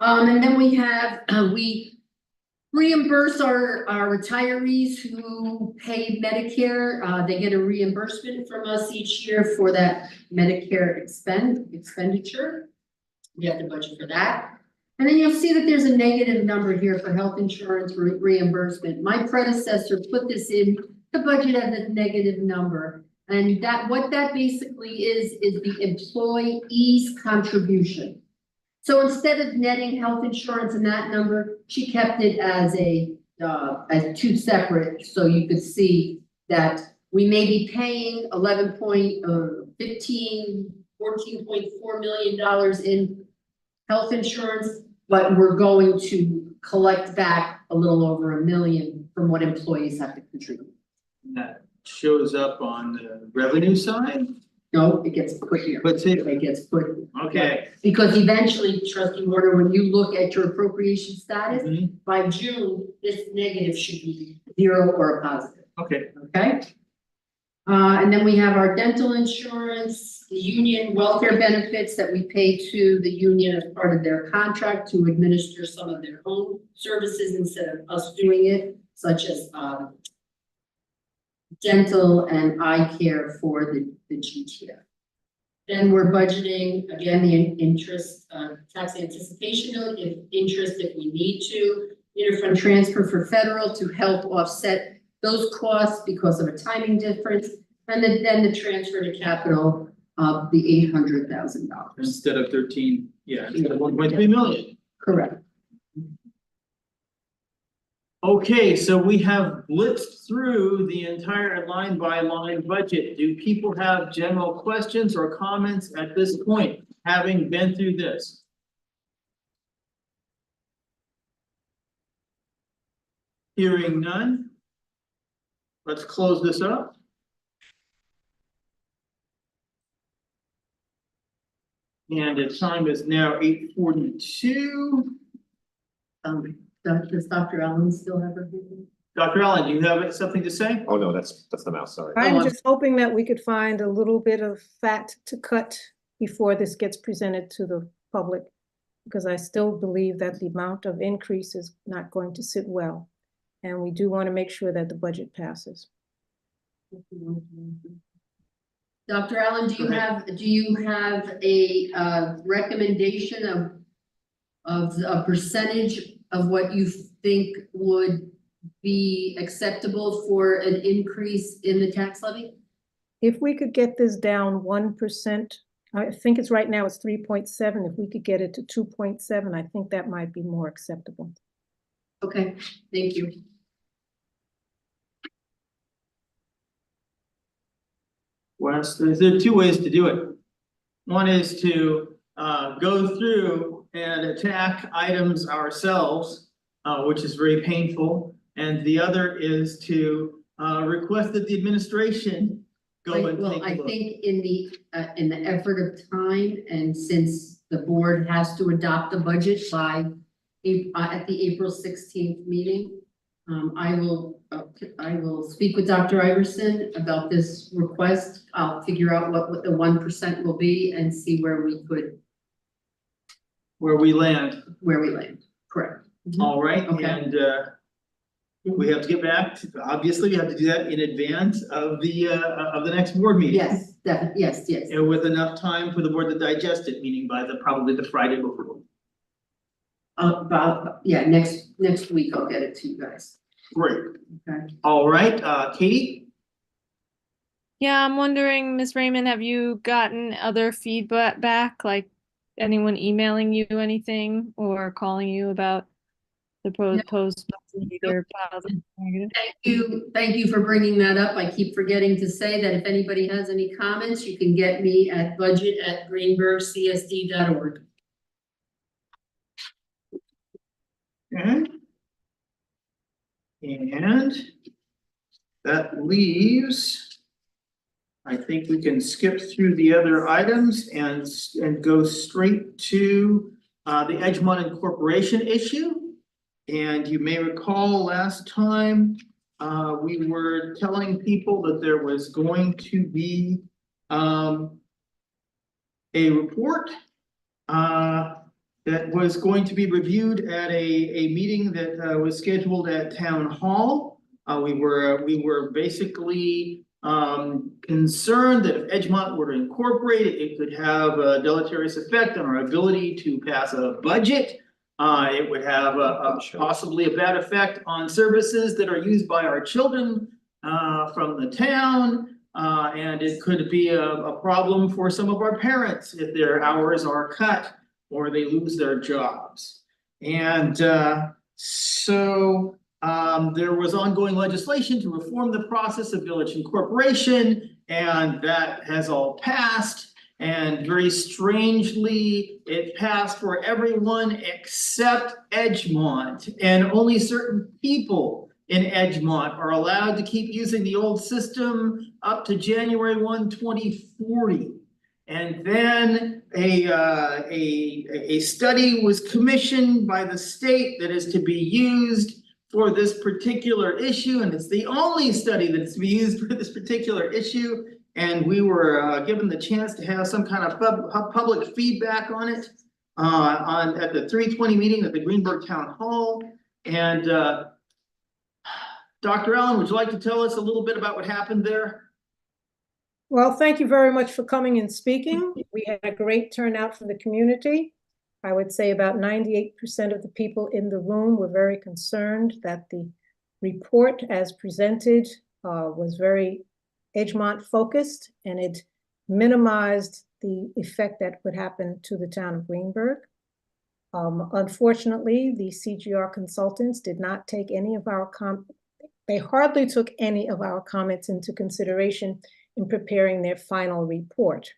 F: And then we have, we reimburse our retirees who pay Medicare. They get a reimbursement from us each year for that Medicare expenditure. We have to budget for that. And then you'll see that there's a negative number here for health insurance reimbursement. My predecessor put this in the budget as a negative number. And what that basically is the employee's contribution. So instead of netting health insurance in that number, she kept it as as 2 separate. So you could see that we may be paying $14.4 million in health insurance, but we're going to collect back a little over $1 million from what employees have to contribute.
B: That shows up on the revenue side?
F: No, it gets put here.
B: But see,
F: It gets put. here.
B: okay.
F: Because eventually, trustee Warner, when you look at your appropriation status,
B: Mhm.
F: by June, this negative should be 0 or a positive,
B: Okay,
F: okay? And then we have our dental insurance, the union welfare benefits that we pay to the union as part of their contract to administer some of their own services instead of us doing it, such as, dental and eye care for the GTF. Then we're budgeting, again, the interest, tax anticipation note, if we need to, interfund transfer for federal to help offset those costs because of a timing difference, and then the transfer to capital of the $800,000.
B: instead of 13, yeah, instead of 1.3 million.
F: Correct.
B: Okay, so we have blitzed through the entire line by line budget. Do people have general questions or comments at this point, having been through this? Hearing none. Let's close this up. And the time is now 8:42.
F: Does Dr. Allen still have her video?
B: Dr. Allen, do you have something to say?
A: Oh, no, that's the mouse, sorry.
L: I'm just hoping that we could find a little bit of fat to cut before this gets presented to the public, because I still believe that the amount of increase is not going to sit well. And we do want to make sure that the budget passes.
F: Dr. Allen, do you have a recommendation of a percentage of what you think would be acceptable for an increase in the tax levy?
L: If we could get this down 1%, I think it's right now it's 3.7. If we could get it to 2.7, I think that might be more acceptable.
F: Okay, thank you.
B: Well, so there are two ways to do it. One is to go through and attack items ourselves, which is very painful. And the other is to request that the administration go and take a look.
F: I think in the effort of time, and since the board has to adopt the budget by at the April 16th meeting, I will speak with Dr. Iverson about this request. I'll figure out what the 1% will be and see where we land. Correct.
B: All right,
F: Okay.
B: and we have to get back to, obviously, we have to do that in advance of the next board meeting.
F: Yes, definitely, yes.
B: And with enough time for the board to digest it, meaning by probably the Friday before.
F: Next week I'll get it to you guys.
B: Great.
F: Okay.
B: All right, Katie?
M: Yeah, I'm wondering, Ms. Raymond, have you gotten other feedback back, like anyone emailing you anything or calling you about the proposed either positive or negative?
F: Thank you for bringing that up. I keep forgetting to say that if anybody has any comments, you can get me at budget@greenburghcsd.org.
B: Okay. And that leaves, I think we can skip through the other items and go straight to the Edgemont Incorporation issue. And you may recall last time we were telling people that there was going to be a report that was going to be reviewed at a meeting that was scheduled at Town Hall. We were basically concerned that if Edgemont were to incorporate it, it could have a deleterious effect on our ability to pass a budget. It would have possibly a bad effect on services that are used by our children from the town. And it could be a problem for some of our parents if their hours are cut or they lose their jobs. And so there was ongoing legislation to reform the process of village incorporation, and that has all passed. And very strangely, it passed for everyone except Edgemont, and only certain people in Edgemont are allowed to keep using the old system up to January 1, 2040. And then a study was commissioned by the state that is to be used for this particular issue, and it's the only study that's to be used for this particular issue. And we were given the chance to have some kind of public feedback on it at the 320 meeting at the Greenburgh Town Hall. And Dr. Allen, would you like to tell us a little bit about what happened there?
L: Well, thank you very much for coming and speaking. We had a great turnout from the community. I would say about 98% of the people in the room were very concerned that the report as presented was very Edgemont focused, and it minimized the effect that would happen to the town of Greenburgh. Unfortunately, the CGR consultants did not take any of our they hardly took any of our comments into consideration in preparing their final report,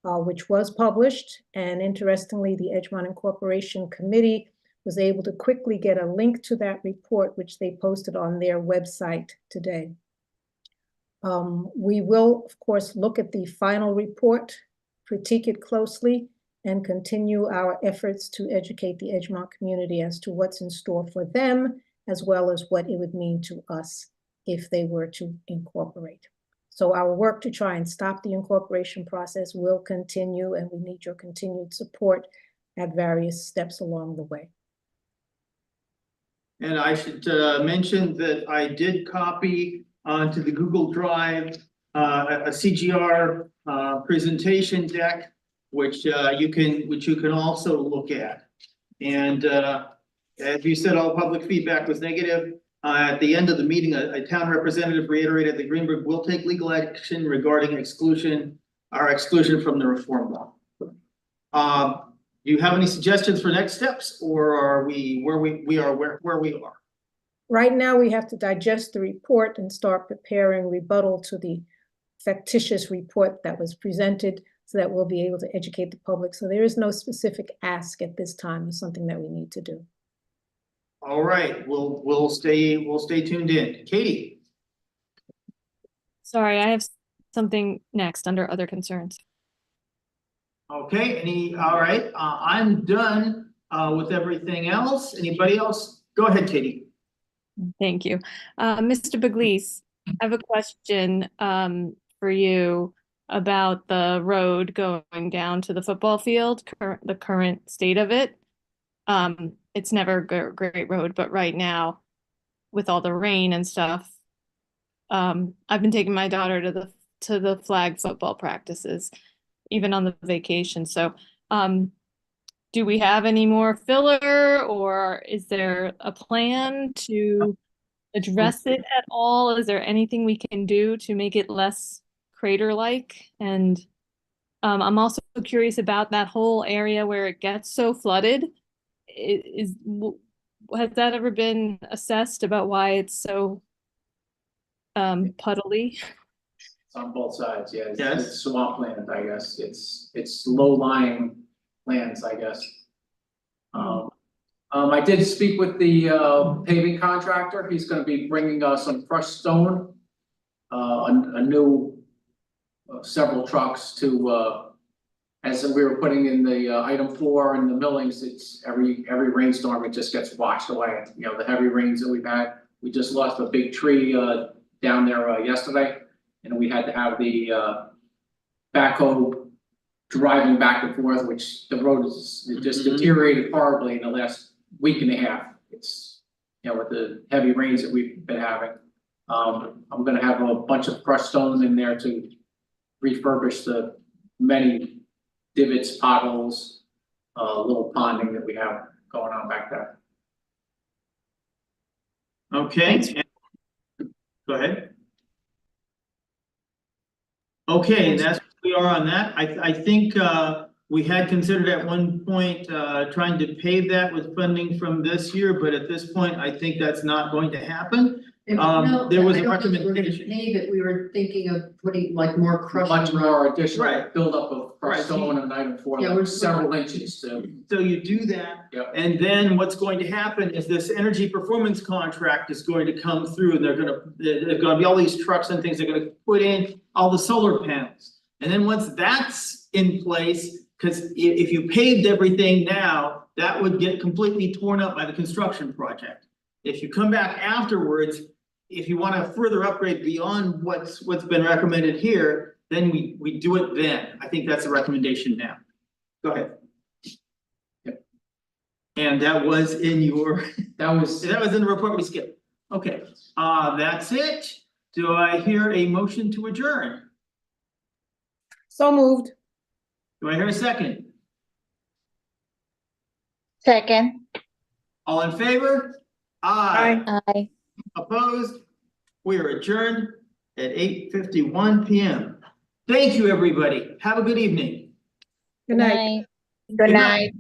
L: which was published. And interestingly, the Edgemont Incorporation Committee was able to quickly get a link to that report, which they posted on their website today. We will, of course, look at the final report, critique it closely, and continue our efforts to educate the Edgemont community as to what's in store for them, as well as what it would mean to us if they were to incorporate. So our work to try and stop the incorporation process will continue, and we need your continued support at various steps along the way.
B: And I should mention that I did copy onto the Google Drive a CGR presentation deck, which you can also look at. And as you said, all public feedback was negative. At the end of the meeting, a town representative reiterated that Greenburgh will take legal action regarding our exclusion from the reform law. Do you have any suggestions for next steps, or are we where we are?
L: Right now, we have to digest the report and start preparing rebuttal to the factitious report that was presented, so that we'll be able to educate the public. So there is no specific ask at this time. It's something that we need to do.
B: All right, we'll stay tuned in. Katie.
M: Sorry, I have something next under other concerns.
B: Okay, all right, I'm done with everything else. Anybody else? Go ahead, Katie.
M: Thank you. Mr. Pugliese, I have a question for you about the road going down to the football field, the current state of it. It's never a great road, but right now, with all the rain and stuff, I've been taking my daughter to the flag football practices, even on the vacation. So, do we have any more filler, or is there a plan to address it at all? Is there anything we can do to make it less crater-like? And I'm also curious about that whole area where it gets so flooded. Has that ever been assessed about why it's so puddly?
D: It's on both sides, yeah.
B: Yes.
D: It's swampland, I guess. It's low-lying lands, I guess. I did speak with the paving contractor. He's going to be bringing us some crushed stone, a new several trucks to. As we were putting in the item 4 and the millings, it's every rainstorm, it just gets washed away. You know, the heavy rains that we've had. We just lost a big tree down there yesterday, and we had to have the backhoe driving back and forth, which the road is just deteriorated horribly in the last week and a half. It's, you know, with the heavy rains that we've been having. I'm going to have a bunch of crushed stones in there to refurbish the many divots, potholes, little ponding that we have going on back there.
B: Okay. Go ahead. Okay, and that's where we are on that. I think We had considered at one point, trying to pave that with funding from this year, but at this point, I think that's not going to happen.
F: No,
B: There was
F: I
B: a
F: don't know if we're gonna
B: recommendation.
F: pave it, we were thinking of putting like more crushing.
D: Much more additional
B: Right.
D: buildup of
B: Right.
D: crushed stone and item four,
F: Yeah,
D: like
F: we're-
D: several inches to.
B: So you do that.
D: Yep.
B: And then what's going to happen is this energy performance contract is going to come through and there's gonna be all these trucks and things, they're gonna put in all the solar panels. And then once that's in place, cause if you paved everything now, that would get completely torn up by the construction project. If you come back afterwards, if you wanna further upgrade beyond what's been recommended here, then we do it then. I think that's a recommendation now. Go ahead. And that was in your,
D: That was,
B: that was in the report we skipped. Okay, that's it. Do I hear a motion to adjourn?
L: So moved.
B: Do I hear a second?
G: Second.
B: All in favor? Aye.
G: Aye.
B: Opposed? We are adjourned at 8:51 PM. Thank you, everybody. Have a good evening.
L: Good night.
G: Good night.